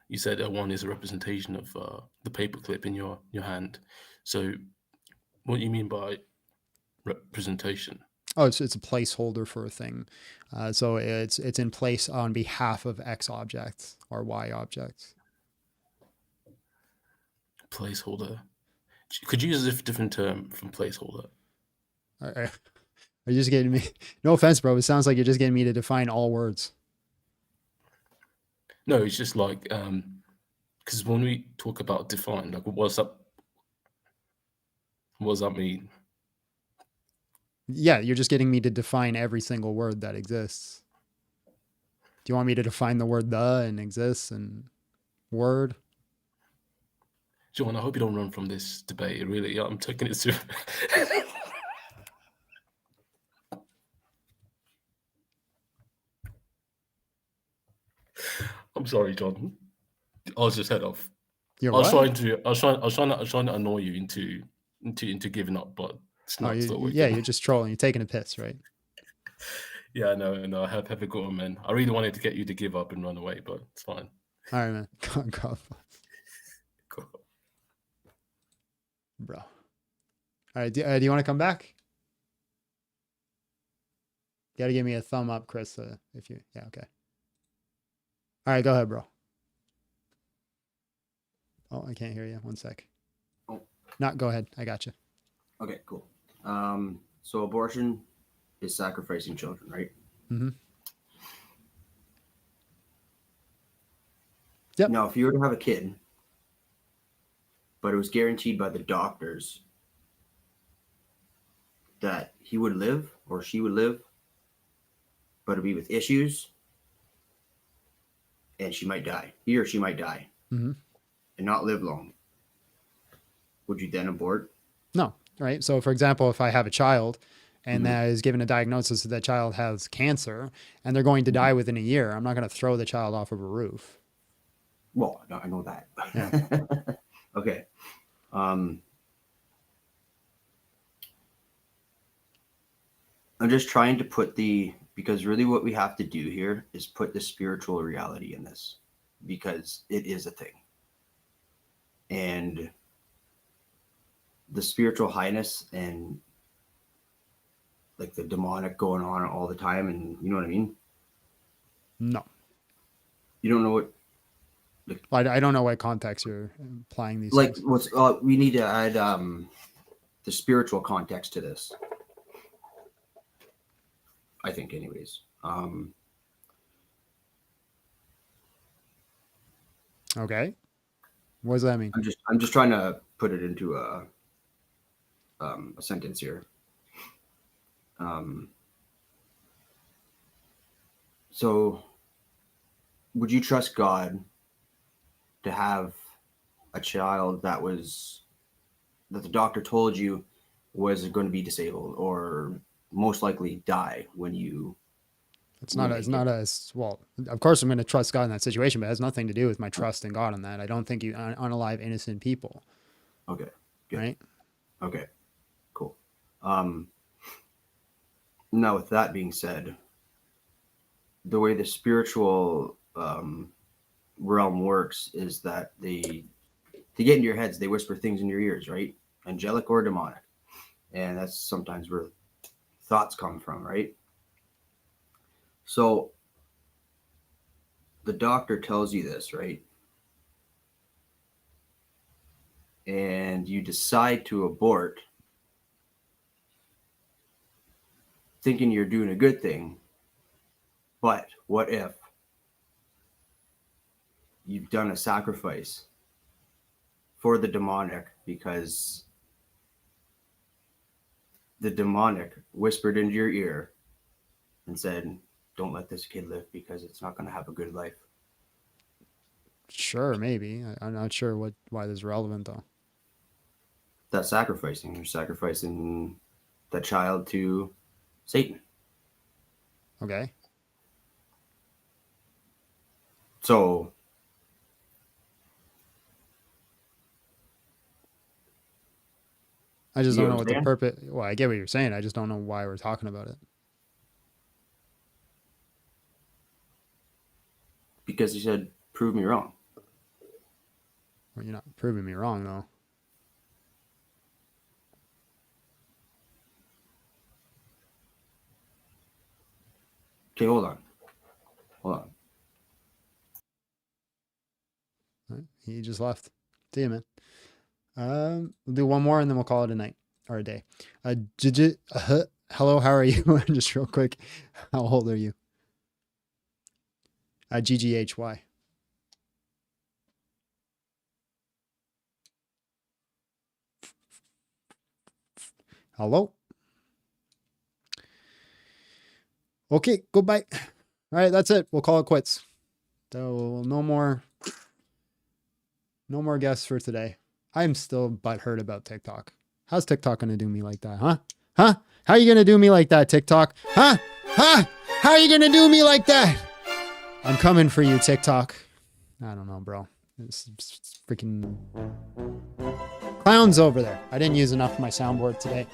You said 1 is a representation of the paperclip in your hand. So what do you mean by representation? Oh, it's a placeholder for a thing. So it's in place on behalf of X object or Y object. Placeholder. Could you use a different term from placeholder? Are you just getting me? No offense, bro. It sounds like you're just getting me to define all words. No, it's just like, because when we talk about define, like, what does that mean? Yeah, you're just getting me to define every single word that exists. Do you want me to define the word the and exists and word? John, I hope you don't run from this debate. Really, I'm taking it serious. I'm sorry, John. I'll just head off. I was trying to annoy you into giving up, but it's not. You're just trolling. You're taking a piss, right? Yeah, no. Have a good one, man. I really wanted to get you to give up and run away, but it's fine. All right, man. God. bro. All right, do you want to come back? You got to give me a thumb up, Chris, if you, yeah, okay. All right, go ahead, bro. Oh, I can't hear you. One sec. Oh. Not, go ahead. I got you. Okay, cool. So abortion is sacrificing children, right? Mm-hmm. Yep. Now, if you were to have a kid, but it was guaranteed by the doctors that he would live or she would live, but it'd be with issues, and she might die. He or she might die, Mm-hmm. and not live long. Would you then abort? No, right? So, for example, if I have a child and Mhm. that is given a diagnosis that that child has cancer and they're going to die within a year, I'm not going to throw the child off of a roof. Well, I know that. Yeah. Okay. I'm just trying to put because really what we have to do here is put the spiritual reality in this, because it is a thing. And the spiritual highness and like the demonic going on all the time, and you know what I mean? No. You don't know what? I don't know what context you're applying these Like things. we need to add the spiritual context to this. I think, anyways. Okay. What does that mean? I'm just trying to put it into a sentence here. So, would you trust God to have a child that the doctor told you was going to be disabled or most likely die when you? It's not well, of course I'm going to trust God in that situation, but it has nothing to do with my trust in God on that. I don't think you unalive innocent people. Okay. Good. Right? Okay. Cool. Now, with that being said, the way the spiritual realm works is that they get into your heads, they whisper things in your ears, right? Angelic or demonic. And that's sometimes where thoughts come from, right? So the doctor tells you this, right? And you decide to abort thinking you're doing a good thing. But what if you've done a sacrifice for the demonic because the demonic whispered into your ear and said, don't let this kid live because it's not going to have a good life? Sure, maybe. I'm not sure why this is relevant though. That's sacrificing. You're sacrificing the child to Satan. Okay. So I just you don't know what the understand? purpose. Well, I get what you're saying. I just don't know why we're talking about it. Because you said, prove me wrong. Well, you're not proving me wrong though. Okay, hold on. Hold on. All right, he just left. See you, man. We'll do one more and then we'll call it a night or a day. Hello, how are you? Just real quick. How old are you? GGHY. Hello. Okay, goodbye. All right, that's it. We'll call it quits. So no more guests for today. I'm still butthurt about TikTok. How's TikTok gonna do me like that, huh? Huh? How are you gonna do me like that, TikTok? Huh? Huh? How are you gonna do me like that? I'm coming for you, TikTok. I don't know, bro. It's freaking clowns over there. I didn't use enough of my soundboard today.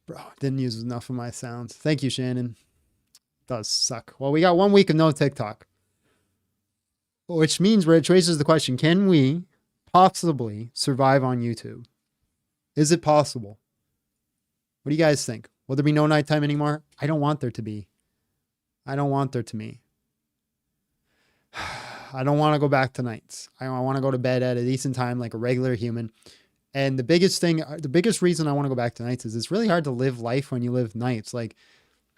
Bro, didn't use enough of my sounds. Thank you, Shannon. Does suck. Well, we got 1 week of no TikTok. which raises the question, can we possibly survive on YouTube? Is it possible? What do you guys think? Will there be no nighttime anymore? I don't want there to be. I don't want there to be. I don't want to go back to nights. I want to go to bed at a decent time like a regular human. And the biggest reason I want to go back to nights is it's really hard to live life when you live nights. Like,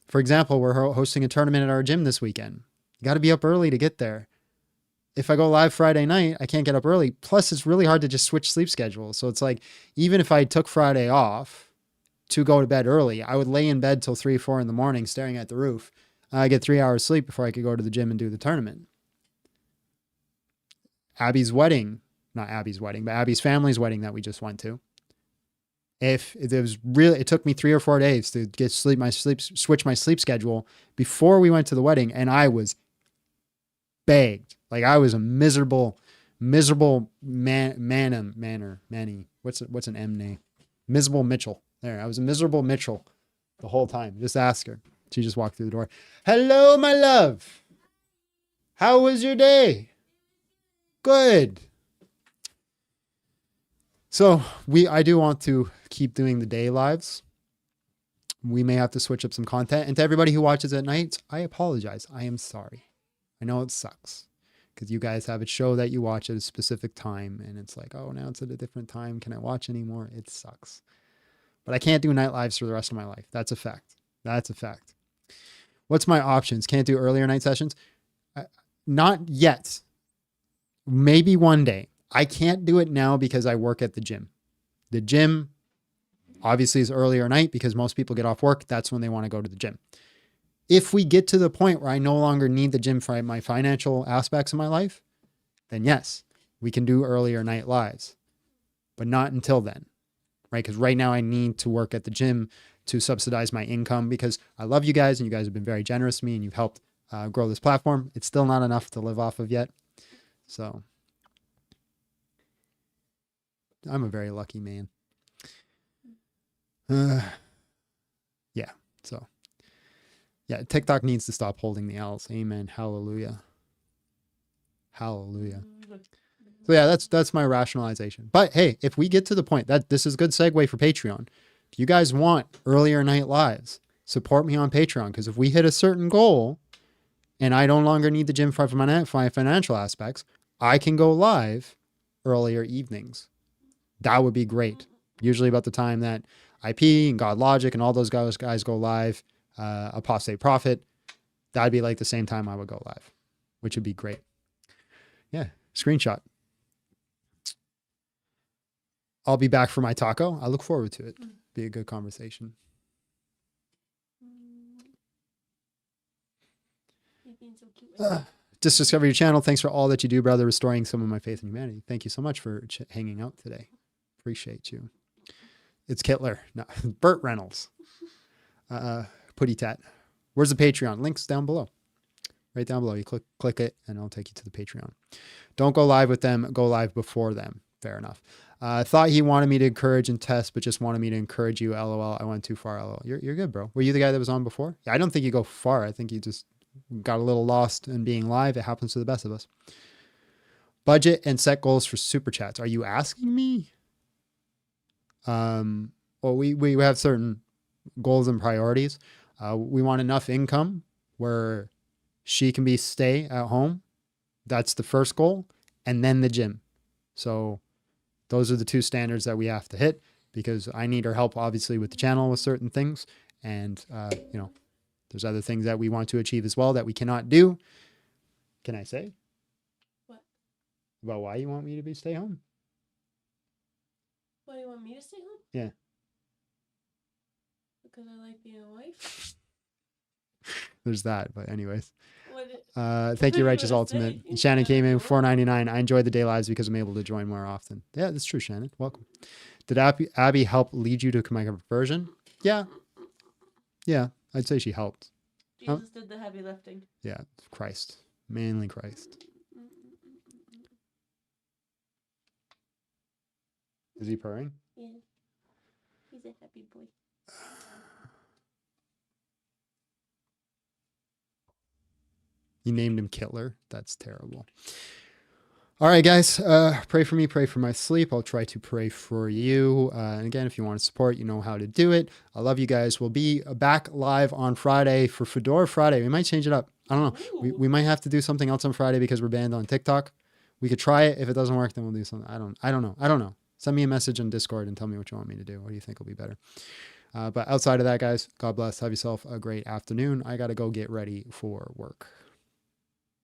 for example, we're hosting a tournament at our gym this weekend. You got to be up early to get there. If I go live Friday night, I can't get up early. Plus, it's really hard to just switch sleep schedules. So it's like, even if I took Friday off to go to bed early, I would lay in bed till 3 or 4 in the morning staring at the roof. I get 3 hours sleep before I could go to the gym and do the tournament. Abby's wedding, not Abby's wedding, but Abby's family's wedding that we just went to. If it was really, it took me 3 or 4 days to switch my sleep schedule before we went to the wedding. And I was begged. Like I was a miserable Manny. What's an M name? Miserable Mitchell. There, I was a miserable Mitchell the whole time. Just ask her. She just walked through the door. Hello, my love. How was your day? Good. So I do want to keep doing the day lives. We may have to switch up some content. And to everybody who watches at night, I apologize. I am sorry. I know it sucks because you guys have a show that you watch at a specific time. And it's like, oh, now it's at a different time. Can I watch anymore? It sucks. But I can't do night lives for the rest of my life. That's a fact. That's a fact. What's my options? Can't do earlier night sessions? Not yet. Maybe one day. I can't do it now because I work at the gym. The gym obviously is earlier night because most people get off work. That's when they want to go to the gym. If we get to the point where I no longer need the gym for my financial aspects of my life, then yes, we can do earlier night lives, but not until then, right? Because right now I need to work at the gym to subsidize my income because I love you guys and you guys have been very generous to me and you've helped grow this platform. It's still not enough to live off of yet. So I'm a very lucky man. Yeah. So yeah, TikTok needs to stop holding the L's. Amen. Hallelujah. Hallelujah. So yeah, that's my rationalization. But hey, if we get to the point that this is a good segue for Patreon. If you guys want earlier night lives, support me on Patreon. Because if we hit a certain goal and I no longer need the gym for my financial aspects, I can go live earlier evenings. That would be great. Usually about the time that IP and God Logic and all those guys go live, Apostate Prophet, that'd be like the same time I would go live, which would be great. Yeah, screenshot. I'll be back for my taco. I look forward to it. Be a good conversation. Just discovered your channel. Thanks for all that you do, brother, restoring some of my faith in humanity. Thank you so much for hanging out today. Appreciate you. It's Kittler. No, Burt Reynolds. Putty Tat. Where's the Patreon? Links down below. Right down below. You click it and it'll take you to the Patreon. Don't go live with them. Go live before them. Fair enough. Thought he wanted me to encourage and test, but just wanted me to encourage you. LOL. I went too far. LOL. You're good, bro. Were you the guy that was on before? Yeah, I don't think you go far. I think you just got a little lost in being live. It happens to the best of us. Budget and set goals for super chats. Are you asking me? Well, we have certain goals and priorities. We want enough income where she can stay at home. That's the first goal. And then the gym. So those are the two standards that we have to hit because I need her help, obviously, with the channel with certain things. And, there's other things that we want to achieve as well that we cannot do. Can I say? What? About why you want me to stay home? Why do you want me to stay home? Yeah. Because I like being a wife. There's that. But anyways. What Thank you, what Righteous do you Ultimate. say? Shannon came in $4.99. I enjoy the day lives because I'm able to join more often. Yeah, that's true, Shannon. Welcome. Did Abby help lead you to my conversion? Yeah. Yeah, I'd say she helped. Jesus did the heavy lifting. Yeah, Christ. Manly Christ. Is he purring? Yeah. He's a happy boy. You named him Kittler. That's terrible. All right, guys, pray for me, pray for my sleep. I'll try to pray for you. And again, if you want to support, you know how to do it. I love you guys. We'll be back live on Friday for Fedora Friday. We might change it up. I don't know. We might have to do something else on Friday because we're banned on TikTok. We could try it. If it doesn't work, then we'll do something. I don't know. Send me a message on Discord and tell me what you want me to do. What do you think will be better? But outside of that, guys, God bless. Have yourself a great afternoon. I got to go get ready for work.